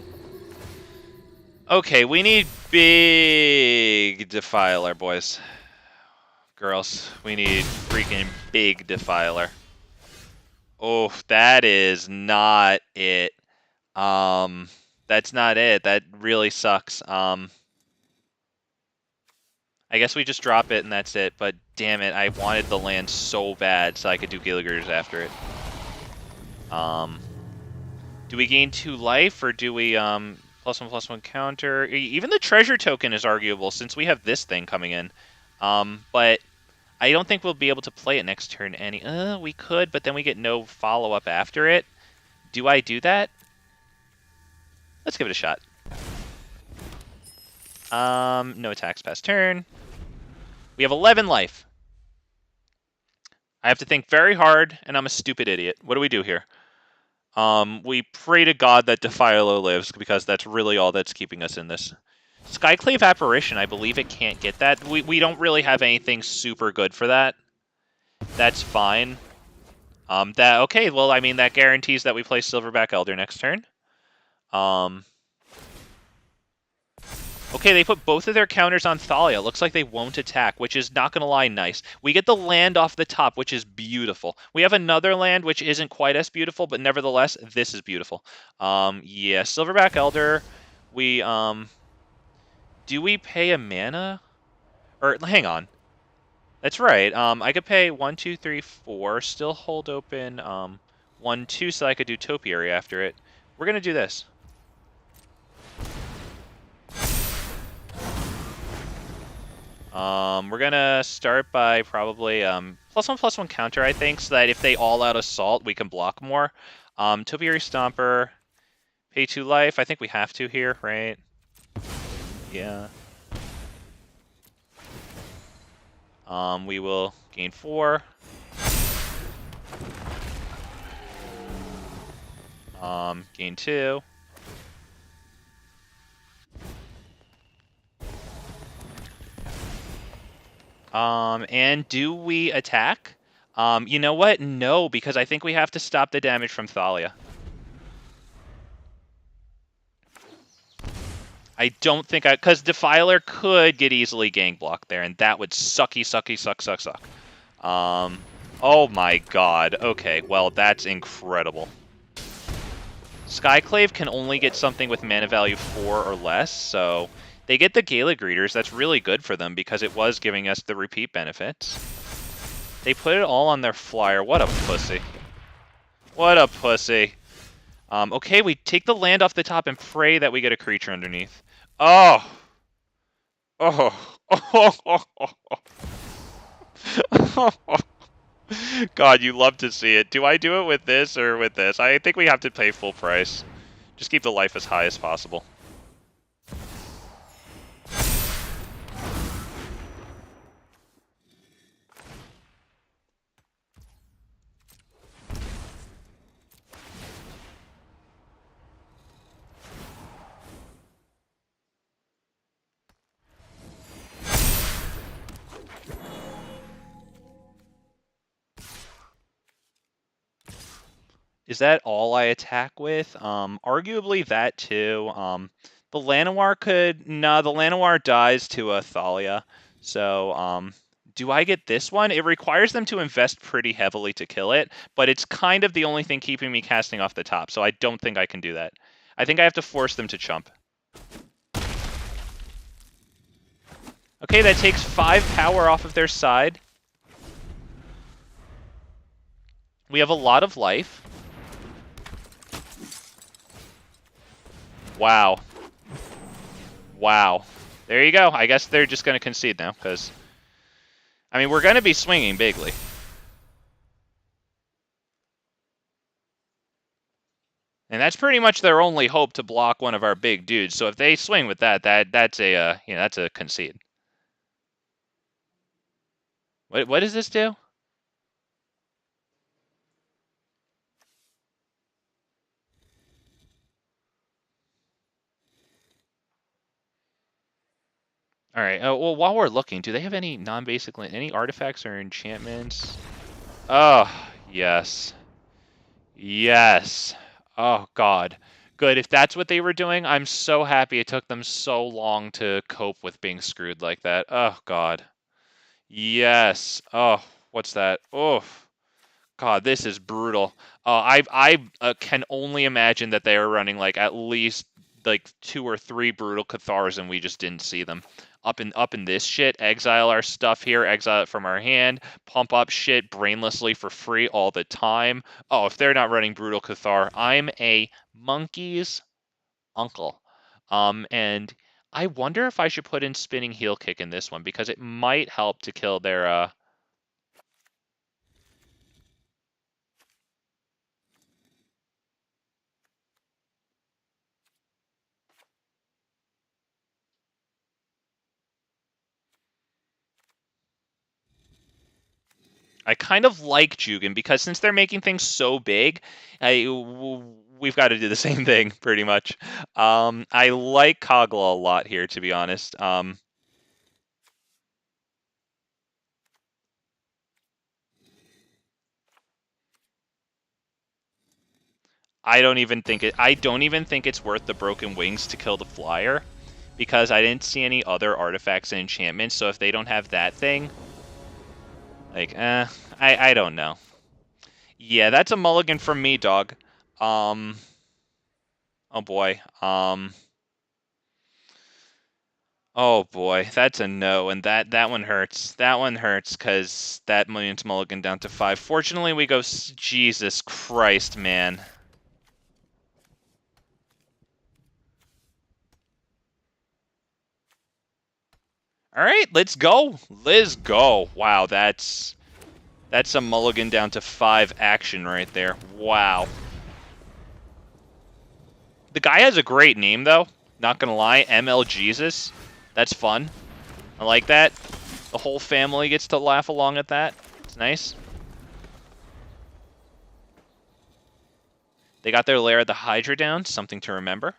Okay, we need big Defiler, boys. Girls, we need freaking big Defiler. Oh, that is not it. That's not it. That really sucks. I guess we just drop it and that's it, but damn it, I wanted the land so bad so I could do Gala Greeters after it. Do we gain 2 life, or do we, +1/+1 counter? Even the treasure token is arguable, since we have this thing coming in. But I don't think we'll be able to play it next turn we could, but then we get no follow-up after it. Do I do that? Let's give it a shot. No attacks past turn. We have 11 life. I have to think very hard, and I'm a stupid idiot. What do we do here? We pray to God that Defiler lives, because that's really all that's keeping us in this. Skyclave Apparition, I believe it can't get that. We don't really have anything super good for that. That's fine. Okay, well, I mean, that guarantees that we play Silverback Elder next turn. Okay, they put both of their counters on Thalia. Looks like they won't attack, which is, not gonna lie, nice. We get the land off the top, which is beautiful. We have another land, which isn't quite as beautiful, but nevertheless, this is beautiful. Yeah, Silverback Elder. We, do we pay a mana? Or, hang on. That's right. I could pay 1, 2, 3, 4, still hold open, 1, 2, so I could do Topiary after it. We're gonna do this. We're gonna start by probably +1/+1 counter, I think, so that if they all out assault, we can block more. Topiary Stomper, pay 2 life. I think we have to here, right? Yeah. We will gain 4. Gain 2. And do we attack? You know what? No, because I think we have to stop the damage from Thalia. I don't think because Defiler could get easily gang blocked there, and that would suck. Oh my god. Okay, well, that's incredible. Skyclave can only get something with mana value 4 or less, so they get the Gala Greeters. That's really good for them because it was giving us the repeat benefits. They put it all on their flyer. What a pussy. What a pussy. Okay, we take the land off the top and pray that we get a creature underneath. Oh. Oh. God, you love to see it. Do I do it with this or with this? I think we have to pay full price. Just keep the life as high as possible. Is that all I attack with? Arguably that too. The Llanowar could... Nah, the Llanowar dies to a Thalia. So, do I get this one? It requires them to invest pretty heavily to kill it, but it's kind of the only thing keeping me casting off the top, so I don't think I can do that. I think I have to force them to chump. Okay, that takes 5 power off of their side. We have a lot of life. Wow. Wow. There you go. I guess they're just going to concede now, because... I mean, we're going to be swinging bigly. And that's pretty much their only hope to block one of our big dudes. So if they swing with that, that's a that's a concede. What does this do? All right. Well, while we're looking, do they have any non-basic land, any artifacts or enchantments? Oh, yes. Yes. Oh, God. Good, if that's what they were doing, I'm so happy it took them so long to cope with being screwed like that. Oh, God. Yes. Oh, what's that? Oh, God, this is brutal. I can only imagine that they are running like at least like 2 or 3 brutal Cathars and we just didn't see them. Up in this shit, exile our stuff here, exile it from our hand, pump up shit brainlessly for free all the time. Oh, if they're not running brutal Cathar, I'm a monkey's uncle. And I wonder if I should put in spinning heel kick in this one because it might help to kill their I kind of like Jugan because since they're making things so big, we've got to do the same thing pretty much. I like Kogla a lot here, to be honest. I don't even think it's worth the broken wings to kill the flyer because I didn't see any other artifacts and enchantments. So if they don't have that thing, like, I don't know. Yeah, that's a mulligan from me, dog. Oh boy. Oh boy, that's a no, and that one hurts. That one hurts because that means mulligan down to 5. Fortunately, we go. Jesus Christ, man. All right, let's go. Let's go. Wow, that's a mulligan down to 5 action right there. Wow. The guy has a great name though. Not gonna lie, ML Jesus. That's fun. I like that. The whole family gets to laugh along at that. It's nice. They got their Lair of the Hydra down, something to remember.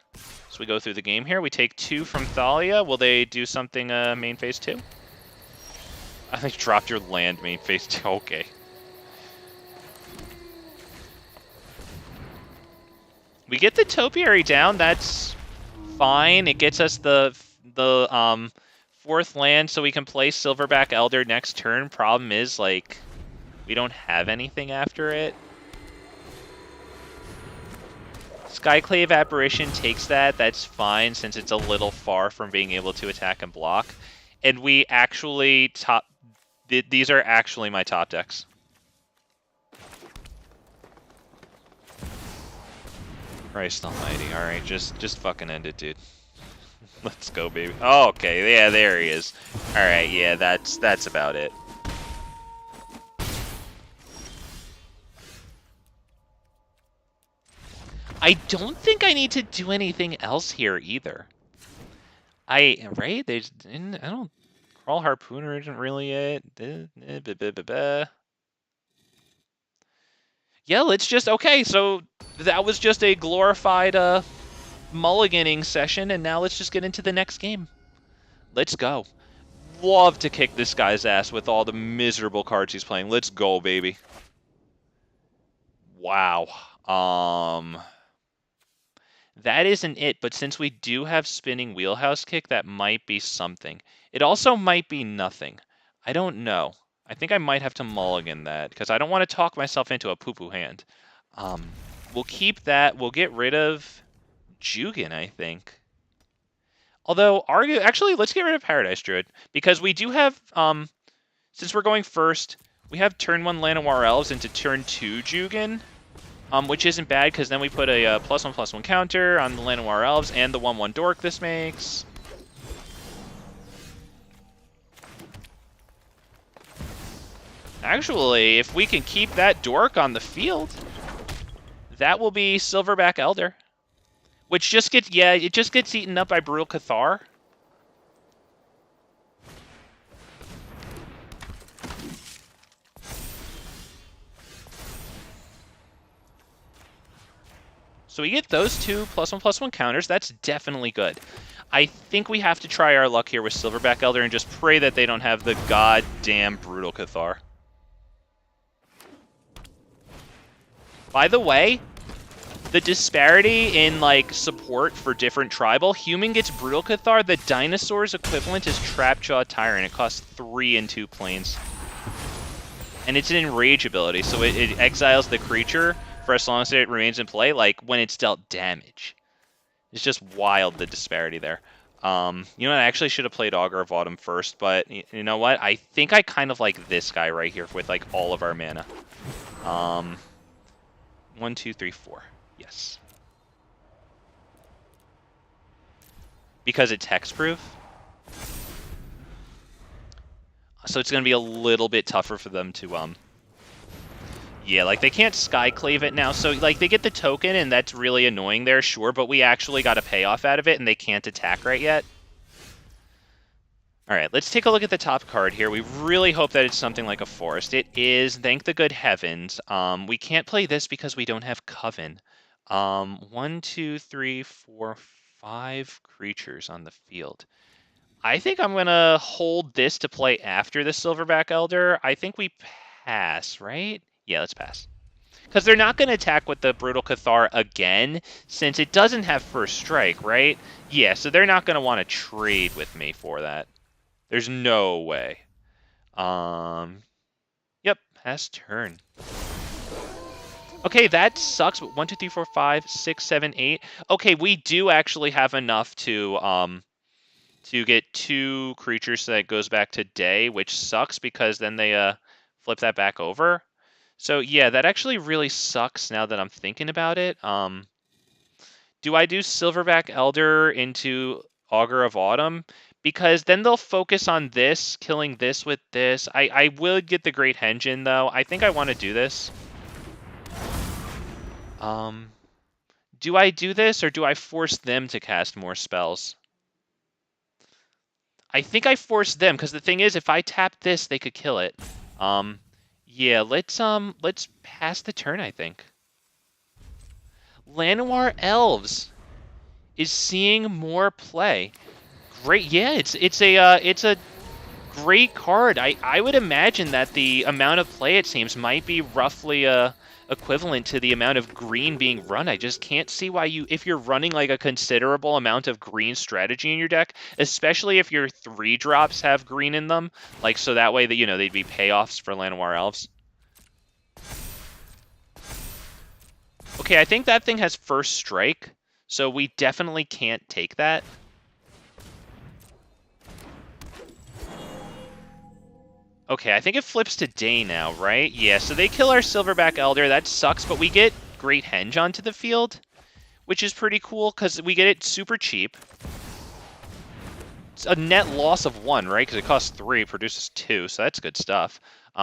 So we go through the game here. We take 2 from Thalia. Will they do something main phase 2? I think dropped your land main phase 2. Okay. We get the Topiary down. That's fine. It gets us the 4th land so we can play Silverback Elder next turn. Problem is, like, we don't have anything after it. Skyclave Apparition takes that. That's fine since it's a little far from being able to attack and block. And we actually these are actually my top decks. Christ almighty. Alright, just fucking end it, dude. Let's go, baby. Oh, okay. Yeah, there he is. Alright, yeah, that's about it. I don't think I need to do anything else here either. Right? There's I don't Kraul Harpooner isn't really it. Yeah, let's just okay, so that was just a glorified mulliganing session, and now let's just get into the next game. Let's go. Love to kick this guy's ass with all the miserable cards he's playing. Let's go, baby. Wow. That isn't it, but since we do have spinning wheelhouse kick, that might be something. It also might be nothing. I don't know. I think I might have to mulligan that, because I don't want to talk myself into a poo-poo hand. We'll keep that. We'll get rid of Jugan, I think. Although, actually, let's get rid of Paradise Druid, because we do have, since we're going first, we have turn 1 Llanowar Elves into turn 2 Jugan. Which isn't bad, because then we put a +1/+1 counter on the Llanowar Elves and the 1/1 Dork this makes. Actually, if we can keep that Dork on the field, that will be Silverback Elder. Which just gets, yeah, it just gets eaten up by Brutal Cathar. So we get those 2 +1/+1 counters. That's definitely good. I think we have to try our luck here with Silverback Elder and just pray that they don't have the goddamn Brutal Cathar. By the way, the disparity in like support for different tribal. Human gets Brutal Cathar. The dinosaur's equivalent is Trapjaw Tyrant. It costs 3 and 2 planes. And it's an enrage ability, so it exiles the creature for as long as it remains in play, like when it's dealt damage. It's just wild, the disparity there. You know what, I actually should have played Augur of Autumn first, but you know what? I think I kind of like this guy right here with like all of our mana. 1, 2, 3, 4. Yes. Because it's hexproof. So it's going to be a little bit tougher for them to, yeah, like, they can't Skyclave it now, so, like, they get the token, and that's really annoying there, sure, but we actually got a payoff out of it, and they can't attack right yet. Alright, let's take a look at the top card here. We really hope that it's something like a forest. It is, thank the good heavens. We can't play this because we don't have Coven. 1, 2, 3, 4, 5 creatures on the field. I think I'm going to hold this to play after the Silverback Elder. I think we pass, right? Yeah, let's pass. Because they're not going to attack with the Brutal Cathar again, since it doesn't have first strike, right? Yeah, so they're not going to want to trade with me for that. There's no way. Yep, pass turn. Okay, that sucks, but 1, 2, 3, 4, 5, 6, 7, 8. Okay, we do actually have enough to get 2 creatures so that goes back to day, which sucks because then they flip that back over. So yeah, that actually really sucks now that I'm thinking about it. Do I do Silverback Elder into Augur of Autumn? Because then they'll focus on this, killing this with this. I will get the Great Henge in, though. I think I want to do this. Do I do this, or do I force them to cast more spells? I think I force them, because the thing is, if I tap this, they could kill it. Yeah, let's pass the turn, I think. Llanowar Elves is seeing more play. Great, yeah, it's a great card. I would imagine that the amount of play, it seems, might be roughly equivalent to the amount of green being run. I just can't see why if you're running like a considerable amount of green strategy in your deck, especially if your 3-drops have green in them, like so that way that, you know, they'd be payoffs for Llanowar Elves. Okay, I think that thing has first strike, so we definitely can't take that. Okay, I think it flips to day now, right? Yeah, so they kill our Silverback Elder. That sucks, but we get Great Henge onto the field, which is pretty cool because we get it super cheap. It's a net loss of 1, right? Because it costs 3, produces 2, so that's good stuff.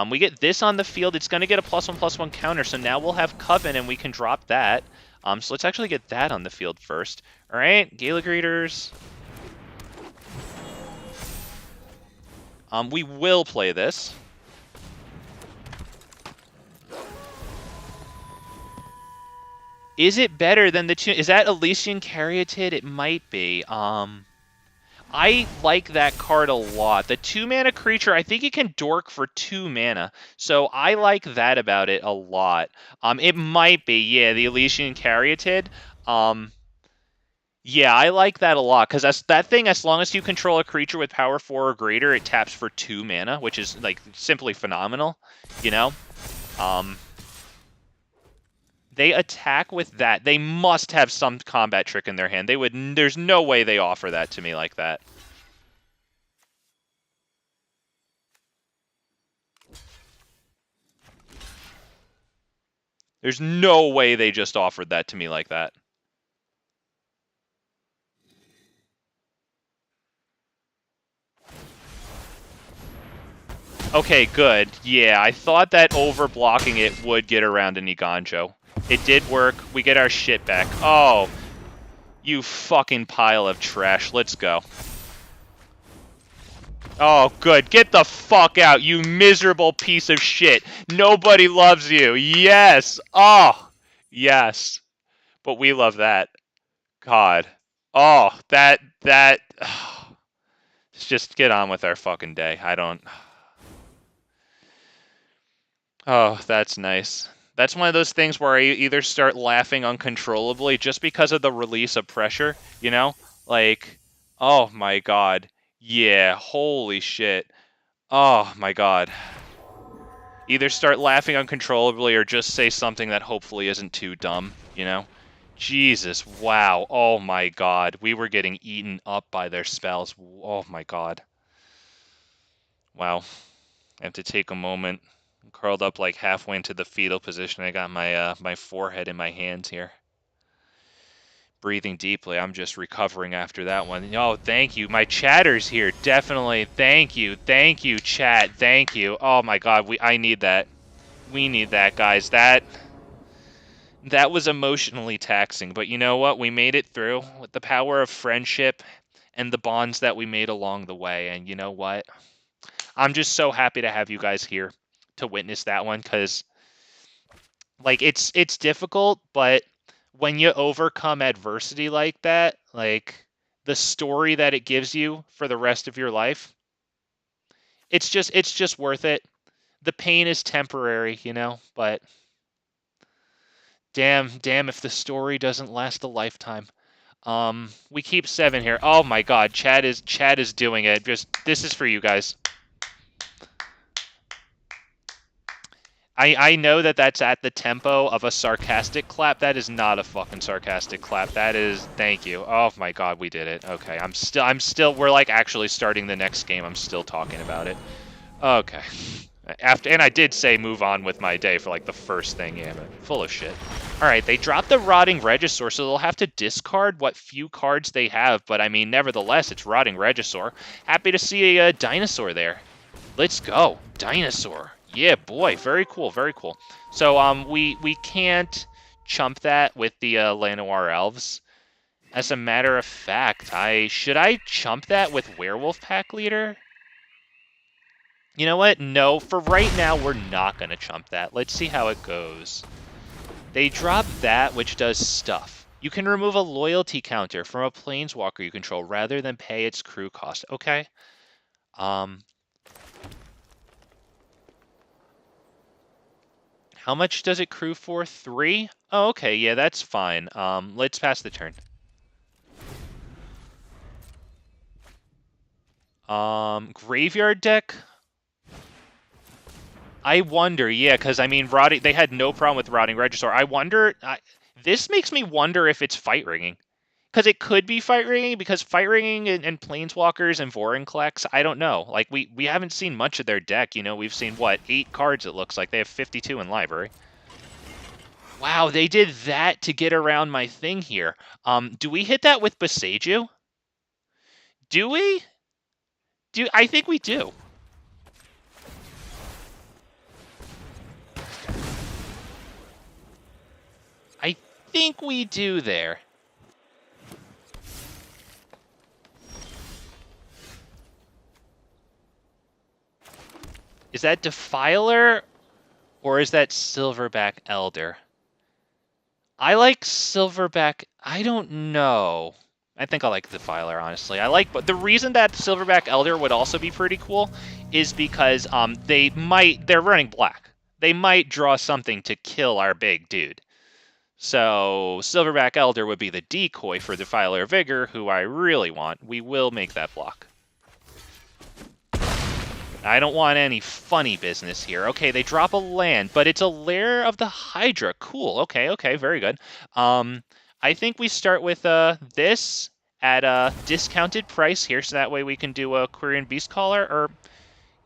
We get this on the field. It's going to get a +1/+1 counter, so now we'll have Coven, and we can drop that. So let's actually get that on the field first. All right, Gala Greeters. We will play this. Is it better than the 2? Is that Elysian Caryatid? It might be. I like that card a lot. The 2-mana creature, I think it can dork for 2 mana. So I like that about it a lot. It might be, yeah, the Elysian Caryatid. Yeah, I like that a lot, because that thing, as long as you control a creature with power 4 or greater, it taps for 2 mana, which is, like, simply phenomenal, you know? They attack with that. They must have some combat trick in their hand. There's no way they offer that to me like that. There's no way they just offered that to me like that. Okay, good. Yeah, I thought that over-blocking it would get around a Niganjo. It did work. We get our shit back. Oh, you fucking pile of trash. Let's go. Oh, good. Get the fuck out, you miserable piece of shit. Nobody loves you. Yes. Oh, yes. But we love that. God. Oh, that. Let's just get on with our fucking day. I don't... Oh, that's nice. That's one of those things where I either start laughing uncontrollably just because of the release of pressure, you know? Like, oh my god. Yeah, holy shit. Oh my god. Either start laughing uncontrollably or just say something that hopefully isn't too dumb, you know? Jesus, wow. Oh my god. We were getting eaten up by their spells. Oh my god. Wow. I have to take a moment. I'm curled up like halfway into the fetal position. I got my my forehead in my hands here. Breathing deeply. I'm just recovering after that one. Oh, thank you. My chatter's here. Definitely. Thank you. Thank you, chat. Thank you. Oh my god, I need that. We need that, guys. That was emotionally taxing, but you know what? We made it through with the power of friendship and the bonds that we made along the way. And you know what? I'm just so happy to have you guys here to witness that one, because like it's difficult, but when you overcome adversity like that, like the story that it gives you for the rest of your life, it's just worth it. The pain is temporary, you know, but damn if the story doesn't last a lifetime. We keep 7 here. Oh my god, Chad is doing it. Just this is for you guys. I know that that's at the tempo of a sarcastic clap. That is not a fucking sarcastic clap. That is, thank you. Oh my god, we did it. Okay, I'm still, we're like actually starting the next game. I'm still talking about it. Okay. And I did say move on with my day for like the first thing. Yeah, but full of shit. All right, they dropped the Rotting Regisaur, so they'll have to discard what few cards they have. But I mean, nevertheless, it's Rotting Regisaur. Happy to see a dinosaur there. Let's go, dinosaur. Yeah, boy, very cool, very cool. So we can't chump that with the Llanowar Elves. As a matter of fact, should I chump that with Werewolf Pack Leader? You know what? No, for right now, we're not going to chump that. Let's see how it goes. They drop that, which does stuff. You can remove a loyalty counter from a planeswalker you control rather than pay its crew cost. Okay. How much does it crew for? 3? Oh, okay. Yeah, that's fine. Let's pass the turn. Graveyard deck? I wonder, yeah, because, I mean, they had no problem with Rotting Regisaur. I wonder, this makes me wonder if it's Fight Ringing. Because it could be Fight Ringing, because Fight Ringing and Planeswalkers and Vorinclex, I don't know. Like, we haven't seen much of their deck, you know? We've seen, what, 8 cards, it looks like. They have 52 in library. Wow, they did that to get around my thing here. Do we hit that with Boseiju? Do we? I think we do. I think we do there. Is that Defiler or is that Silverback Elder? I like Silverback. I don't know. I think I like Defiler, honestly. But the reason that Silverback Elder would also be pretty cool is because they're running black. They might draw something to kill our big dude. So Silverback Elder would be the decoy for Defiler of Vigor, who I really want. We will make that block. I don't want any funny business here. Okay, they drop a land, but it's a Lair of the Hydra. Cool. Okay, very good. I think we start with this at a discounted price here, so that way we can do a Quirion Beastcaller, or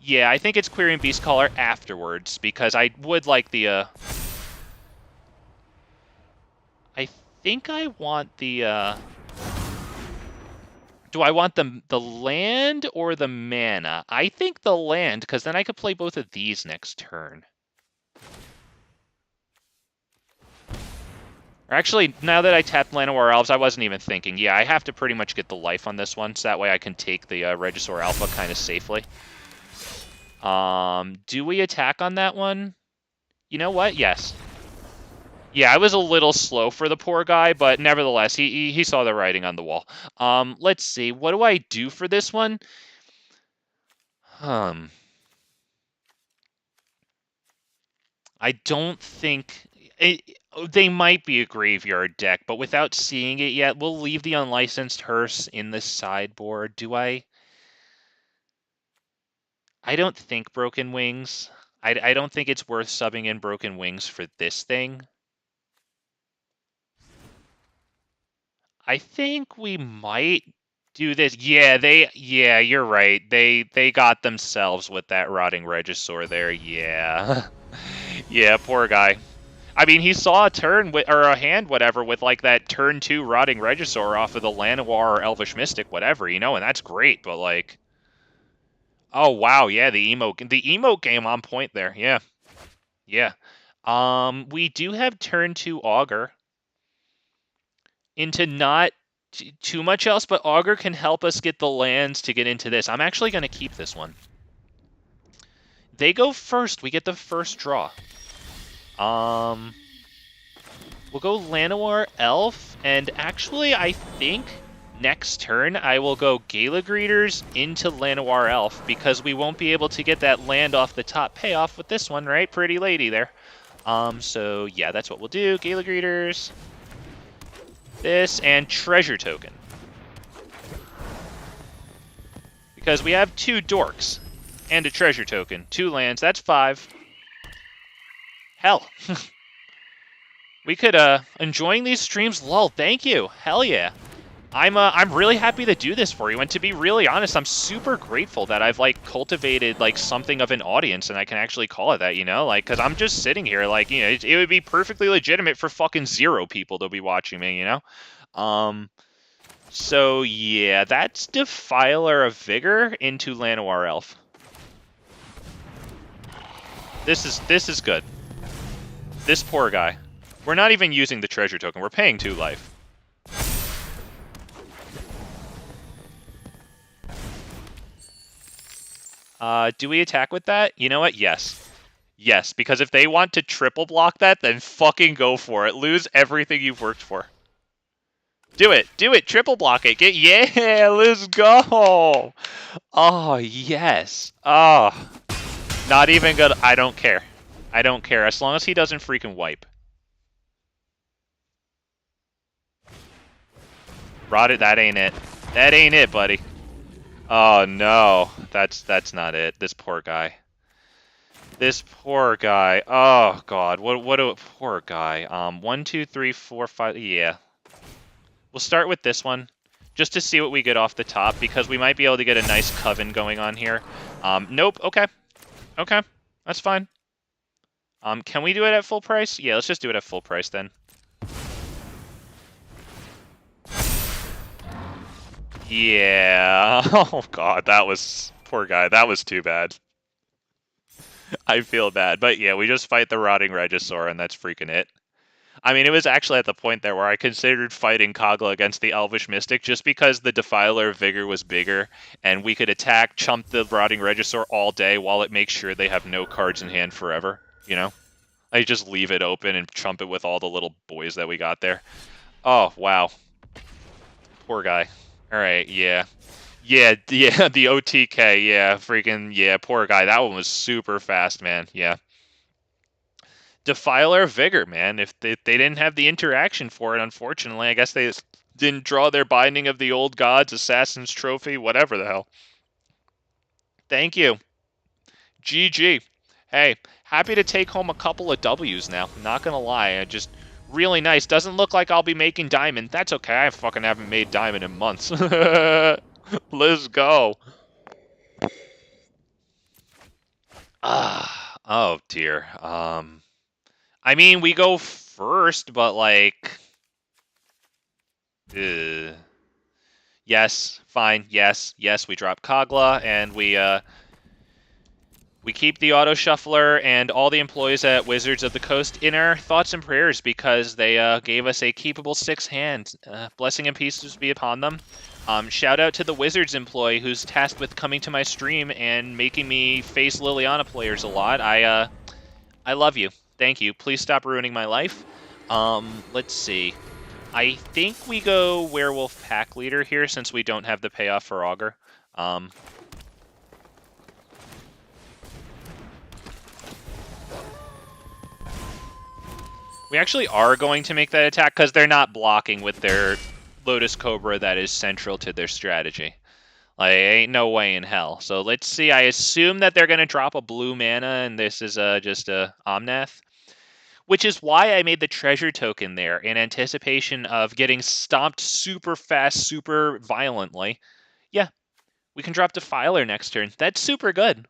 yeah, I think it's Quirion Beastcaller afterwards, because I would like the I think I want the do I want the land or the mana? I think the land, because then I could play both of these next turn. Or actually, now that I tapped Llanowar Elves, I wasn't even thinking. Yeah, I have to pretty much get the life on this one, so that way I can take the Regisaur Alpha kind of safely. Do we attack on that one? You know what? Yes. Yeah, I was a little slow for the poor guy, but nevertheless, he saw the writing on the wall. Let's see. What do I do for this one? I don't think... they might be a graveyard deck, but without seeing it yet, we'll leave the unlicensed hearse in the sideboard. Do I? I don't think Broken Wings. I don't think it's worth subbing in Broken Wings for this thing. I think we might do this. Yeah, you're right. They got themselves with that Rotting Regisaur there. Yeah. Yeah, poor guy. I mean, he saw a turn or a hand, whatever, with like that turn 2 Rotting Regisaur off of the Llanowar or Elvish Mystic, whatever, you know, and that's great. But like, oh wow, yeah, the emote game on point there. Yeah, yeah. We do have turn 2 Augur into not too much else, but Augur can help us get the lands to get into this. I'm actually going to keep this one. They go first. We get the first draw. We'll go Llanowar Elf, and actually, I think next turn I will go Gala Greeters into Llanowar Elf, because we won't be able to get that land off the top payoff with this one, right? Pretty lady there. So yeah, that's what we'll do. Gala Greeters, this, and Treasure Token. Because we have 2 Dorks and a Treasure Token. 2 lands, that's 5. Hell. We could, enjoying these streams, lol, thank you. Hell yeah. I'm really happy to do this for you, and to be really honest, I'm super grateful that I've, like, cultivated, like, something of an audience, and I can actually call it that, you know? Like, because I'm just sitting here, like, you know, it would be perfectly legitimate for fucking 0 people to be watching me, you know? So, yeah, that's Defiler of Vigor into Llanowar Elf. This is good. This poor guy. We're not even using the treasure token. We're paying 2 life. Do we attack with that? You know what? Yes. Yes, because if they want to triple block that, then fucking go for it. Lose everything you've worked for. Do it. Do it. Triple block it. Yeah, let's go. Oh, yes. Oh. Not even good. I don't care. I don't care. As long as he doesn't freaking wipe. Rotted, that ain't it. That ain't it, buddy. Oh no. That's not it. This poor guy. This poor guy. Oh god. What a poor guy. 1, 2, 3, 4, 5. Yeah. We'll start with this one, just to see what we get off the top, because we might be able to get a nice coven going on here. Nope. Okay. Okay. That's fine. Can we do it at full price? Yeah, let's just do it at full price then. Yeah. Oh god, that was... Poor guy. That was too bad. I feel bad. But yeah, we just fight the Rotting Regisaur, and that's freaking it. I mean, it was actually at the point there where I considered fighting Kogla against the Elvish Mystic just because the Defiler of Vigor was bigger, and we could attack, chump the Rotting Regisaur all day while it makes sure they have no cards in hand forever, you know? I just leave it open and chump it with all the little boys that we got there. Oh, wow. Poor guy. Alright, yeah. Yeah, the OTK, yeah, freaking, yeah, poor guy. That one was super fast, man, yeah. Defiler of Vigor, man. If they didn't have the interaction for it, unfortunately, I guess they didn't draw their Binding of the Old Gods, Assassin's Trophy, whatever the hell. Thank you. GG. Hey, happy to take home a couple of W's now. Not gonna lie, just really nice. Doesn't look like I'll be making Diamond. That's okay. I fucking haven't made Diamond in months. Let's go. Oh dear. I mean, we go first, but like... Yes, fine, yes, we drop Kogla, and we keep the Auto Shuffler and all the employees at Wizards of the Coast in our thoughts and prayers, because they gave us a keepable 6 hand. Blessing and peace be upon them. Shout out to the Wizards employee who's tasked with coming to my stream and making me face Liliana players a lot. I love you. Thank you. Please stop ruining my life. Let's see. I think we go Werewolf Pack Leader here, since we don't have the payoff for Augur. We actually are going to make that attack because they're not blocking with their Lotus Cobra that is central to their strategy. Like, ain't no way in hell. So let's see. I assume that they're going to drop a blue mana, and this is just a Omnath. Which is why I made the treasure token there, in anticipation of getting stomped super fast, super violently. Yeah, we can drop Defiler next turn. That's super good.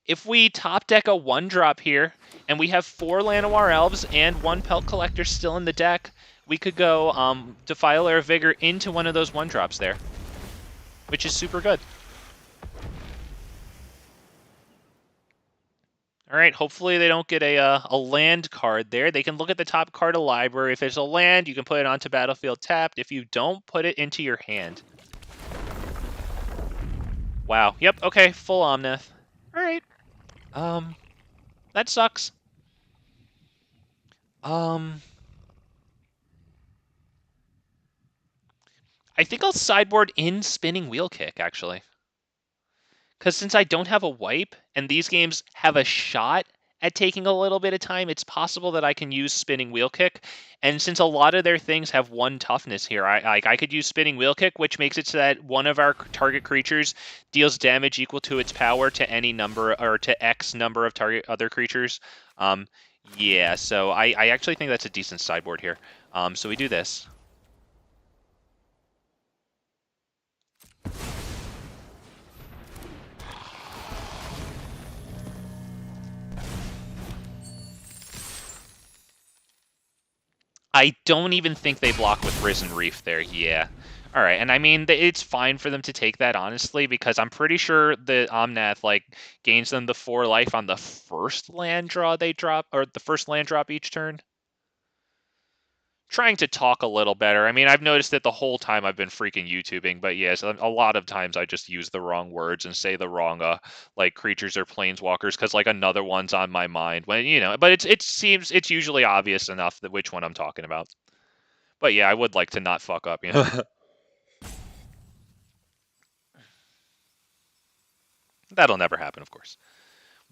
If we top deck a 1-drop here, and we have 4 Llanowar Elves and 1 Pelt Collector still in the deck, we could go Defiler of Vigor into one of those 1-drops there, which is super good. All right, hopefully they don't get a land card there. They can look at the top card of library. If it's a land, you can put it onto battlefield tapped. If you don't, put it into your hand. Wow. Yep, okay, full Omnath. All right. That sucks. I think I'll sideboard in Spinning Wheel Kick, actually. Because since I don't have a wipe, and these games have a shot at taking a little bit of time, it's possible that I can use Spinning Wheel Kick. And since a lot of their things have 1 toughness here, I could use Spinning Wheel Kick, which makes it so that one of our target creatures deals damage equal to its power to any number, or to X number of target other creatures. Yeah, so I actually think that's a decent sideboard here. So we do this. I don't even think they block with Risen Reef there, yeah. All right, and I mean, it's fine for them to take that, honestly, because I'm pretty sure the Omnath, like, gains them the 4 life on the first land draw they drop, or the first land drop each turn. Trying to talk a little better. I mean, I've noticed it the whole time I've been freaking YouTubing, but yes, a lot of times I just use the wrong words and say the wrong, like, creatures or planeswalkers, because, like, another one's on my mind. When, you know, but it seems it's usually obvious enough that which one I'm talking about. But yeah, I would like to not fuck up, you know? That'll never happen, of course.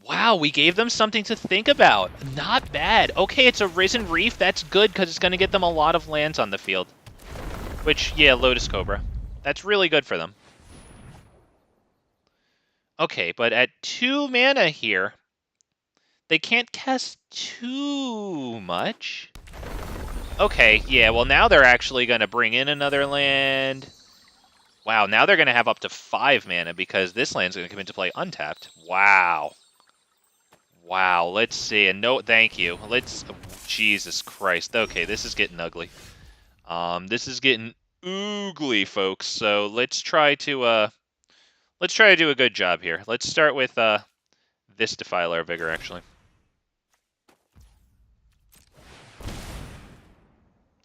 Wow, we gave them something to think about. Not bad. Okay, it's a Risen Reef. That's good, because it's going to get them a lot of lands on the field. Which, yeah, Lotus Cobra. That's really good for them. Okay, but at 2 mana here, they can't cast too much. Okay, yeah, well, now they're actually going to bring in another land. Wow, now they're going to have up to 5 mana, because this land's going to come into play untapped. Wow. Wow, let's see. And no, thank you. Let's... Oh, Jesus Christ. Okay, this is getting ugly. This is getting oogly, folks. So let's try to do a good job here. Let's start with this Defiler of Vigor, actually.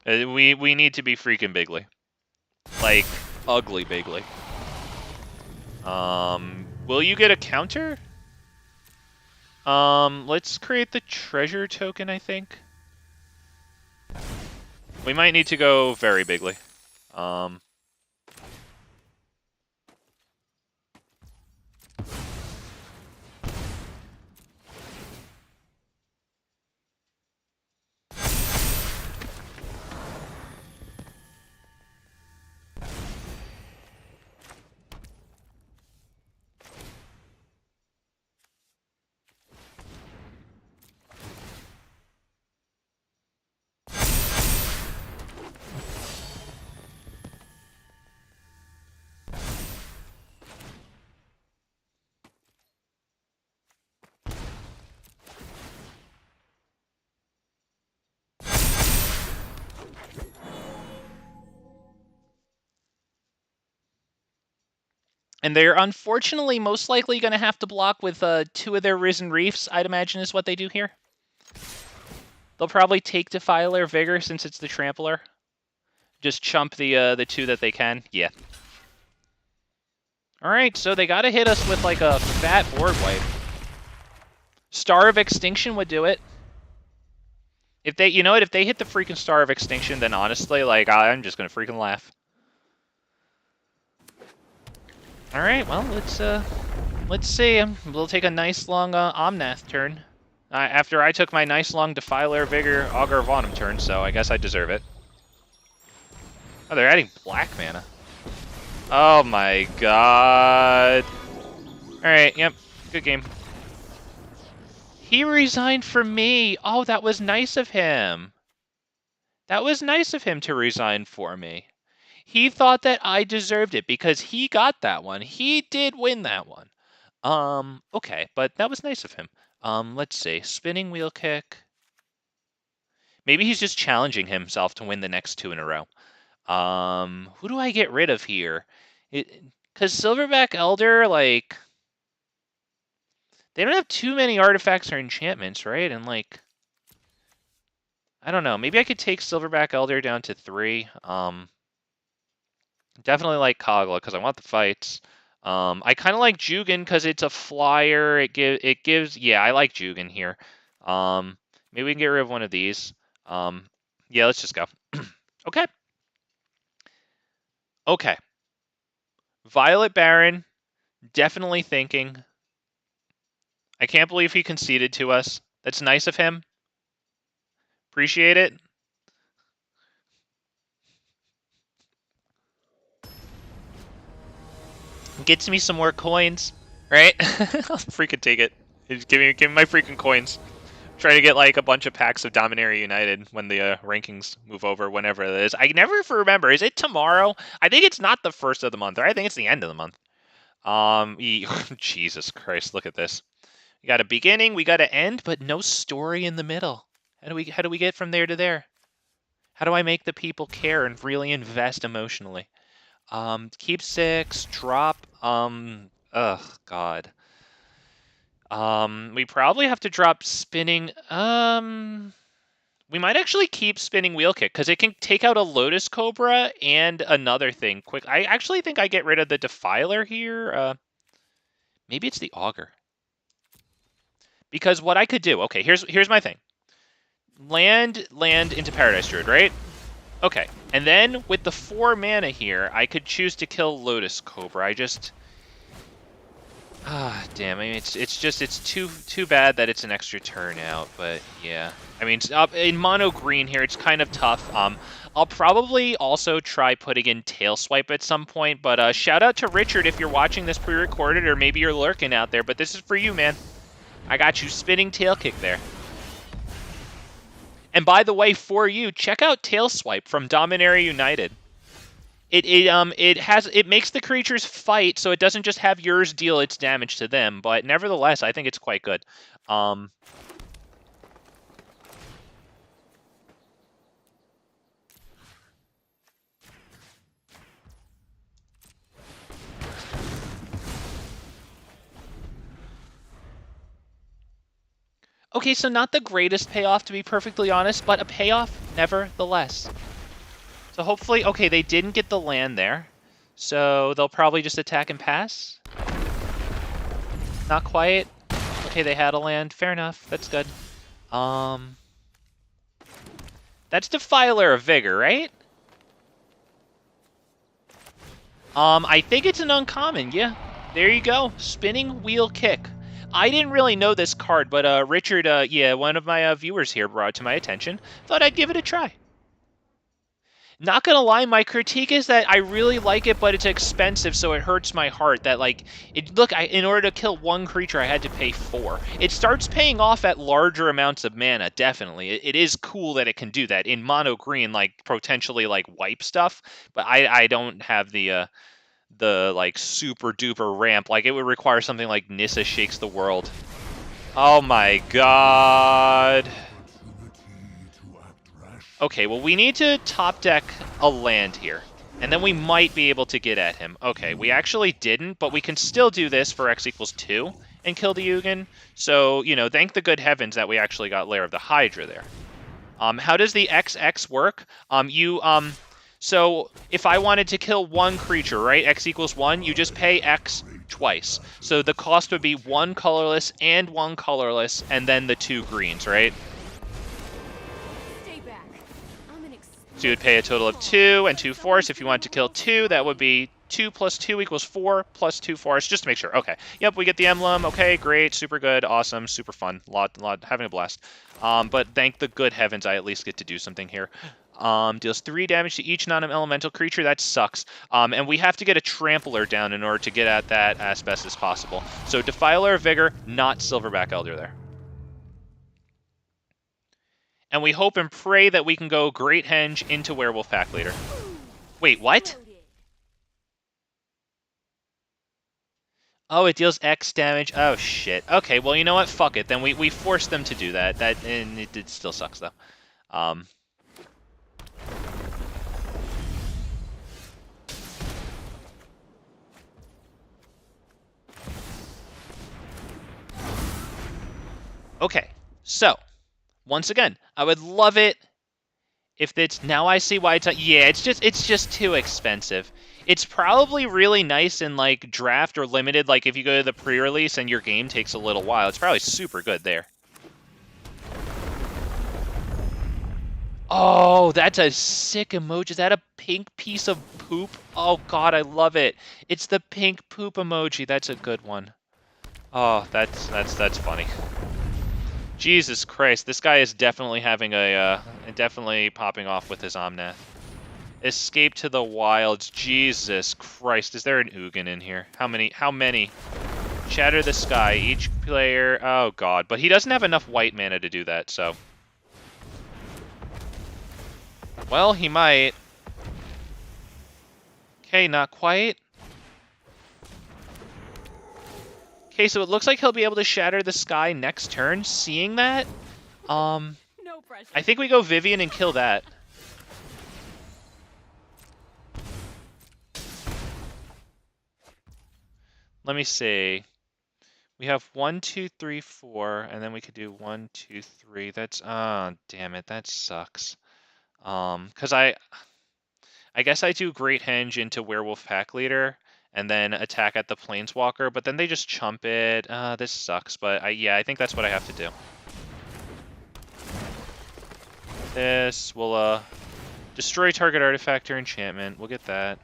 We need to be freaking bigly. Like, ugly bigly. Will you get a counter? Let's create the treasure token, I think. We might need to go very bigly. And they're unfortunately most likely going to have to block with 2 of their Risen Reefs, I'd imagine is what they do here. They'll probably take Defiler of Vigor since it's the Trampler. Just chump the 2 that they can. Yeah. Alright, so they gotta hit us with like a fat board wipe. Star of Extinction would do it. If they, you know what, if they hit the freaking Star of Extinction, then honestly, like, I'm just gonna freaking laugh. Alright, well, let's see. We'll take a nice long Omnath turn. After I took my nice long Defiler of Vigor, Augur of Autumn turn, so I guess I deserve it. Oh, they're adding black mana. Oh my god. Alright, yep. Good game. He resigned for me. Oh, that was nice of him. That was nice of him to resign for me. He thought that I deserved it because he got that one. He did win that one. Okay, but that was nice of him. Let's see. Spinning wheel kick. Maybe he's just challenging himself to win the next 2 in a row. Who do I get rid of here? Because Silverback Elder, like, they don't have too many artifacts or enchantments, right? And, like, I don't know. Maybe I could take Silverback Elder down to 3. Definitely like Kogla because I want the fights. I kind of like Jugan because it's a flyer. It gives. Yeah, I like Jugan here. Maybe we can get rid of one of these. Yeah, let's just go. Okay. Okay. Violet Baron, definitely thinking. I can't believe he conceded to us. That's nice of him. Appreciate it. Gets me some more coins, right? I'll freaking take it. Just give me my freaking coins. Try to get like a bunch of packs of Dominaria United when the rankings move over, whenever it is. I never remember. Is it tomorrow? I think it's not the 1st of the month, or I think it's the end of the month. Jesus Christ, look at this. We got a beginning, we got an end, but no story in the middle. How do we get from there to there? How do I make the people care and really invest emotionally? Keep 6, drop, ugh, God. We probably have to drop spinning, we might actually keep spinning wheel kick, because it can take out a Lotus Cobra and another thing quick. I actually think I get rid of the Defiler here, maybe it's the Augur. Because what I could do, okay, here's my thing. Land into Paradise Druid, right? Okay, and then with the 4 mana here, I could choose to kill Lotus Cobra. I just... damn, I mean, it's too bad that it's an extra turn out, but yeah. I mean, in mono green here, it's kind of tough. I'll probably also try putting in Tail Swipe at some point, but shout out to Richard if you're watching this pre-recorded, or maybe you're lurking out there, but this is for you, man. I got you spinning Tail Kick there. And by the way, for you, check out Tail Swipe from Dominaria United. It makes the creatures fight, so it doesn't just have yours deal its damage to them, but nevertheless, I think it's quite good. Okay, so not the greatest payoff, to be perfectly honest, but a payoff nevertheless. So hopefully, okay, they didn't get the land there, so they'll probably just attack and pass. Not quite. Okay, they had a land. Fair enough. That's good. That's Defiler of Vigor, right? I think it's an uncommon, yeah. There you go. Spinning Wheel Kick. I didn't really know this card, but Richard, yeah, one of my viewers here brought it to my attention. Thought I'd give it a try. Not gonna lie, my critique is that I really like it, but it's expensive, so it hurts my heart that, like, in order to kill 1 creature, I had to pay 4. It starts paying off at larger amounts of mana, definitely. It is cool that it can do that. In mono green, like, potentially, like, wipe stuff, but I don't have the like, super duper ramp. Like, it would require something like Nissa Shakes the World. Oh my god. Okay, well, we need to top deck a land here, and then we might be able to get at him. Okay, we actually didn't, but we can still do this for x equals 2 and kill the Jugan. So, you know, thank the good heavens that we actually got Lair of the Hydra there. How does the XX work? So if I wanted to kill 1 creature, right, x equals 1, you just pay x twice. So the cost would be 1 colorless and 1 colorless, and then the 2 greens, right? So you would pay a total of 2 and 2 force. If you wanted to kill 2, that would be 2 plus 2 equals 4 plus 2 forest, just to make sure. Okay. Yep, we get the emblem. Okay, great, super good, awesome, super fun. Lot, having a blast. But thank the good heavens I at least get to do something here. Deals 3 damage to each non-elemental creature. That sucks. And we have to get a trampler down in order to get at that as best as possible. So Defiler of Vigor, not Silverback Elder there. And we hope and pray that we can go Great Henge into Werewolf Pack Leader. Wait, what? Oh, it deals X damage. Oh, shit. Okay, well, you know what? Fuck it. Then we forced them to do that. And it still sucks, though. Okay, so, once again, I would love it if it's... Now I see why it's... Yeah, it's just too expensive. It's probably really nice in, like, draft or limited, like, if you go to the pre-release and your game takes a little while. It's probably super good there. Oh, that's a sick emoji. Is that a pink piece of poop? Oh, God, I love it. It's the pink poop emoji. That's a good one. Oh, that's funny. Jesus Christ, this guy is definitely having definitely popping off with his Omnath. Escape to the wilds. Jesus Christ, is there an Jugan in here? How many? Shatter the sky. Each player... Oh, God. But he doesn't have enough white mana to do that, so... Well, he might. Okay, not quite. Okay, so it looks like he'll be able to shatter the sky next turn. Seeing that, No pressure. I think we go Vivien and kill that. Let me see. We have 1, 2, 3, 4, and then we could do 1, 2, 3. That's damn it, that sucks. Because I guess I do Great Henge into Werewolf Pack Leader and then attack at the Planeswalker, but then they just chump it. This sucks, but yeah, I think that's what I have to do. This will destroy target artifact or enchantment. We'll get that.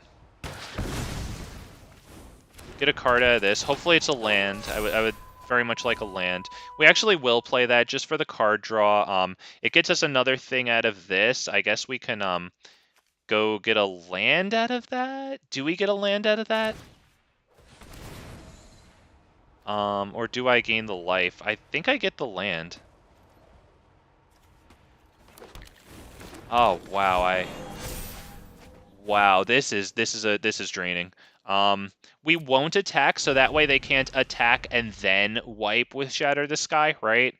Get a card out of this. Hopefully it's a land. I would very much like a land. We actually will play that just for the card draw. It gets us another thing out of this. I guess we can go get a land out of that? Do we get a land out of that? Or do I gain the life? I think I get the land. Oh, wow, wow, this is draining. We won't attack, so that way they can't attack and then wipe with Shatter the Sky, right?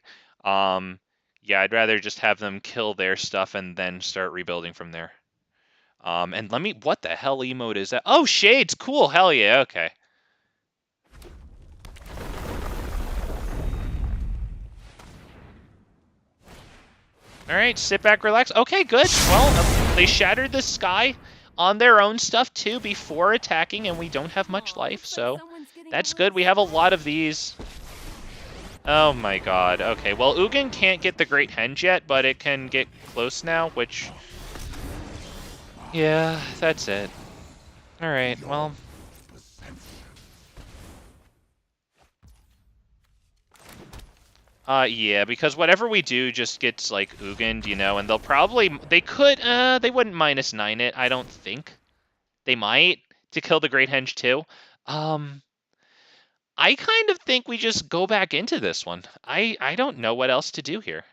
Yeah, I'd rather just have them kill their stuff and then start rebuilding from there. And what the hell emote is that? Oh, Shades, cool, hell yeah, okay. All right, sit back, relax. Okay, good. Well, they shattered the sky on their own stuff too before attacking, and we don't have much life, so that's good. We have a lot of these. Oh my god. Okay, well, Jugan can't get the Great Henge yet, but it can get close now, which... Yeah, that's it. All right, well... Yeah, because whatever we do just gets, like, Jugan'd, you know, and they'll probably... They wouldn't -9 it, I don't think. They might, to kill the Great Henge too. I kind of think we just go back into this one. I don't know what else to do here.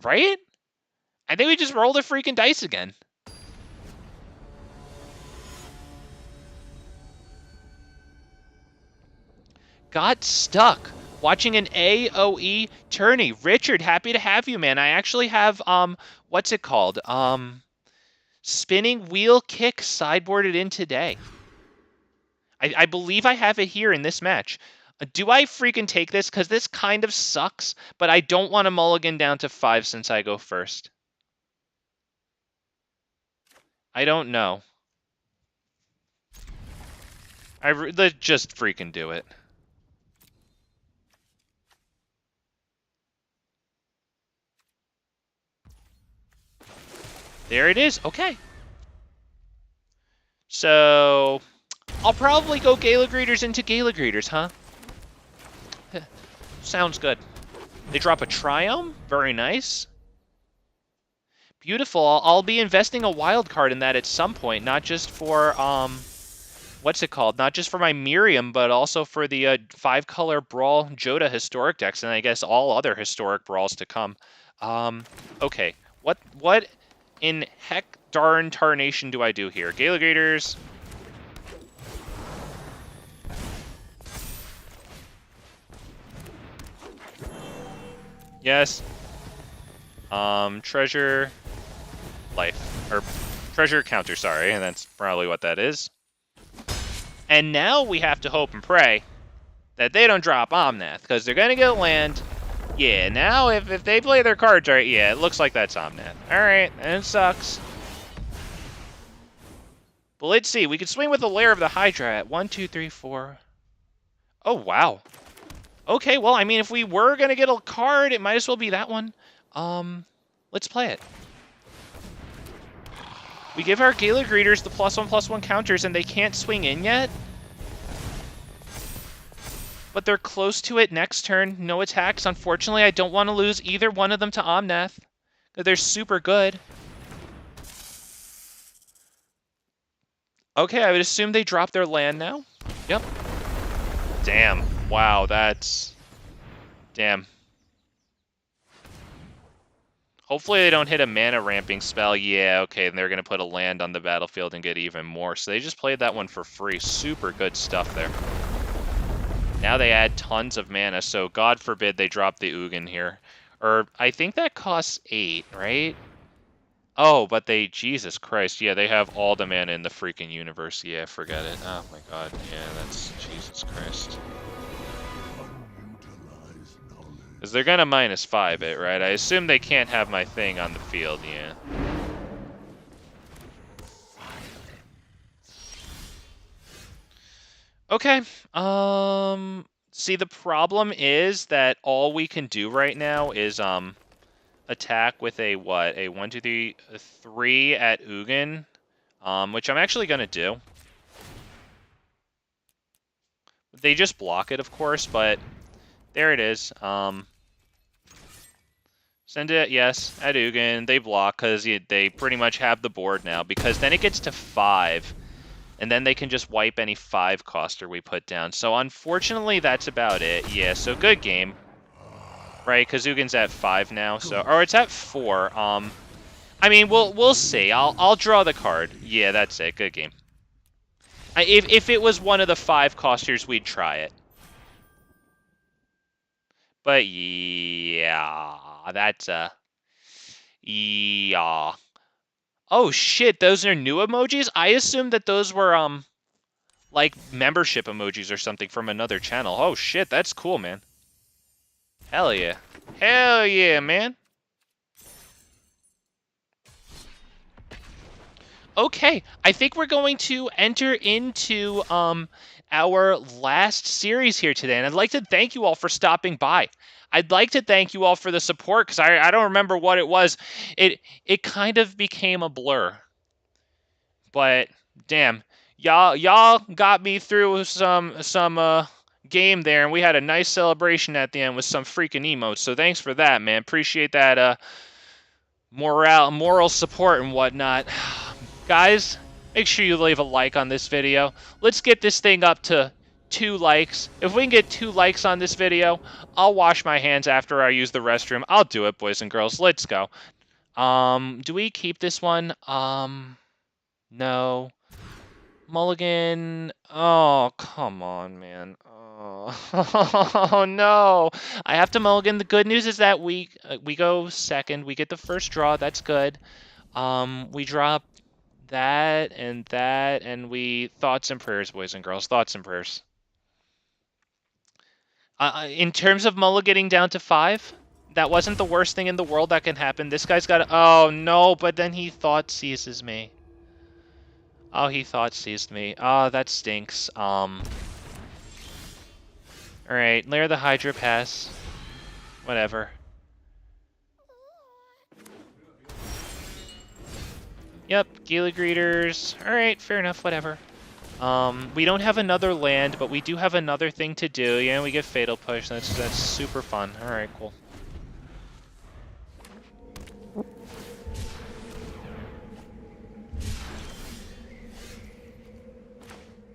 Right? I think we just roll the freaking dice again. Got stuck watching an AoE tourney. Richard, happy to have you, man. I actually have, what's it called? Spinning Wheel Kick sideboarded in today. I believe I have it here in this match. Do I freaking take this? Because this kind of sucks, but I don't want to mulligan down to 5 since I go first. I don't know. Let's just freaking do it. There it is. Okay. So I'll probably go Gala Greeters into Gala Greeters, huh? Sounds good. They drop a Triome. Very nice. Beautiful. I'll be investing a wild card in that at some point, not just for what's it called? Not just for my Miriam, but also for the 5-color Brawl Joda historic decks, and I guess all other historic brawls to come. Okay. What in heck darn tarnation do I do here? Gala Greeters. Yes. Treasure life. Or treasure counter, sorry, and that's probably what that is. And now we have to hope and pray that they don't drop Omnath, because they're going to get land. Yeah, now if they play their cards right, yeah, it looks like that's Omnath. Alright, and it sucks. But let's see, we can swing with the Lair of the Hydra at 1, 2, 3, 4. Oh, wow. Okay, well, I mean, if we were going to get a card, it might as well be that one. Let's play it. We give our Gala Greeters the +1/+1 counters, and they can't swing in yet. But they're close to it next turn. No attacks. Unfortunately, I don't want to lose either one of them to Omnath. They're super good. Okay, I would assume they drop their land now. Yep. Damn. Wow, that's... Damn. Hopefully they don't hit a mana ramping spell. Yeah, okay, and they're going to put a land on the battlefield and get even more. So they just played that one for free. Super good stuff there. Now they add tons of mana, so God forbid they drop the Jugan here. Or, I think that costs 8, right? Oh, but they... Jesus Christ, yeah, they have all the mana in the freaking universe. Yeah, forget it. Oh my god, yeah, that's... Jesus Christ. Because they're going to -5 it, right? I assume they can't have my thing on the field, yeah. Okay, see, the problem is that all we can do right now is, attack with a, what, a 1, 2, 3, 3 at Jugan, which I'm actually going to do. They just block it, of course, but there it is. Send it, yes, at Jugan. They block because they pretty much have the board now, because then it gets to 5. And then they can just wipe any 5-coster we put down. So unfortunately, that's about it. Yeah, so good game. Right, because Jugan's at 5 now, so... Or it's at 4. I mean, we'll see. I'll draw the card. Yeah, that's it. Good game. If it was one of the 5-costers, we'd try it. But yeah, that's yeah. Oh shit, those are new emojis? I assumed that those were like membership emojis or something from another channel. Oh shit, that's cool, man. Hell yeah. Hell yeah, man. Okay, I think we're going to enter into our last series here today, and I'd like to thank you all for stopping by. I'd like to thank you all for the support, because I don't remember what it was. It kind of became a blur. But damn, y'all got me through some game there, and we had a nice celebration at the end with some freaking emotes. So thanks for that, man. Appreciate that moral support and whatnot. Guys, make sure you leave a like on this video. Let's get this thing up to 2 likes. If we can get 2 likes on this video, I'll wash my hands after I use the restroom. I'll do it, boys and girls. Let's go. Do we keep this one? No. Mulligan. Oh, come on, man. Oh, no. I have to mulligan. The good news is that we go second. We get the first draw. That's good. We drop that, and we... Thoughts and prayers, boys and girls. Thoughts and prayers. In terms of mulliganing down to 5, that wasn't the worst thing in the world that can happen. This guy's got... Oh, no, but then he thought seizes me. Oh, he thought seized me. Oh, that stinks. Alright, Lair the Hydra pass. Whatever. Yep, Gala Greeters. Alright, fair enough, whatever. We don't have another land, but we do have another thing to do. Yeah, we get Fatal Push. That's super fun. Alright, cool.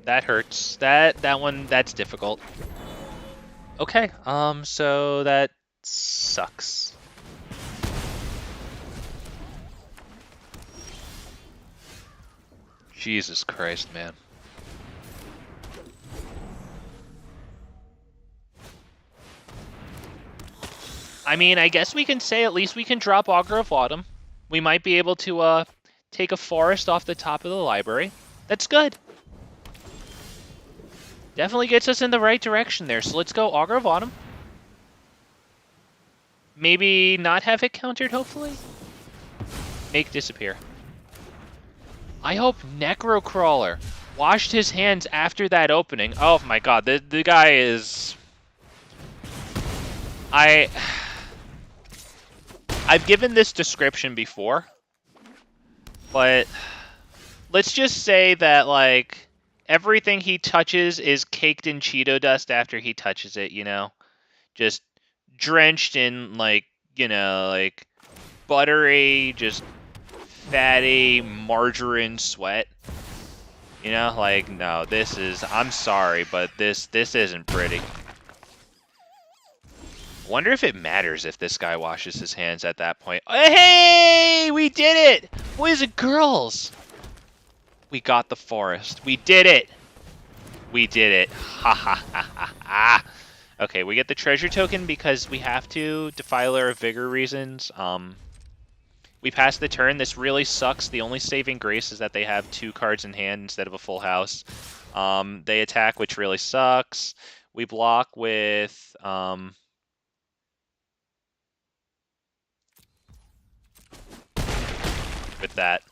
That hurts. That one, that's difficult. Okay, so that sucks. Jesus Christ, man. I mean, I guess we can say at least we can drop Augur of Autumn. We might be able to take a forest off the top of the library. That's good. Definitely gets us in the right direction there. So let's go Augur of Autumn. Maybe not have it countered, hopefully? Make disappear. I hope Necrocrawler washed his hands after that opening. Oh my god, the guy is... I've given this description before, but let's just say that, like, everything he touches is caked in Cheeto dust after he touches it, you know? Just drenched in, like, you know, like, buttery, just fatty margarine sweat. You know, like, no, this is, I'm sorry, but this isn't pretty. Wonder if it matters if this guy washes his hands at that point. Hey, we did it! Boys and girls! We got the forest. We did it! We did it. Ha ha ha ha ha. Okay, we get the treasure token because we have to. Defiler of Vigor reasons. We passed the turn. This really sucks. The only saving grace is that they have 2 cards in hand instead of a full house. They attack, which really sucks. We block with... with that.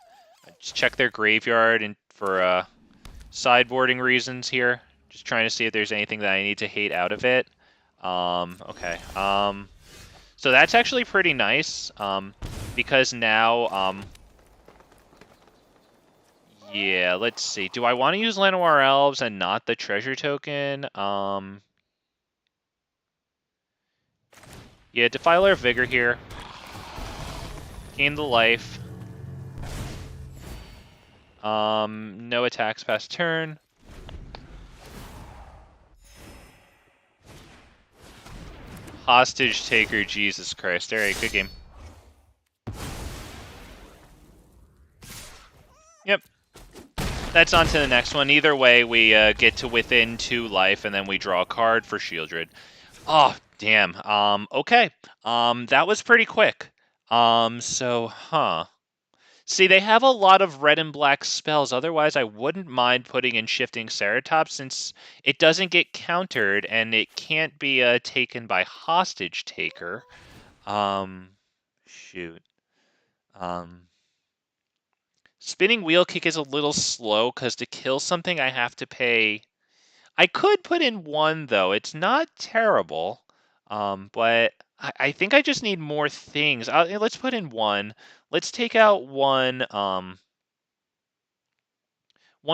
Just check their graveyard and for sideboarding reasons here. Just trying to see if there's anything that I need to hate out of it. Okay. So that's actually pretty nice. Because now, yeah, let's see. Do I want to use Llanowar Elves and not the treasure token? Yeah, Defiler of Vigor here. Gain the life. No attacks past turn. Hostage Taker, Jesus Christ. Alright, good game. Yep. That's on to the next one. Either way, we get to within 2 life, and then we draw a card for Shieldred. Oh, damn. Okay. That was pretty quick. See, they have a lot of red and black spells. Otherwise, I wouldn't mind putting in Shifting Ceratops since it doesn't get countered and it can't be taken by Hostage Taker. Shoot. Spinning Wheel Kick is a little slow because to kill something I have to pay... I could put in 1, though. It's not terrible. But I think I just need more things. Let's put in 1. Let's take out 1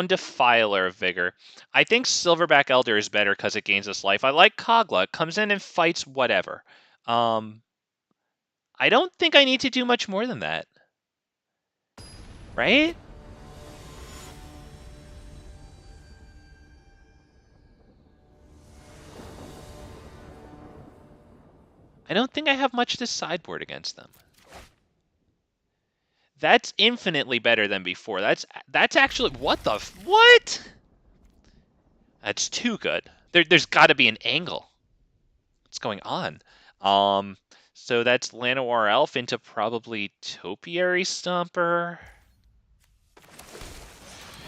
Defiler of Vigor. I think Silverback Elder is better because it gains us life. I like Kogla. It comes in and fights whatever. I don't think I need to do much more than that. Right? I don't think I have much to sideboard against them. That's infinitely better than before. That's actually... What? That's too good. There's got to be an angle. What's going on? So that's Llanowar Elf into probably Topiary Stomper.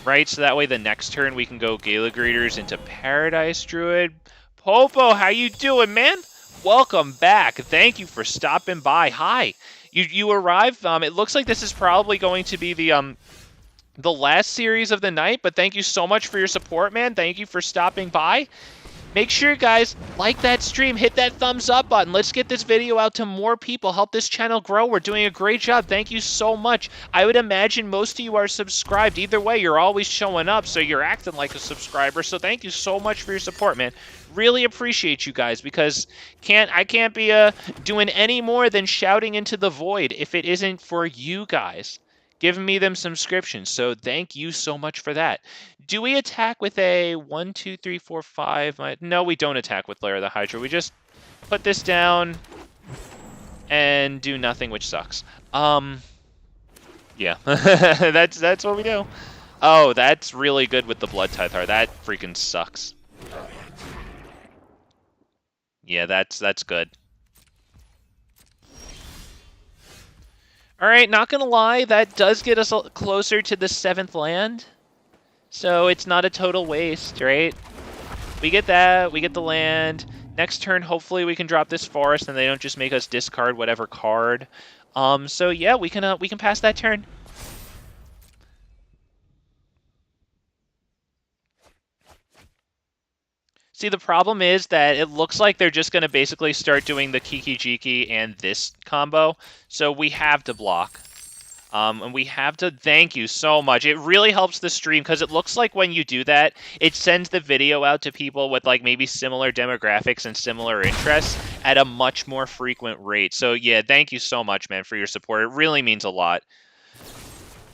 Right, so that way the next turn we can go Gala Greeters into Paradise Druid. Popo, how you doing, man? Welcome back. Thank you for stopping by. Hi. You arrived. It looks like this is probably going to be the last series of the night, but thank you so much for your support, man. Thank you for stopping by. Make sure, guys, like that stream, hit that thumbs up button. Let's get this video out to more people, help this channel grow. We're doing a great job. Thank you so much. I would imagine most of you are subscribed. Either way, you're always showing up, so you're acting like a subscriber. So thank you so much for your support, man. Really appreciate you guys, because I can't be doing any more than shouting into the void if it isn't for you guys giving me them subscriptions. So thank you so much for that. Do we attack with a 1, 2, 3, 4, 5? No, we don't attack with Lair of the Hydra. We just put this down and do nothing, which sucks. Yeah, that's what we do. Oh, that's really good with the Blood Tithe. That freaking sucks. Yeah, that's good. All right, not gonna lie, that does get us closer to the 7th land. So it's not a total waste, right? We get that, we get the land. Next turn, hopefully we can drop this forest and they don't just make us discard whatever card. So yeah, we can pass that turn. See, the problem is that it looks like they're just going to basically start doing the Kiki Jiki and this combo. So we have to block. And we have to thank you so much. It really helps the stream because it looks like when you do that, it sends the video out to people with like maybe similar demographics and similar interests at a much more frequent rate. So yeah, thank you so much, man, for your support. It really means a lot.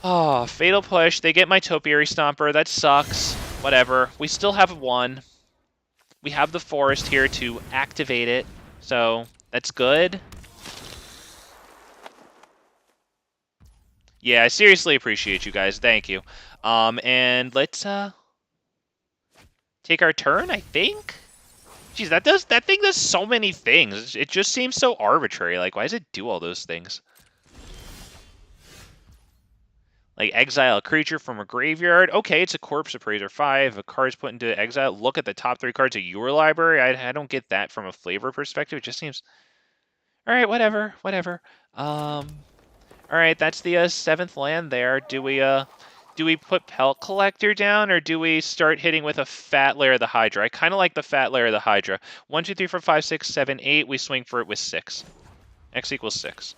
Oh, Fatal Push. They get my Topiary Stomper. That sucks. Whatever. We still have one. We have the forest here to activate it. So that's good. Yeah, I seriously appreciate you guys. Thank you. And let's take our turn, I think. Jeez, that thing does so many things. It just seems so arbitrary. Like, why does it do all those things? Like, exile a creature from a graveyard. Okay, it's a Corpse Appraiser 5. A card's put into exile. Look at the top 3 cards of your library. I don't get that from a flavor perspective. It just seems... All right, whatever. All right, that's the 7th land there. Do we put Pelt Collector down, or do we start hitting with a fat Lair of the Hydra? I kind of like the fat Lair of the Hydra. 1, 2, 3, 4, 5, 6, 7, 8. We swing for it with 6. X equals 6.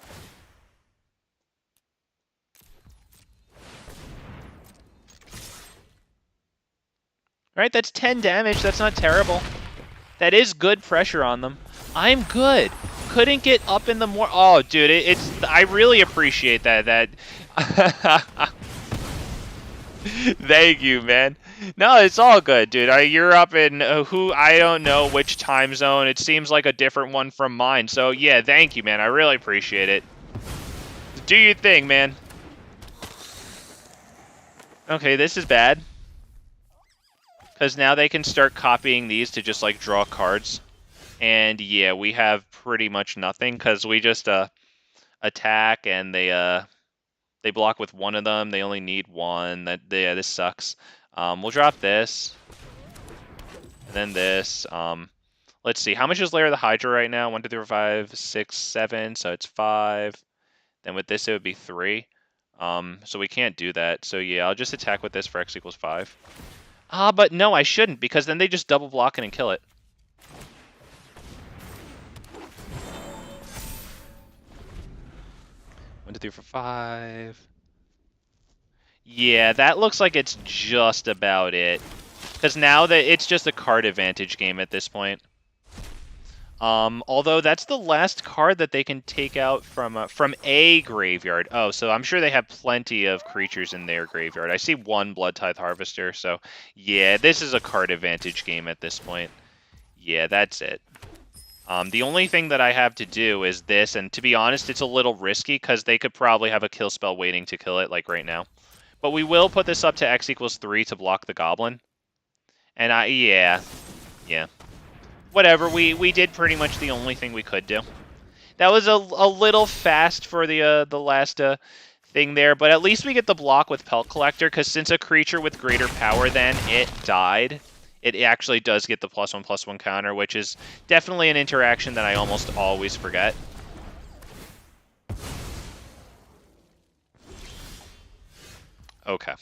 All right, that's 10 damage. That's not terrible. That is good pressure on them. I'm good. Couldn't get up in the more. Oh, dude, it's. I really appreciate that. Thank you, man. No, it's all good, dude. You're up in I don't know which time zone. It seems like a different one from mine. So yeah, thank you, man. I really appreciate it. Do your thing, man. Okay, this is bad. Because now they can start copying these to just like draw cards. And yeah, we have pretty much nothing because we just attack and they block with one of them. They only need one. This sucks. We'll drop this. And then this. Let's see. How much is Lair of the Hydra right now? 1, 2, 3, 4, 5, 6, 7. So it's 5. Then with this, it would be 3. So we can't do that. So yeah, I'll just attack with this for X equals 5. But no, I shouldn't, because then they just double block it and kill it. One, 2, 3, 4, 5. Yeah, that looks like it's just about it. Because now that it's just a card advantage game at this point. Although that's the last card that they can take out from a graveyard. Oh, so I'm sure they have plenty of creatures in their graveyard. I see one Blood Tithe Harvester, so yeah, this is a card advantage game at this point. Yeah, that's it. The only thing that I have to do is this, and to be honest, it's a little risky because they could probably have a kill spell waiting to kill it, like right now. But we will put this up to X equals 3 to block the Goblin. And yeah. Whatever, we did pretty much the only thing we could do. That was a little fast for the last thing there, but at least we get the block with Pelt Collector, because since a creature with greater power than it died, it actually does get the +1/+1 counter, which is definitely an interaction that I almost always forget. Okay.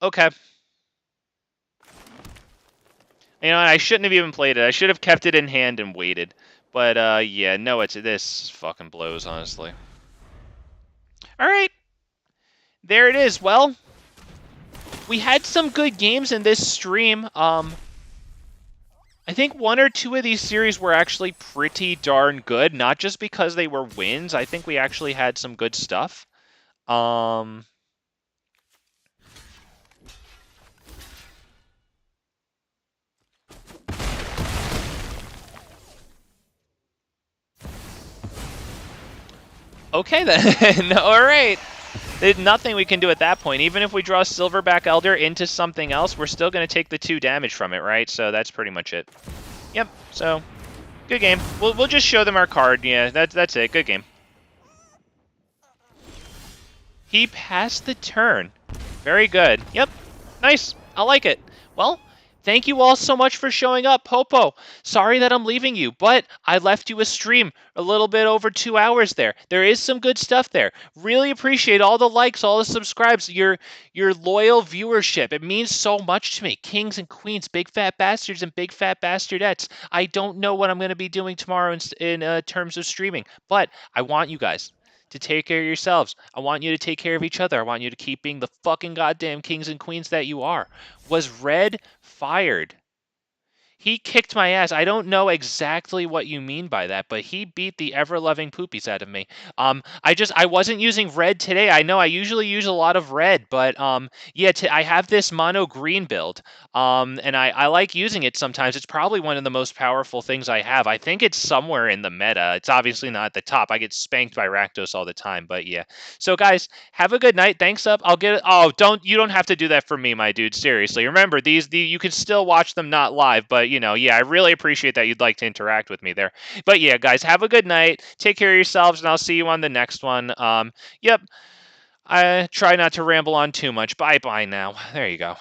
Okay. You know, I shouldn't have even played it. I should have kept it in hand and waited. But, yeah, no, this fucking blows, honestly. All right. There it is. Well, we had some good games in this stream. I think 1 or 2 of these series were actually pretty darn good, not just because they were wins. I think we actually had some good stuff. Okay, then. All right. There's nothing we can do at that point. Even if we draw Silverback Elder into something else, we're still going to take the 2 damage from it, right? So that's pretty much it. Yep, so good game. We'll just show them our card. Yeah, that's it. Good game. He passed the turn. Very good. Yep, nice. I like it. Well, thank you all so much for showing up. Popo, sorry that I'm leaving you, but I left you a stream a little bit over 2 hours there. There is some good stuff there. Really appreciate all the likes, all the subscribes, your loyal viewership. It means so much to me. Kings and queens, big fat bastards and big fat bastardettes. I don't know what I'm going to be doing tomorrow in terms of streaming, but I want you guys to take care of yourselves. I want you to take care of each other. I want you to keep being the fucking goddamn kings and queens that you are. Was Red fired? He kicked my ass. I don't know exactly what you mean by that, but he beat the ever-loving poopies out of me. I wasn't using red today. I know I usually use a lot of red, but yeah, I have this mono green build, and I like using it sometimes. It's probably one of the most powerful things I have. I think it's somewhere in the meta. It's obviously not at the top. I get spanked by Rakdos all the time, but yeah. So guys, have a good night. Thanks up. I'll get it. Oh, you don't have to do that for me, my dude. Seriously. Remember, you can still watch them not live, but yeah, I really appreciate that you'd like to interact with me there. But yeah, guys, have a good night. Take care of yourselves, and I'll see you on the next one. Yep. I try not to ramble on too much. Bye-bye now. There you go.